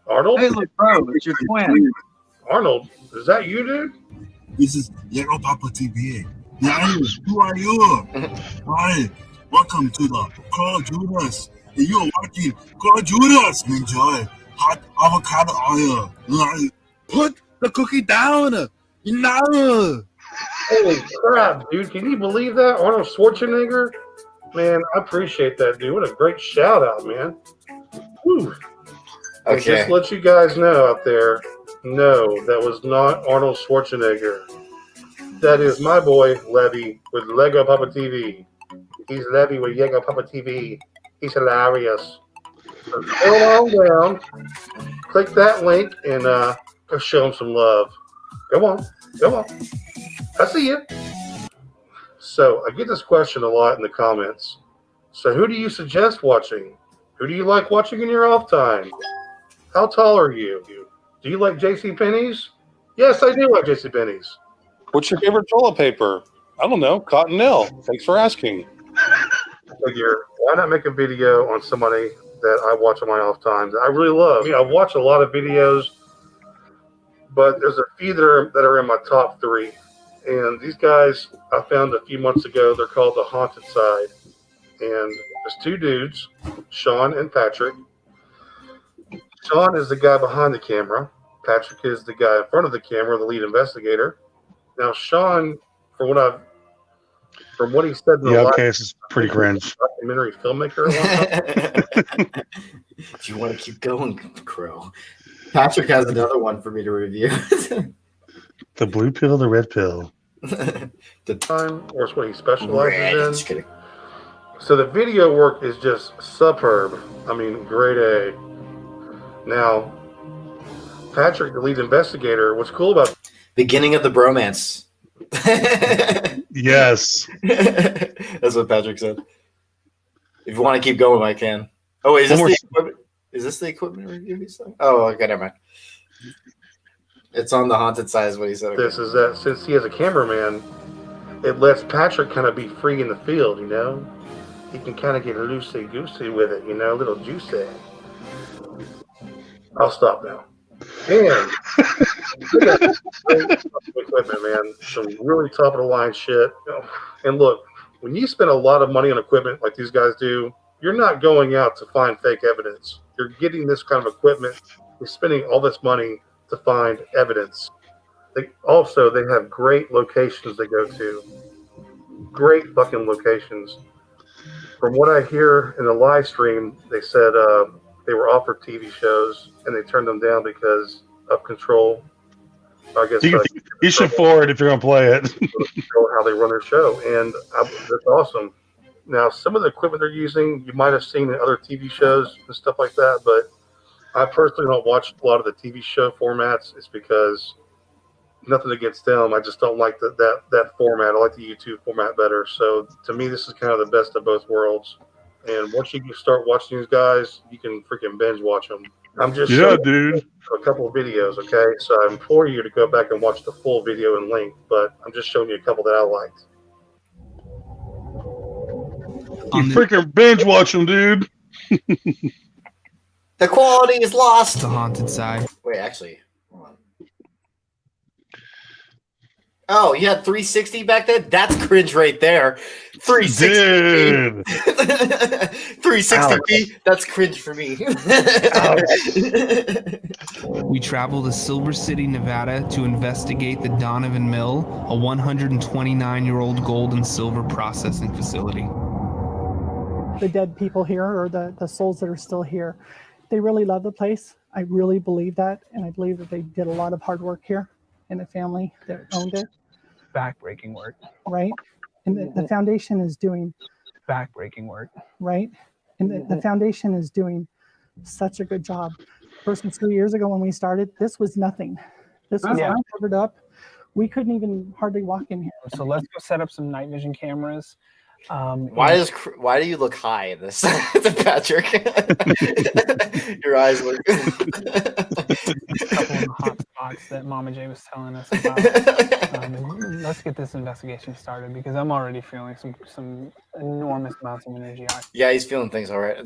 Arnold? Hey, look, bro, it's your twin. Arnold, is that you, dude? This is Lego Papa TV. Yeah, who are you? Hi, welcome to the Call Judas. You are watching Call Judas. Enjoy hot avocado oil. Put the cookie down now. Holy crap, dude. Can you believe that? Arnold Schwarzenegger? Man, I appreciate that, dude. What a great shout out, man. Whew. Okay. Just let you guys know out there, no, that was not Arnold Schwarzenegger. That is my boy, Levy, with Lego Papa TV. He's Levy with Lego Papa TV. He's hilarious. So scroll on down, click that link, and go show him some love. Come on. I see you. So I get this question a lot in the comments. So who do you suggest watching? Who do you like watching in your off time? How tall are you? Do you like JCPenney's? Yes, I do like JCPenney's. What's your favorite toilet paper? I don't know. Cottonelle. Thanks for asking. Figure, why not make a video on somebody that I watch on my off time that I really love? I mean, I watch a lot of videos, but there's a few that are in my top 3. And these guys I found a few months ago. They're called The Haunted Side. And there's 2 dudes, Sean and Patrick. Sean is the guy behind the camera. Patrick is the guy in front of the camera, the lead investigator. Now, Sean, from what he said in the live, this is pretty cringe. documentary filmmaker. Do you want to keep going, Crow? Patrick has another one for me to review. The blue pill, the red pill. The time, or it's what he specializes Red, in. just kidding. So the video work is just superb. I mean, grade A. Now, Patrick, the lead investigator, what's cool about Beginning of the bromance. Yes. That's what Patrick said. If you want to keep going, I can. Oh, wait, is this the equipment review he's saying? Oh, okay, never mind. It's on the haunted side is what he said. this is that since he has a cameraman, it lets Patrick kind of be free in the field, you know? He can kind of get loosey-goosey with it, you know, a little juicy. I'll stop now. And equipment, man. Some really top of the line shit. And look, when you spend a lot of money on equipment like these guys do, you're not going out to find fake evidence. You're getting this kind of equipment. You're spending all this money to find evidence. They have great locations they go to. Great fucking locations. From what I hear in the live stream, they said they were offered TV shows and they turned them down because of control. I guess You should forward if you're going to play it. control how they run their show, and that's awesome. Now, some of the equipment they're using, you might have seen in other TV shows and stuff like that, but I personally don't watch a lot of the TV show formats. It's because nothing against them. I just don't like that format. I like the YouTube format better. So to me, this is kind of the best of both worlds. And once you start watching these guys, you can freaking binge watch them. I'm just Yeah, showing dude. you a couple of videos, okay? So I implore you to go back and watch the full video in length, but I'm just showing you a couple that I liked. You freaking binge watch them, dude. The quality is lost. The haunted side. Wait, actually, hold on. Oh, you had 360 back then? That's cringe right there. 360p. 360p. That's cringe for me. We travel to Silver City, Nevada to investigate the Donovan Mill, a 129-year-old gold and silver processing facility. The dead people here, or the souls that are still here, they really love the place. I really believe that, and I believe that they did a lot of hard work here, and the family that owned it. Backbreaking work. Right? And the foundation is doing Backbreaking work. right? And the foundation is doing such a good job. Versus 3 years ago when we started, this was nothing. This was all covered up. We couldn't even hardly walk in here. So let's go set up some night vision cameras. Why do you look high in this, Patrick? Your eyes look. A couple of the hot spots that Mama J was telling us about. Let's get this investigation started because I'm already feeling some enormous amounts of energy. Yeah, he's feeling things all right.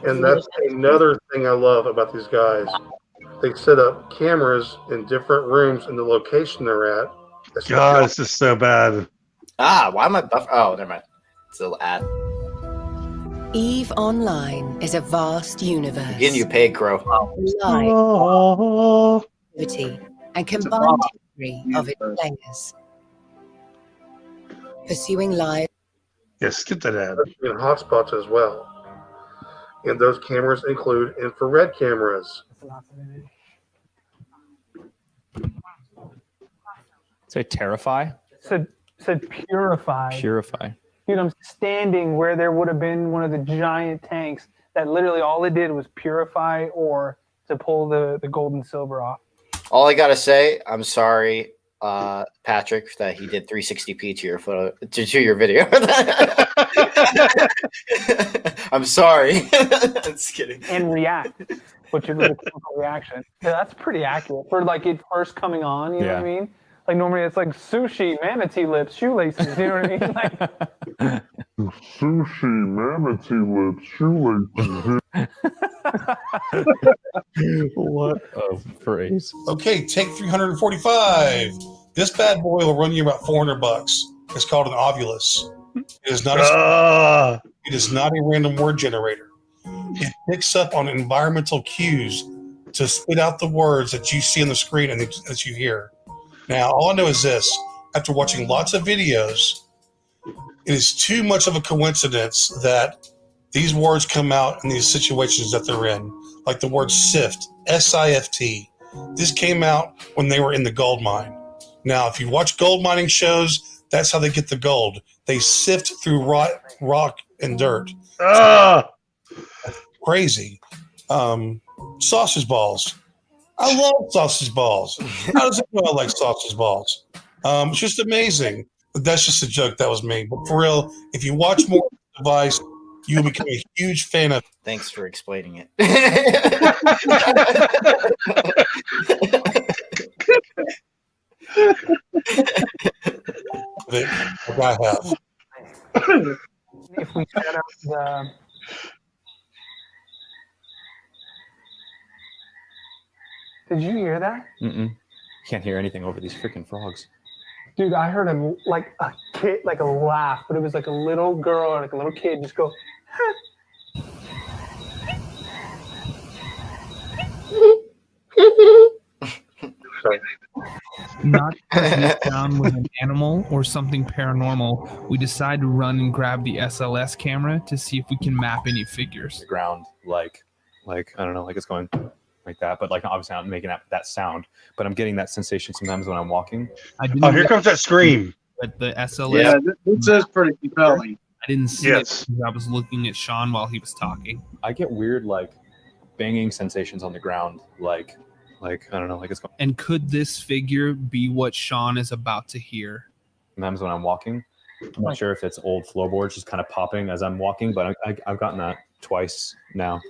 And that's another thing I love about these guys. They set up cameras in different rooms in the location they're at. God, this is so bad. Why am I buff? Oh, never mind. It's a little ad. EVE Online is a vast universe. Getting you paid, Crow. Life, activity, and combined history of its players. Pursuing live. Yes, skip that ad. In hotspots as well. And those cameras include infrared cameras. Say terrify? Said purify. Purify. Dude, I'm standing where there would have been one of the giant tanks that literally all it did was purify or to pull the gold and silver off. All I gotta say, I'm sorry, Patrick, that he did 360p to your photo to your video. I'm sorry. I'm just kidding. And react, which is a chemical reaction. Yeah, that's pretty accurate for like it first coming on. You know what I mean? Like normally it's like sushi, manatee lips, shoelaces. You know what I mean? Like, Sushi, manatee lips, shoelaces. What a phrase. Okay, take 345. This bad boy will run you about $400. It's called an ovulus. It is not it is not a random word generator. It picks up on environmental cues to spit out the words that you see on the screen and that you hear. Now, all I know is this. After watching lots of videos, it is too much of a coincidence that these words come out in these situations that they're in. Like the word sift, S-I-F-T. This came out when they were in the gold mine. Now, if you watch gold mining shows, that's how they get the gold. They sift through rock and dirt. Crazy. Sausage balls. I love sausage balls. How does it know I like sausage balls? It's just amazing. But that's just a joke. That was me. But for real, if you watch more of the device, you'll become a huge fan of. Thanks for explaining it. What I have. if we set up the Did you hear that? Can't hear anything over these freaking frogs. Dude, I heard a kid, like a laugh, but it was like a little girl or like a little kid just go, Not down with an animal or something paranormal, we decide to run and grab the SLS camera to see if we can map any figures. The ground, like I don't know, like it's going like that, but like obviously I'm making that sound, but I'm getting that sensation sometimes when I'm walking. Oh, here comes that scream. But the SLS. Yeah, this is pretty compelling. I didn't see it because I was looking at Sean while he was talking. I get weird like banging sensations on the ground, like I don't know, like it's going. And could this figure be what Sean is about to hear? Sometimes when I'm walking, I'm not sure if it's old floorboards just kind of popping as I'm walking, but I've gotten that twice now. I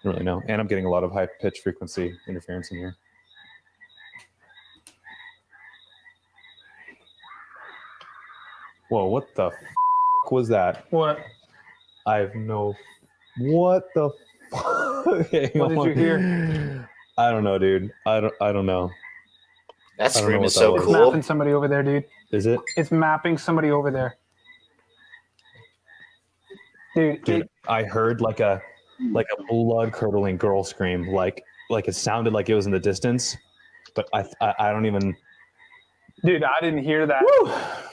don't really know. And I'm getting a lot of high pitch frequency interference in here. Whoa, what the was that? What? I have no. What the okay, What did you hear? I don't know, dude. I don't know. That I don't know scream what is that so was. It's mapping somebody over there, dude. Is it? It's mapping somebody over there. Dude, I heard like a blood curdling girl scream, like it sounded like it was in the distance, but I don't even. Dude, I didn't hear that,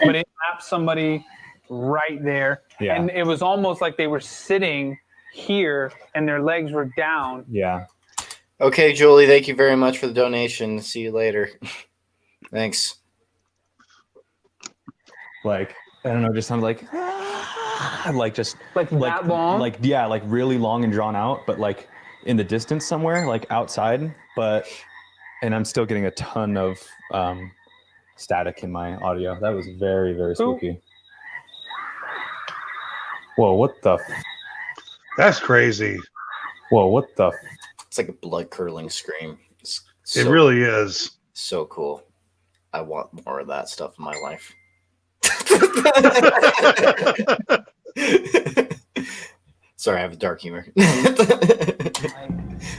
but it mapped somebody right there, Yeah. and it was almost like they were sitting here and their legs were down. Yeah. Okay, Julie, thank you very much for the donation. See you later. Thanks. Like, I don't know, just sounded like that long? Like, yeah, like really long and drawn out, but like in the distance somewhere, like outside, and I'm still getting a ton of static in my audio. That was very, very spooky. Whoa, what the? That's crazy. Whoa, what the? It's like a blood curdling scream. It really is. So cool. I want more of that stuff in my life. Sorry, I have a dark humor.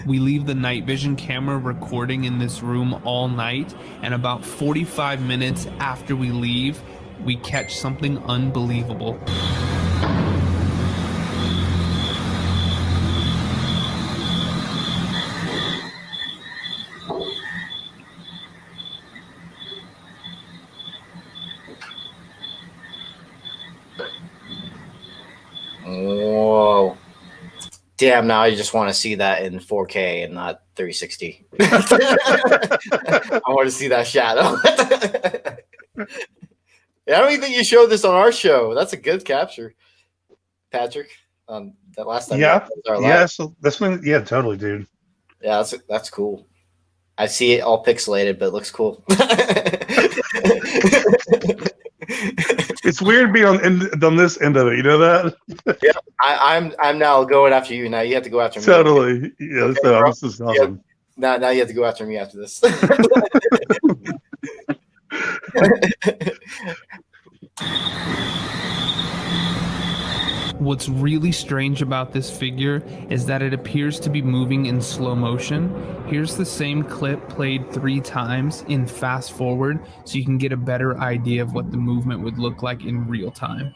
We leave the night vision camera recording in this room all night, and about 45 minutes after we leave, we catch something unbelievable. Whoa. Damn, now I just want to see that in 4K and not 360. I want to see that shadow. I don't even think you showed this on our show. That's a good capture, Patrick. That last time. Yeah. Our live. Yeah. So that's when. Yeah, totally, dude. Yeah, that's cool. I see it all pixelated, but it looks cool. It's weird being on this end of it. You know that? Yeah, I'm now going after you. Now you have to go after me. Totally. Yeah. Okay, So bro? this is awesome. Yeah. Now you have to go after me after this. What's really strange about this figure is that it appears to be moving in slow motion. Here's the same clip played 3 times in fast forward so you can get a better idea of what the movement would look like in real time.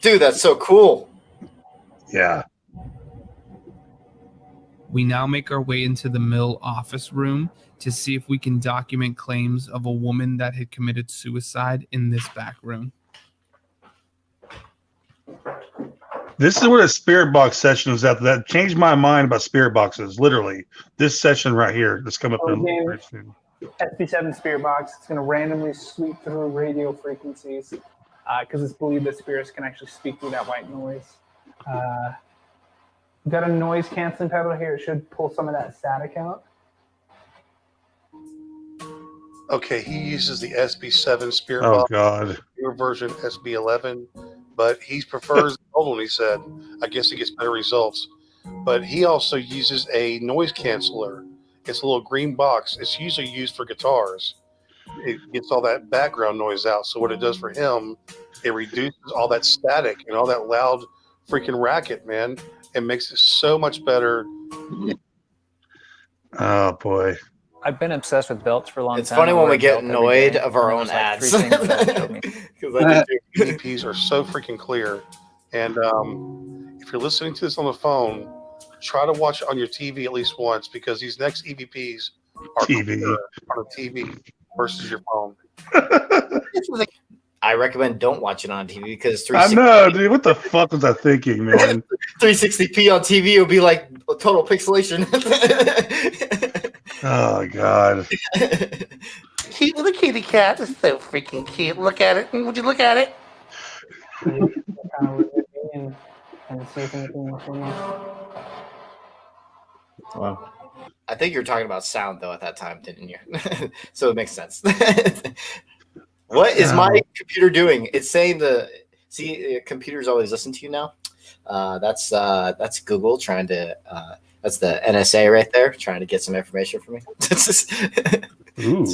Dude, that's so cool. Yeah. We now make our way into the mill office room to see if we can document claims of a woman that had committed suicide in this back room. This is where the spirit box session was at. That changed my mind about spirit boxes. Literally, this session right here that's coming up very soon. SB7 spirit box. It's going to randomly sweep through radio frequencies because it's believed that spirits can actually speak through that white noise. We've got a noise canceling pedal here. It should pull some of that static out. Okay, he uses the SB7 Spirit Oh Box. God. Newer version SB11, but he prefers the old one. He said, I guess he gets better results. But he also uses a noise canceller. It's a little green box. It's usually used for guitars. It gets all that background noise out. So what it does for him, it reduces all that static and all that loud freaking racket, man. It makes it so much better. Oh boy. I've been obsessed with belts for a long time. It's funny when we get Belt every annoyed day, of our and own there's ads. like 3 things that show me. EVPs are so freaking clear. And if you're listening to this on the phone, try to watch it on your TV at least once, because these next EVPs are TV clearer on a TV versus your phone. I recommend don't watch it on TV because I 360 know, dude. What the fuck was I thinking, man? 360p on TV will be like total pixelation. Oh God. Cute little kitty cat. It's so freaking cute. Look at it. Would you look at it? And see if anything will come up. Wow. I think you were talking about sound though at that time, didn't you? So it makes sense. What is my computer doing? It's saying computers always listen to you now. That's Google trying to. That's the NSA right there trying to get some information from me. Ooh.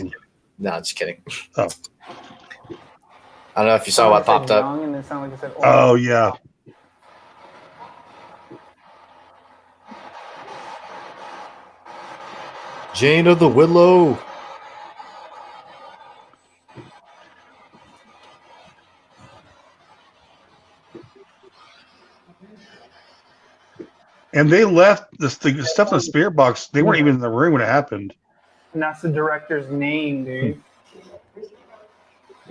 No, just kidding. Oh. I don't know if you saw what popped up. And it sounded like it said, Oh yeah. Jane of the Willow. And they left the stuff in the spirit box. They weren't even in the room when it happened. And that's the director's name, dude.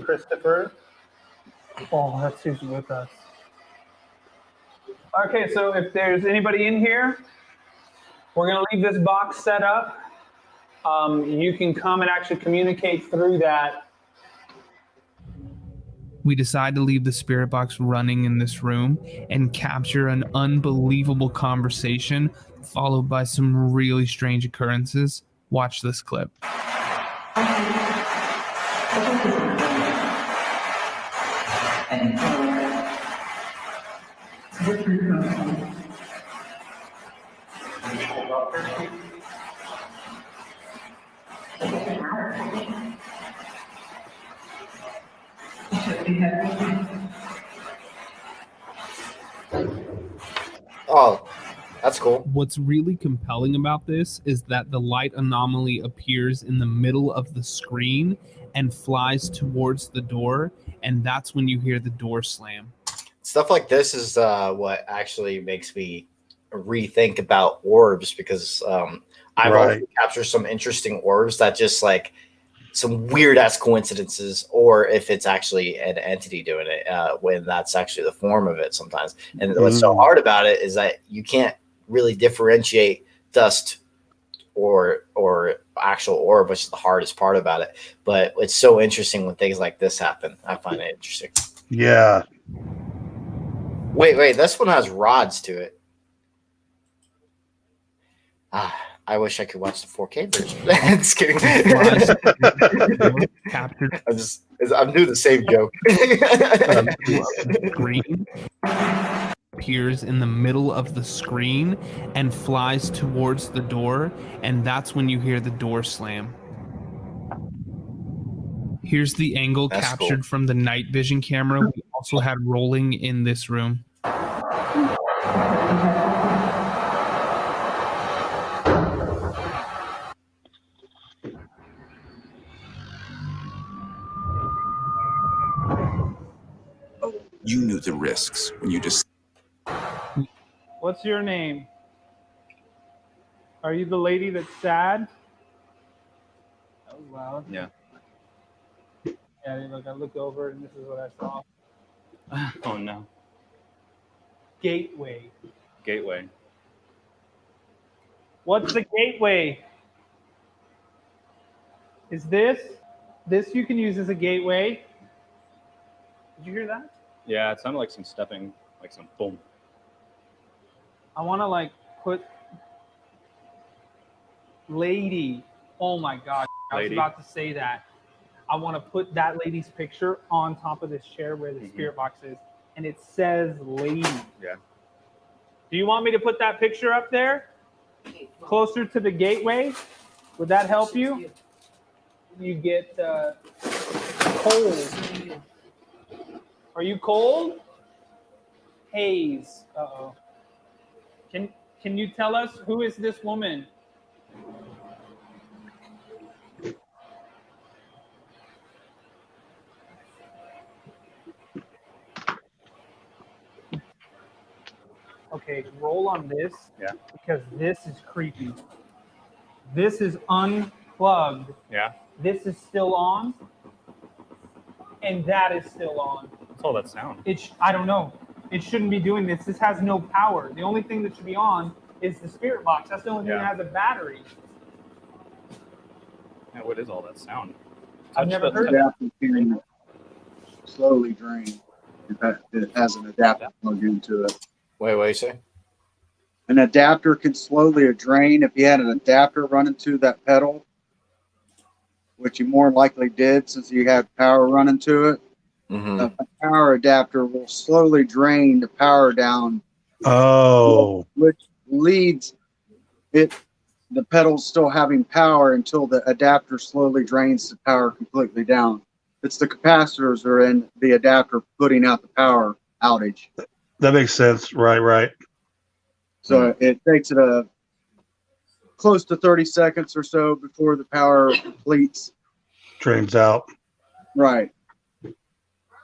Christopher. Oh, that's who's with us. Okay, so if there's anybody in here, we're going to leave this box set up. You can come and actually communicate through that. We decide to leave the spirit box running in this room and capture an unbelievable conversation followed by some really strange occurrences. Watch this clip. Oh, that's cool. What's really compelling about this is that the light anomaly appears in the middle of the screen and flies towards the door, and that's when you hear the door slam. Stuff like this is what actually makes me rethink about orbs, because I've also captured some interesting orbs that just like some weird ass coincidences, or if it's actually an entity doing it, when that's actually the form of it sometimes. And what's so hard about it is that you can't really differentiate dust or actual orb, which is the hardest part about it. But it's so interesting when things like this happen. I find it interesting. Yeah. Wait, this one has rods to it. I wish I could watch the 4K version. Just kidding. I'm doing the same joke. Green appears in the middle of the screen and flies towards the door, and that's when you hear the door slam. Here's the angle captured from the night vision camera we also had rolling in this room. You knew the risks when you just. What's your name? Are you the lady that's sad? That was loud. Yeah. Yeah, look, I looked over and this is what I saw. Oh no. Gateway. Gateway. What's the gateway? Is this you can use as a gateway? Did you hear that? Yeah, it sounded like some stepping, like some boom. I want to like put lady. Oh my God. I was about to say that. I want to put that lady's picture on top of this chair where the spirit box is, and it says lady. Yeah. Do you want me to put that picture up there? Closer to the gateway? Would that help you? You get cold. Are you cold? Haze. Uh-oh. Can you tell us who is this woman? Okay, roll on this. Yeah. Because this is creepy. This is unplugged. Yeah. This is still on. And that is still on. What's all that sound? I don't know. It shouldn't be doing this. This has no power. The only thing that should be on is the spirit box. That's the only thing that has a battery. Yeah, what is all that sound? I've never heard of that. Slowly drain. It has an adapter plugged into it. Wait, what do you say? An adapter can slowly drain. If you had an adapter running to that pedal, which he more likely did since he had power running to it, a power adapter will slowly drain the power down. Oh. Which leads the pedals still having power until the adapter slowly drains the power completely down. It's the capacitors are in the adapter putting out the power outage. That makes sense. Right. So it takes it close to 30 seconds or so before the power completes. Drains out. Right.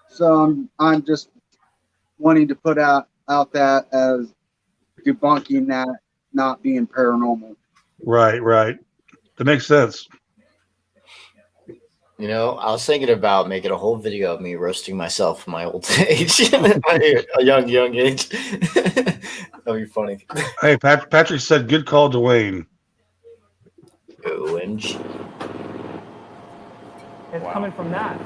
So I'm just wanting to put out that as debunking that not being paranormal. Right. That makes sense. You know, I was thinking about making a whole video of me roasting myself from my old age, a young age. That'd be funny. Hey, Patrick said, "Good call, Dwayne." OMG. It's coming from that.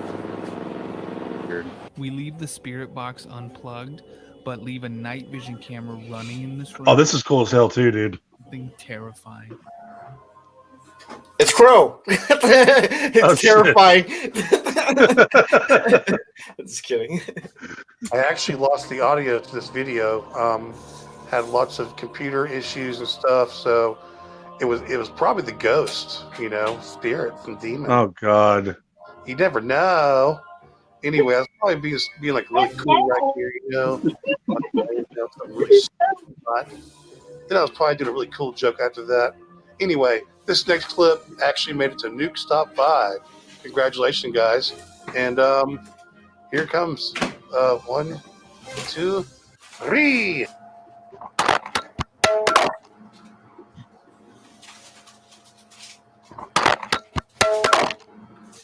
We leave the spirit box unplugged, but leave a night vision camera running in this room. Oh, this is cool as hell too, dude. Something terrifying. It's Crow. It's terrifying. Just kidding. I actually lost the audio to this video. Had lots of computer issues and stuff, so it was probably the ghost, spirits and demons. Oh God. You never know. Anyway, I was probably being like really cool right here, really spot. Then I was probably doing a really cool joke after that. Anyway, this next clip actually made it to Nuke's Top 5. Congratulations, guys. And here it comes. 1, 2, 3.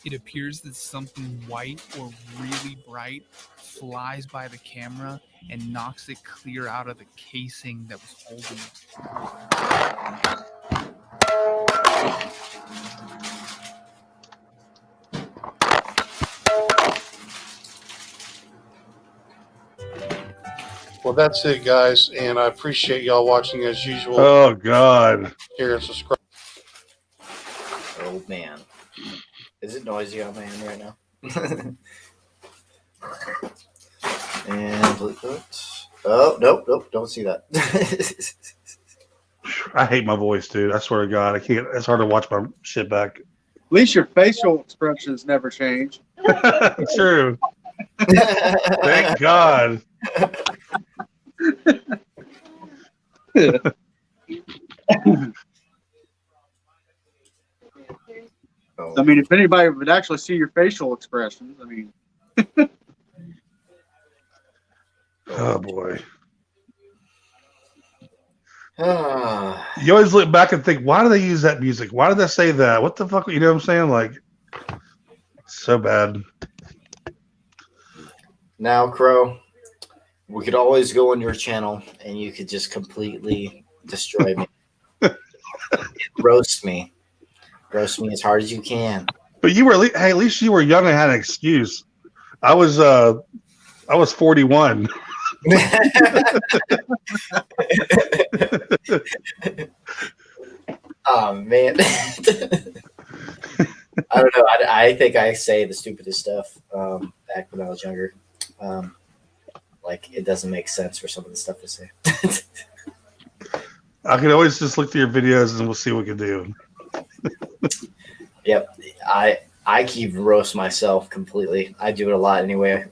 It appears that something white or really bright flies by the camera and knocks it clear out of the casing that was holding it. Well, that's it, guys. And I appreciate y'all watching as usual. Oh God. Here and subscribe. Oh, man. Is it noisy on my end right now? And oh, nope, don't see that. I hate my voice, dude. I swear to God, I can't. It's hard to watch my shit back. At least your facial expressions never change. True. Thank God. I mean, if anybody would actually see your facial expressions, I mean. Oh boy. You always look back and think, why do they use that music? Why did they say that? What the fuck? You know what I'm saying? Like, so bad. Now, Crow, we could always go on your channel and you could just completely destroy me. Roast me as hard as you can. But you were, hey, at least you were young and had an excuse. I was 41. Oh man. I don't know. I think I say the stupidest stuff back when I was younger. Like it doesn't make sense for some of the stuff to say. I can always just look through your videos and we'll see what we can do. Yep. I keep roast myself completely. I do it a lot anyway.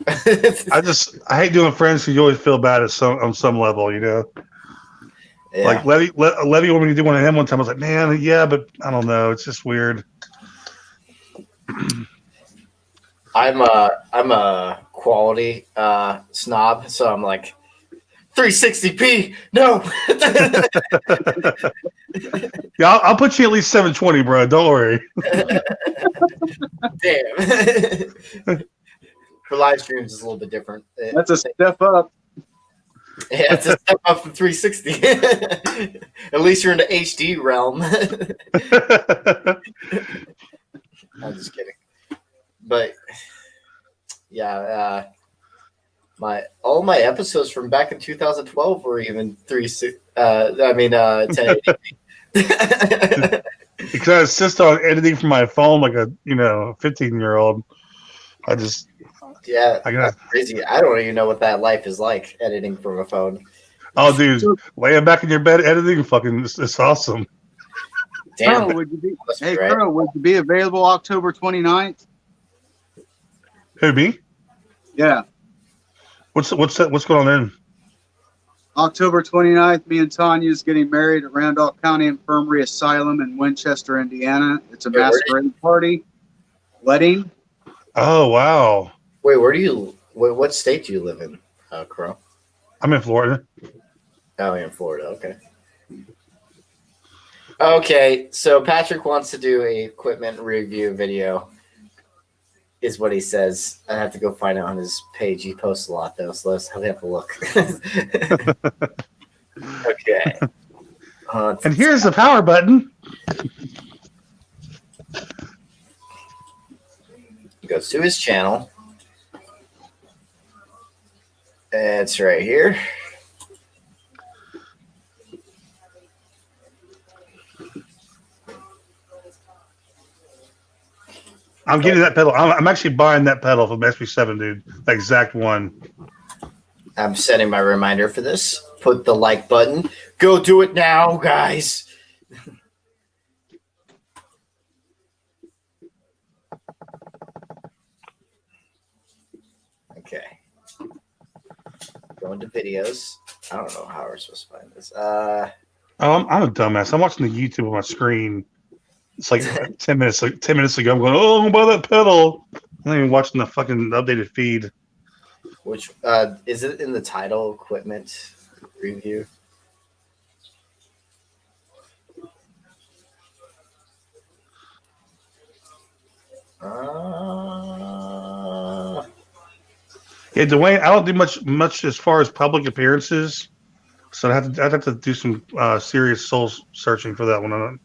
I hate doing friends because you always feel bad on some level, Yeah. Like Levy wanted me to do one of him one time. I was like, man, yeah, but I don't know. It's just weird. I'm a quality snob, so I'm like 360p. No. Yeah, I'll put you at least 720, bro. Don't worry. Damn. For live streams, it's a little bit different. That's a step up. Yeah, it's a step up from 360. At least you're in the HD realm. I'm just kidding. But yeah, all my episodes from back in 2012 were even 1080p. Because I insist on editing from my phone like a 15-year-old. I just That's crazy. I don't even know what that life is like editing from a phone. Oh, dude, laying back in your bed editing, it's awesome. Damn. Carl, would you be available October 29th? Who, me? Yeah. What's going on then? October 29th, me and Tanya's getting married at Randolph County Infirmary Asylum in Winchester, Indiana. It's a masquerade party. Wedding. Oh, wow. Wait, what state do you live in, Crow? I'm in Florida. Oh, you're in Florida. Okay. Okay, so Patrick wants to do a equipment review video, is what he says. I have to go find it on his page. He posts a lot, though, so let's have a look. Okay. And here's the power button. He goes to his channel. It's right here. I'm getting that pedal. I'm actually buying that pedal from SB7, dude. The exact one. I'm setting my reminder for this. Put the like button. Go do it now, guys. Okay. Going to videos. I don't know how we're supposed to find this. I'm a dumbass. I'm watching the YouTube on my screen. It's like 10 minutes ago. I'm going, oh, I'm gonna buy that pedal. I'm not even watching the fucking updated feed. Which is it in the title? Equipment review. Yeah, Dwayne, I don't do much as far as public appearances, so I'd have to do some serious soul searching for that one.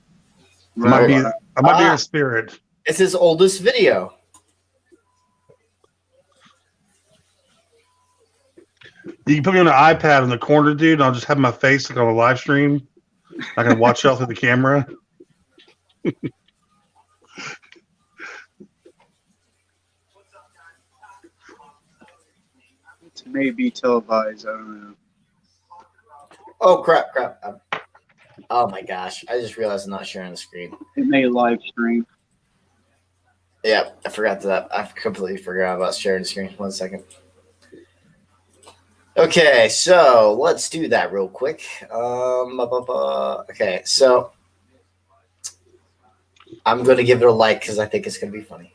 I might be in spirit. It's his oldest video. You can put me on an iPad in the corner, dude, and I'll just have my face like on a live stream. I can watch y'all through the camera. It may be televised. I don't know. Oh, crap. Oh, my gosh. I just realized I'm not sharing the screen. It may live stream. Yeah, I forgot that. I completely forgot about sharing the screen. 1 second. Okay, so let's do that real quick. Okay, so I'm going to give it a like because I think it's going to be funny.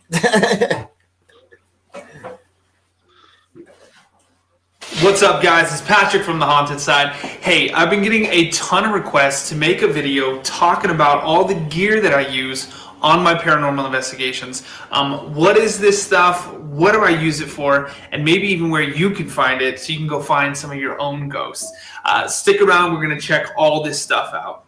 What's up, guys? It's Patrick from the Haunted Side. Hey, I've been getting a ton of requests to make a video talking about all the gear that I use on my paranormal investigations. What is this stuff? What do I use it for? And maybe even where you can find it so you can go find some of your own ghosts. Stick around. We're going to check all this stuff out.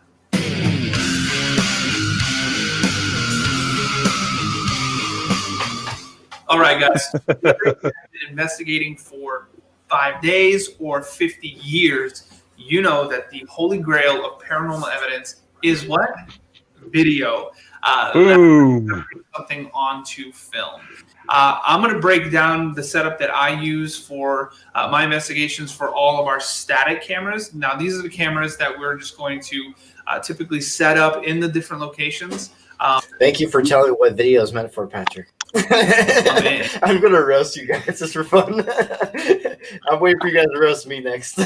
All right, guys. Investigating for 5 days or 50 years, you know that the holy grail of paranormal evidence is what? Video. Something onto film. I'm going to break down the setup that I use for my investigations for all of our static cameras. Now, these are the cameras that we're just going to typically set up in the different locations. Thank you for telling me what video is meant for, Patrick. I'm going to roast you guys just for fun. I'm waiting for you guys to roast me next.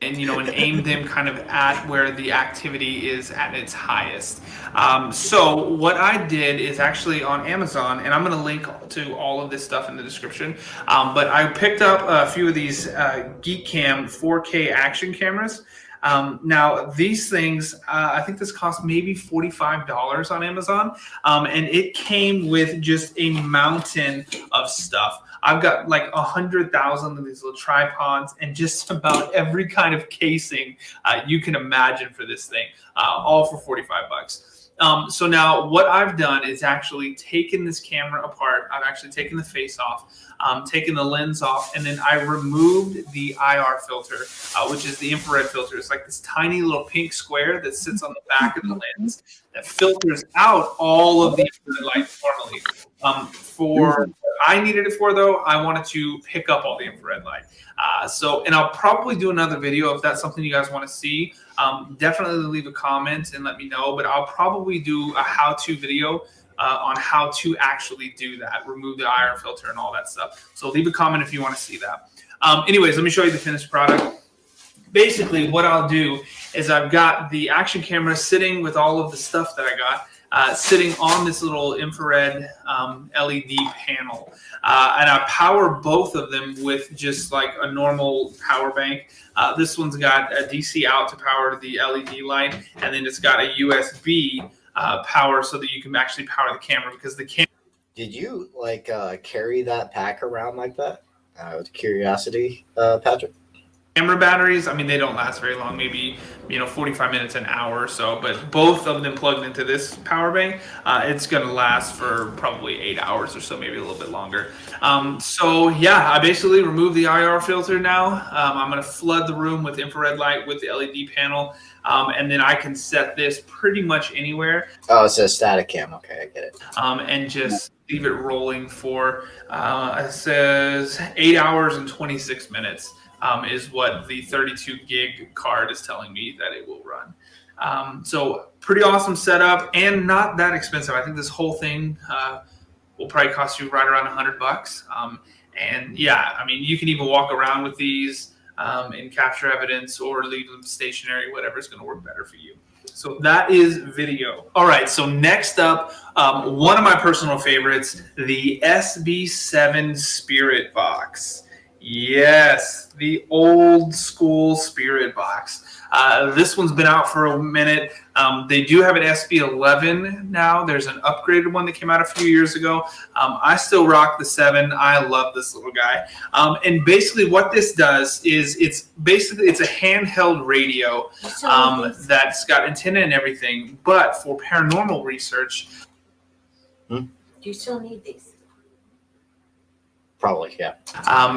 And aim them kind of at where the activity is at its highest. So what I did is actually on Amazon, and I'm going to link to all of this stuff in the description, but I picked up a few of these Geek Cam 4K action cameras. Now these things, I think this cost maybe $45 on Amazon, and it came with just a mountain of stuff. I've got like 100,000 of these little tripods and just about every kind of casing you can imagine for this thing, all for $45. So now what I've done is actually taken this camera apart. I've actually taken the face off, taken the lens off, and then I removed the IR filter, which is the infrared filter. It's like this tiny little pink square that sits on the back of the lens that filters out all of the infrared light normally. For what I needed it for, though, I wanted to pick up all the infrared light. And I'll probably do another video if that's something you guys want to see. Definitely leave a comment and let me know, but I'll probably do a how-to video on how to actually do that, remove the IR filter and all that stuff. So leave a comment if you want to see that. Anyways, let me show you the finished product. Basically, what I'll do is I've got the action camera sitting with all of the stuff that I got, sitting on this little infrared LED panel. And I power both of them with just like a normal power bank. This one's got a DC out to power the LED light, and then it's got a USB power so that you can actually power the camera, because the camera. Did you like carry that pack around like that? Out of curiosity, Patrick. Camera batteries, I mean, they don't last very long, maybe 45 minutes, an hour or so, but both of them plugged into this power bank, it's going to last for probably 8 hours or so, maybe a little bit longer. So yeah, I basically removed the IR filter now. I'm going to flood the room with infrared light with the LED panel, and then I can set this pretty much anywhere. Oh, it's a static cam. Okay, I get it. And just leave it rolling for, it says 8 hours and 26 minutes. Is what the 32 gig card is telling me that it will run. So pretty awesome setup and not that expensive. I think this whole thing will probably cost you right around $100. And yeah, I mean, you can even walk around with these and capture evidence or leave them stationary, whatever is going to work better for you. So that is video. All right, so next up, one of my personal favorites, the SB7 Spirit Box. Yes, the old school Spirit Box. This one's been out for a minute. They do have an SB11 now. There's an upgraded one that came out a few years ago. I still rock the 7. I love this little guy. And basically what this does is it's a handheld radio that's got antenna and everything. But for paranormal research. Do you still need these? Probably, yeah.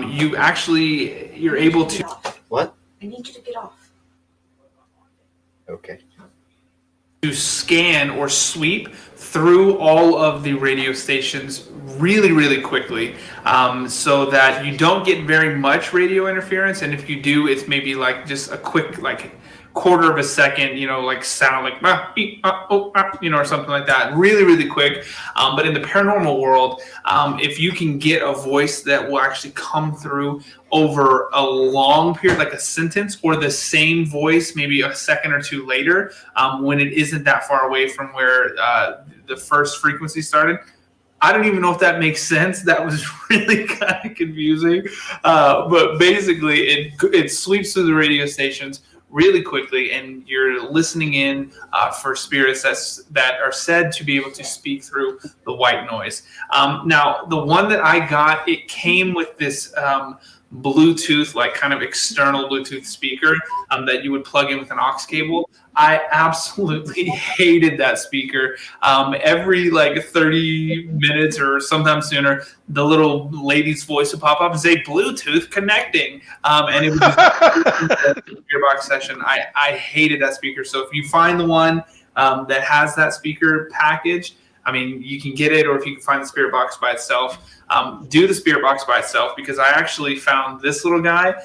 You're able to. What? I need you to get off. Okay. To scan or sweep through all of the radio stations really, really quickly, so that you don't get very much radio interference. And if you do, it's maybe like just a quick, like quarter of a second, like sound like, or something like that. Really, really quick. But in the paranormal world, if you can get a voice that will actually come through over a long period, like a sentence, or the same voice maybe a second or two later, when it isn't that far away from where the first frequency started. I don't even know if that makes sense. That was really kind of confusing. But basically, it sweeps through the radio stations really quickly, and you're listening in for spirits that are said to be able to speak through the white noise. Now, the one that I got, it came with this Bluetooth, like kind of external Bluetooth speaker that you would plug in with an aux cable. I absolutely hated that speaker. Every like 30 minutes or sometimes sooner, the little lady's voice would pop up and say Bluetooth connecting. And it was just a Gearbox session. I hated that speaker. So if you find the one that has that speaker package, I mean, you can get it, or if you can find the Spirit Box by itself, do the Spirit Box by itself, because I actually found this little guy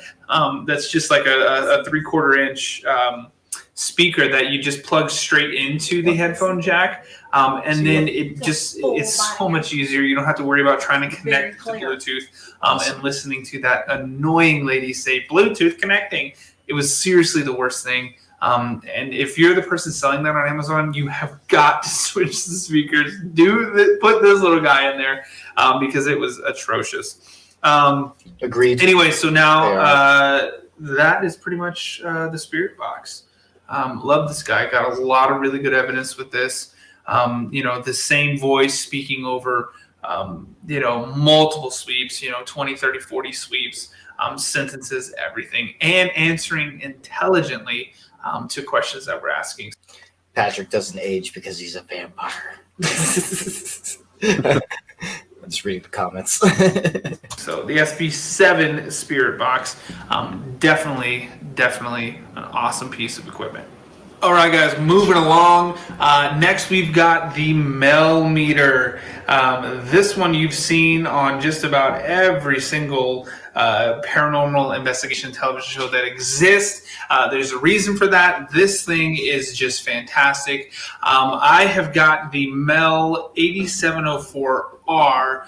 that's just like a 3/4 inch speaker that you just plug straight into the headphone jack. And then it's so much easier. You don't have to worry about trying to connect to Bluetooth and listening to that annoying lady say Bluetooth connecting. It was seriously the worst thing. And if you're the person selling that on Amazon, you have got to switch the speakers. Put this little guy in there because it was atrocious. Agreed. Anyway, so now that is pretty much the Spirit Box. Love this guy. Got a lot of really good evidence with this. The same voice speaking over, multiple sweeps, 20, 30, 40 sweeps, sentences, everything, and answering intelligently to questions that we're asking. Patrick doesn't age because he's a vampire. I'm just reading the comments. So the SB7 Spirit Box, definitely an awesome piece of equipment. All right, guys, moving along. Next, we've got the Mel Meter. This one you've seen on just about every single paranormal investigation television show that exists. There's a reason for that. This thing is just fantastic. I have got the Mel 8704R,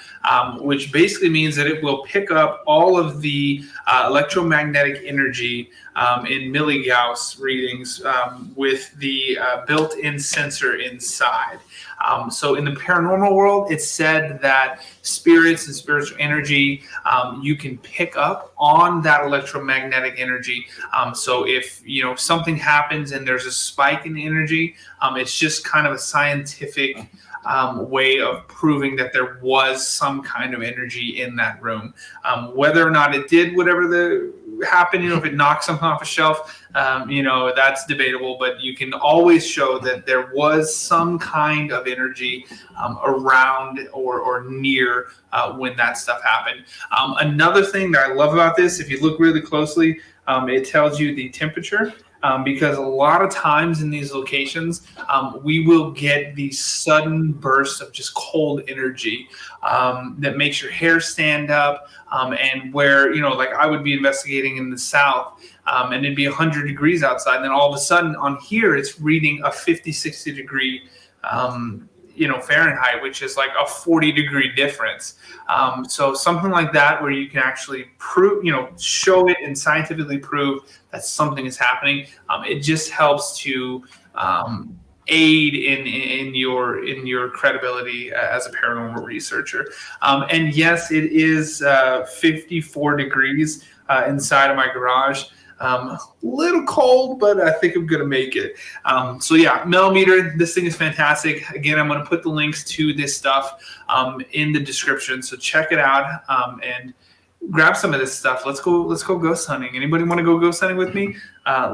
which basically means that it will pick up all of the electromagnetic energy in milligauss readings with the built-in sensor inside. So in the paranormal world, it's said that spirits and spiritual energy, you can pick up on that electromagnetic energy. So if something happens and there's a spike in energy, it's just kind of a scientific way of proving that there was some kind of energy in that room. Whether or not it did whatever happened, if it knocked something off a shelf, that's debatable, but you can always show that there was some kind of energy around or near when that stuff happened. Another thing that I love about this, if you look really closely, it tells you the temperature. Because a lot of times in these locations, we will get these sudden bursts of just cold energy that makes your hair stand up. And where, like I would be investigating in the South and it'd be 100 degrees outside. And then all of a sudden on here, it's reading a 50, 60 degree Fahrenheit, which is like a 40-degree difference. So something like that where you can actually prove, show it and scientifically prove that something is happening. It just helps to aid in your credibility as a paranormal researcher. And yes, it is 54 degrees inside of my garage. Little cold, but I think I'm gonna make it. So yeah, Mel Meter, this thing is fantastic. Again, I'm gonna put the links to this stuff in the description, so check it out and grab some of this stuff. Let's go ghost hunting. Anybody want to go ghost hunting with me?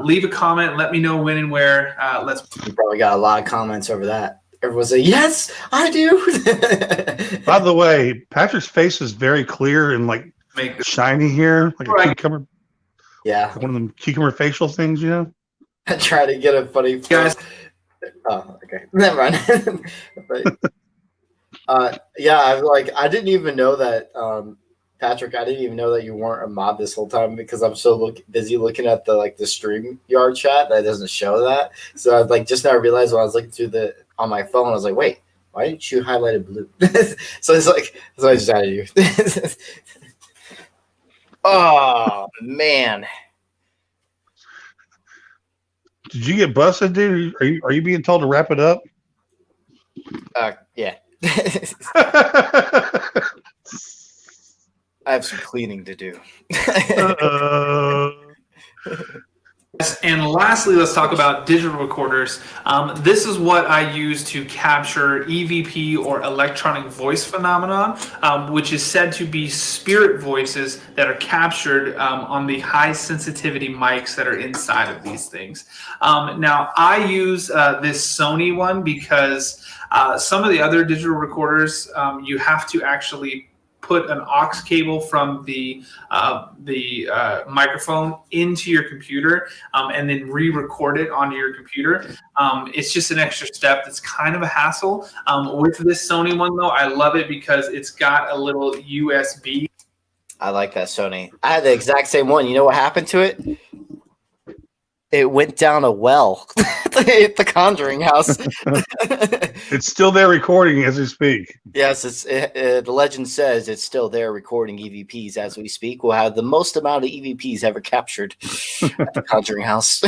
Leave a comment, let me know when and where. You probably got a lot of comments over that. Everyone's like, yes, I do. By the way, Patrick's face is very clear and like shiny here, like a cucumber. Yeah, one of them cucumber facial things, I try to get a funny guys. Oh, okay, never mind. But, I didn't even know that, Patrick. I didn't even know that you weren't a mod this whole time because I'm so busy looking at the StreamYard chat that doesn't show that. So I just now realized when I was looking through on my phone, I was like, wait, why didn't you highlight it blue? So it's so I just added you. Oh man! Did you get busted, dude? Are you being told to wrap it up? Yeah. I have some cleaning to do. And lastly, let's talk about digital recorders. This is what I use to capture EVP or electronic voice phenomenon, which is said to be spirit voices that are captured on the high sensitivity mics that are inside of these things. Now, I use this Sony one because some of the other digital recorders, you have to actually put an aux cable from the microphone into your computer and then re-record it onto your computer. It's just an extra step that's kind of a hassle. With this Sony one, though, I love it because it's got a little USB. I like that Sony. I had the exact same one. You know what happened to it? It went down a well at the Conjuring house. It's still there recording as we speak. Yes, the legend says it's still there recording EVPs as we speak. We'll have the most amount of EVPs ever captured at the Conjuring house.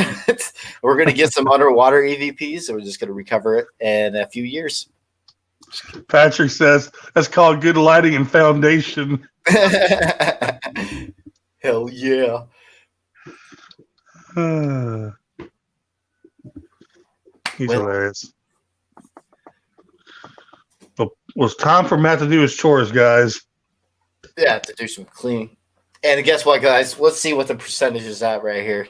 We're going to get some underwater EVPs, so we're just going to recover it in a few years. Patrick says that's called good lighting and foundation. Hell yeah. He's hilarious. Well, it's time for Matt to do his chores, guys. Yeah, to do some cleaning. And guess what, guys? Let's see what the percentage is at right here.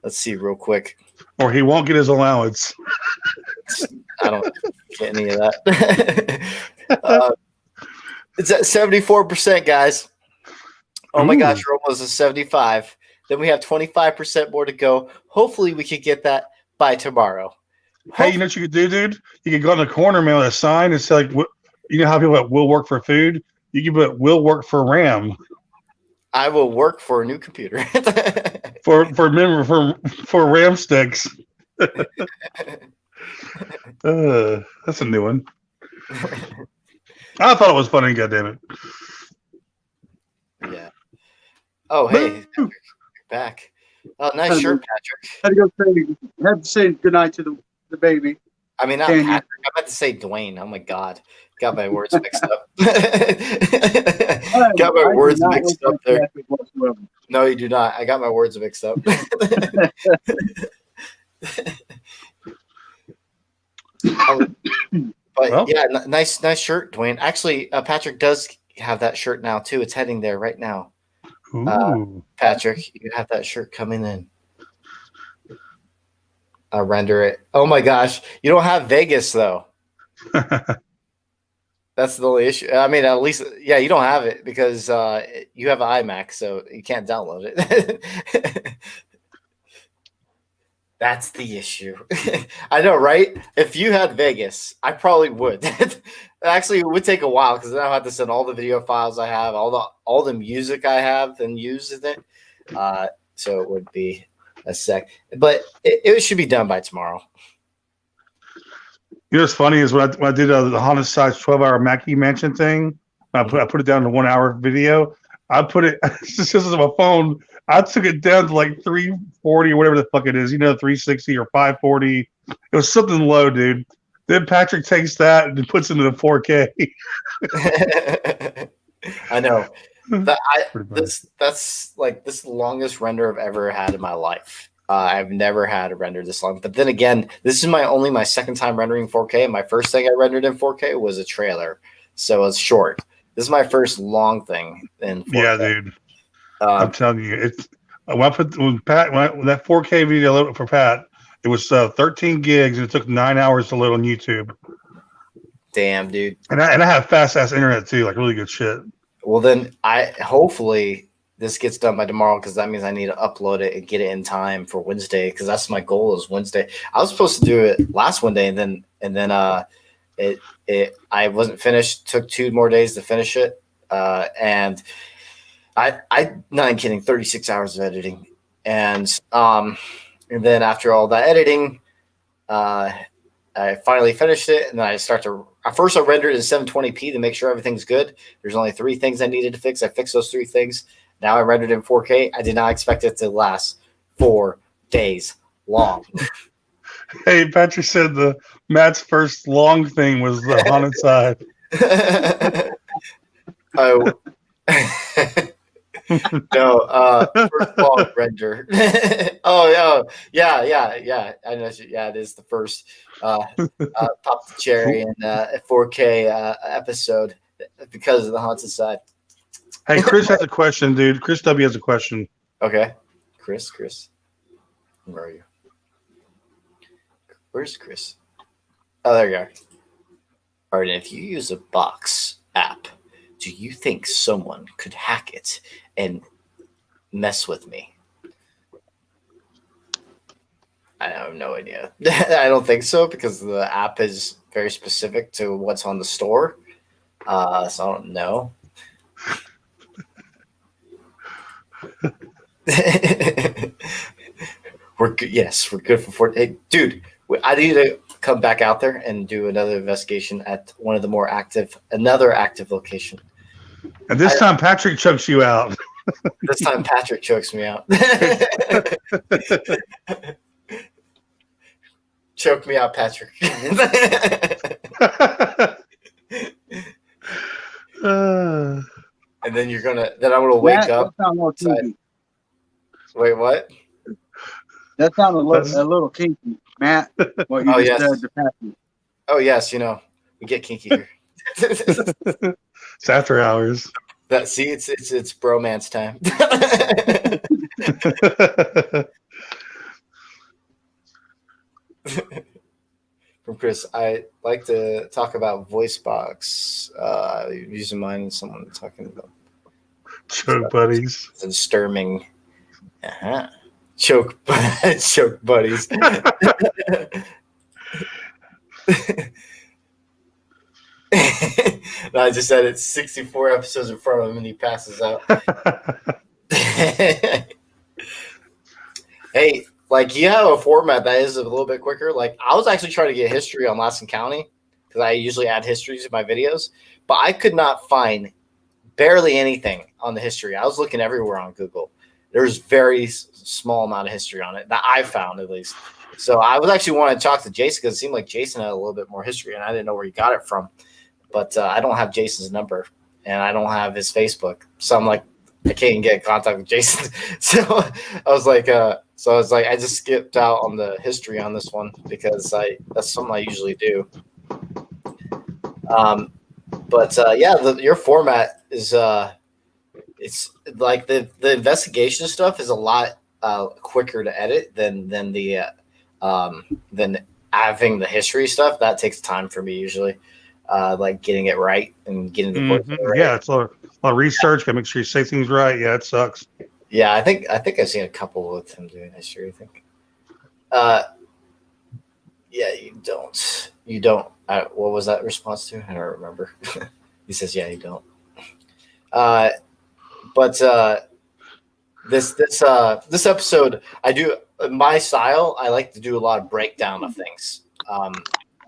Let's see real quick. or he won't get his allowance. I don't get any of that. It's at 74%, guys. Oh my gosh, we're almost at 75. Then we have 25% more to go. Hopefully, we could get that by tomorrow. Hey, you know what you could do, dude? You could go in the corner, man, with a sign and say, like, you know how people will work for food? You can put will work for RAM. I will work for a new computer. for RAM sticks. That's a new one. I thought it was funny, goddammit. Yeah. Oh, hey, Patrick, back. Oh, nice shirt, Patrick. Had to say goodnight to the baby. I mean, not Daniel. Patrick. I'm about to say Dwayne. Oh my God, got my words mixed up. Got my words mixed up there. No, you do not. I got my words mixed up. But yeah, nice shirt, Dwayne. Actually, Patrick does have that shirt now too. It's heading there right now. Patrick, you have that shirt coming in. I'll render it. Oh my gosh, you don't have Vegas though. That's the only issue. I mean, at least, yeah, you don't have it because you have an iMac, so you can't download it. That's the issue. I know, right? If you had Vegas, I probably would. Actually, it would take a while because then I'll have to send all the video files I have, all the music I have, and use it. So it would be a sec, but it should be done by tomorrow. You know what's funny is when I did the Honda size 12-hour Mackie Mansion thing, I put it down to 1 hour video. I put it just on my phone. I took it down to like 340 or whatever the fuck it is, 360 or 540. It was something low, dude. Then Patrick takes that and puts it into 4K. I know. That's like this is the longest render I've ever had in my life. I've never had a render this long. But then again, this is my second time rendering 4K. My first thing I rendered in 4K was a trailer, so it's short. This is my first long thing in 4K. Yeah, dude. I'm telling you, when that 4K video loaded for Pat, it was 13 gigs and it took 9 hours to load on YouTube. Damn, dude. And I have fast ass internet too, like really good shit. Well, then hopefully this gets done by tomorrow because that means I need to upload it and get it in time for Wednesday because that's my goal is Wednesday. I was supposed to do it last Wednesday and then I wasn't finished. Took 2 more days to finish it, and I'm not kidding. 36 hours of editing, and then after all that editing, I finally finished it, and then at first I rendered it in 720p to make sure everything's good. There's only 3 things I needed to fix. I fixed those 3 things. Now I rendered in 4K. I did not expect it to last 4 days long. Hey, Patrick said Matt's first long thing was the haunted side. Oh. No, first long render. Yeah. I know. Yeah, it is the first pop the cherry in a 4K episode because of the haunted side. Hey, Chris has a question, dude. Chris W has a question. Okay, Chris, where are you? Where's Chris? Oh, there you are. All right, if you use a Box app, do you think someone could hack it and mess with me? I have no idea. I don't think so because the app is very specific to what's on the store. So I don't know. We're good. Yes, we're good for 4. Hey, dude, I need to come back out there and do another investigation at one of the another active location. And this time Patrick chokes you out. This time Patrick chokes me out. Choke me out, Patrick. And then I'm gonna wake up. Wait, what? That sounded a little kinky, Matt. What you just said to Patrick. Oh yes, we get kinky here. It's after hours. It's bromance time. Chris, I like to talk about voice box. Using mine and someone talking about Choke buddies. and disturbing. Choke buddies. No, I just said it's 64 episodes in front of him and he passes out. Hey, like you have a format that is a little bit quicker. Like I was actually trying to get history on Laskin County because I usually add histories to my videos, but I could not find barely anything on the history. I was looking everywhere on Google. There's very small amount of history on it that I found at least. So I was actually wanting to talk to Jason because it seemed like Jason had a little bit more history and I didn't know where he got it from. But I don't have Jason's number and I don't have his Facebook. So I'm like, I can't even get in contact with Jason. So I was like, I just skipped out on the history on this one because that's something I usually do. Your format is it's like the investigation stuff is a lot quicker to edit than having the history stuff. That takes time for me usually. Like getting it right and getting the voice right. Yeah, it's a lot of research. Gotta make sure you say things right. Yeah, it sucks. Yeah, I think I've seen a couple with him doing history. I think. Yeah, you don't. What was that response to? I don't remember. He says, "Yeah, you don't." This episode, I do my style. I like to do a lot of breakdown of things.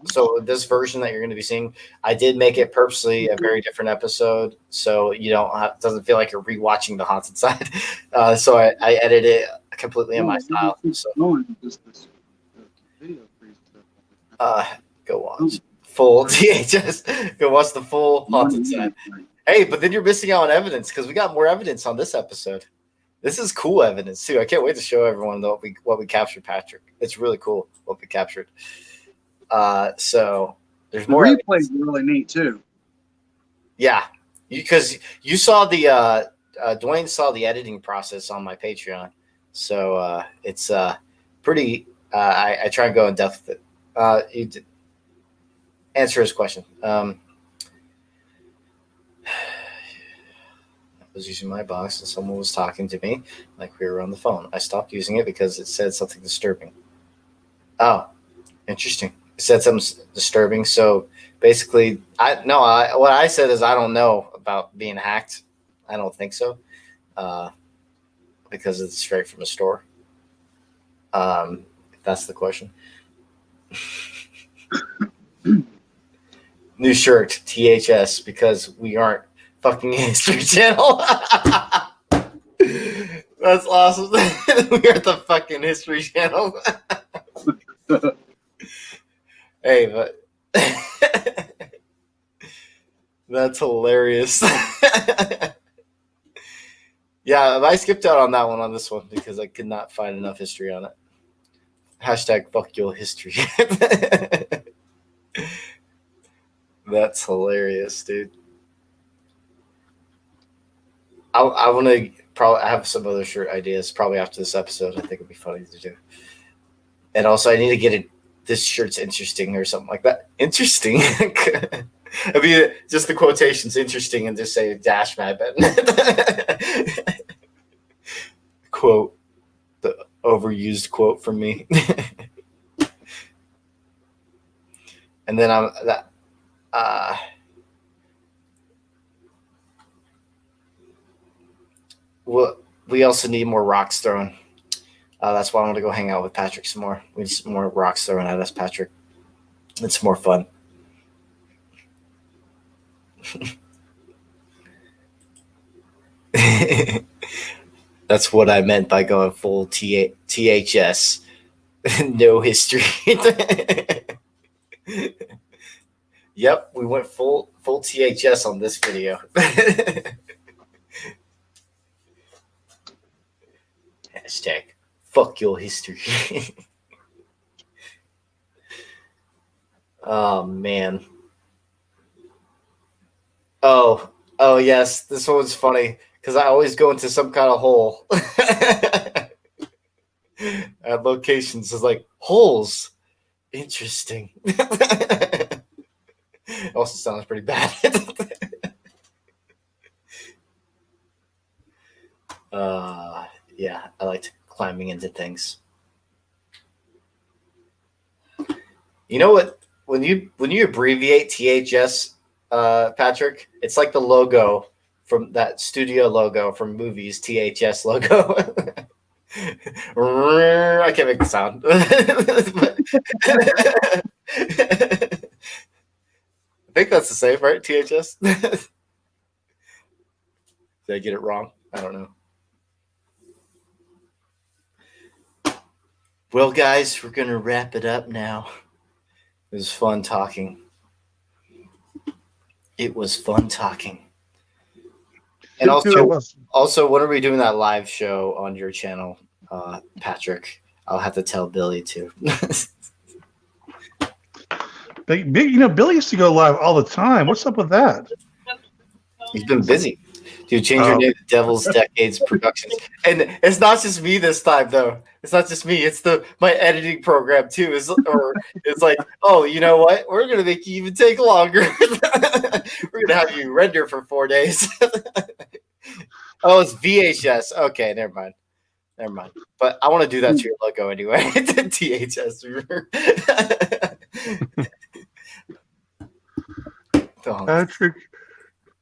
So this version that you're going to be seeing, I did make it purposely a very different episode, so you doesn't feel like you're rewatching the haunted side. So I edited it completely in my style. So go watch full DHS. Go watch the full haunted side. Hey, but then you're missing out on evidence because we got more evidence on this episode. This is cool evidence too. I can't wait to show everyone what we captured, Patrick. It's really cool what we captured. So there's more. The replays are really neat too. Yeah, because you saw the Dwayne saw the editing process on my Patreon, so it's pretty. I try and go in depth with it. You did answer his question. I was using my box and someone was talking to me like we were on the phone. I stopped using it because it said something disturbing. Oh, interesting. It said something disturbing. So basically, what I said is I don't know about being hacked. I don't think so, because it's straight from the store. If that's the question. New shirt, THS, because we aren't fucking History Channel. That's awesome. We are the fucking History Channel. Hey, but that's hilarious. Yeah, I skipped out on that one on this one because I could not find enough history on it. Hashtag fuck your history. That's hilarious, dude. I want to probably have some other shirt ideas probably after this episode. I think it'd be funny to do. And also, I need to get it. This shirt's interesting or something like that. Interesting. I mean, just the quotations interesting and just say dash Mad Benton. Quote, the overused quote from me. And then we also need more rocks thrown. That's why I want to go hang out with Patrick some more. We need some more rocks thrown at us, Patrick. It's more fun. That's what I meant by going full THS. No history. Yep, we went full THS on this video. Hashtag fuck your history. Oh man. Oh yes, this one's funny because I always go into some kind of hole at locations. It's like holes. Interesting. Also sounds pretty bad. Yeah, I liked climbing into things. You know what? When you abbreviate THS, Patrick, it's like the logo from that studio logo from movies. THS logo. I can't make the sound. I think that's the same, right? THS. Did I get it wrong? I don't know. Well, guys, we're going to wrap it up now. It was fun talking. And also, when are we doing that live show on your channel, Patrick? I'll have to tell Billy too. Billy used to go live all the time. What's up with that? He's been busy. Dude, change your name to Devil's Decades Productions. And it's not just me this time, though. It's not just me. It's my editing program, too. It's like, oh, you know what? We're going to make you even take longer. We're going to have you render for 4 days. Oh, it's VHS. Okay, never mind. But I want to do that to your logo anyway. THS.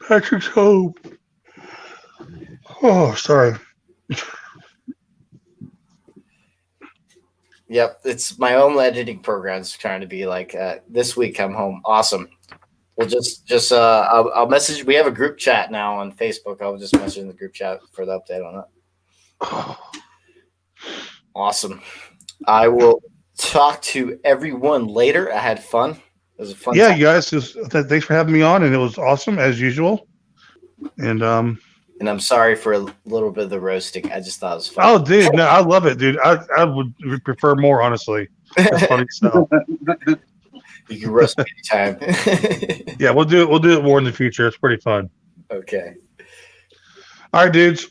Patrick's home. Oh, sorry. Yep, it's my own editing programs trying to be like, this week I'm home. Awesome. We'll I'll message. We have a group chat now on Facebook. I'll just message in the group chat for the update on that. Awesome. I will talk to everyone later. I had fun. It was a fun time. You guys, thanks for having me on, and it was awesome as usual. And I'm sorry for a little bit of the roasting. I just thought it was fun. Oh, dude, no, I love it, dude. I would prefer more, honestly. That's funny stuff. You can roast me anytime. Yeah, we'll do it more in the future. It's pretty fun. Okay. All right, dudes.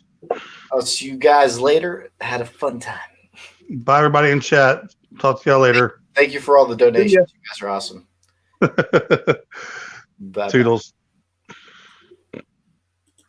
I'll see you guys later. Had a fun time. Bye, everybody in chat. Talk to y'all later. Thank you for all the donations. You guys are awesome. Bye. Toodles.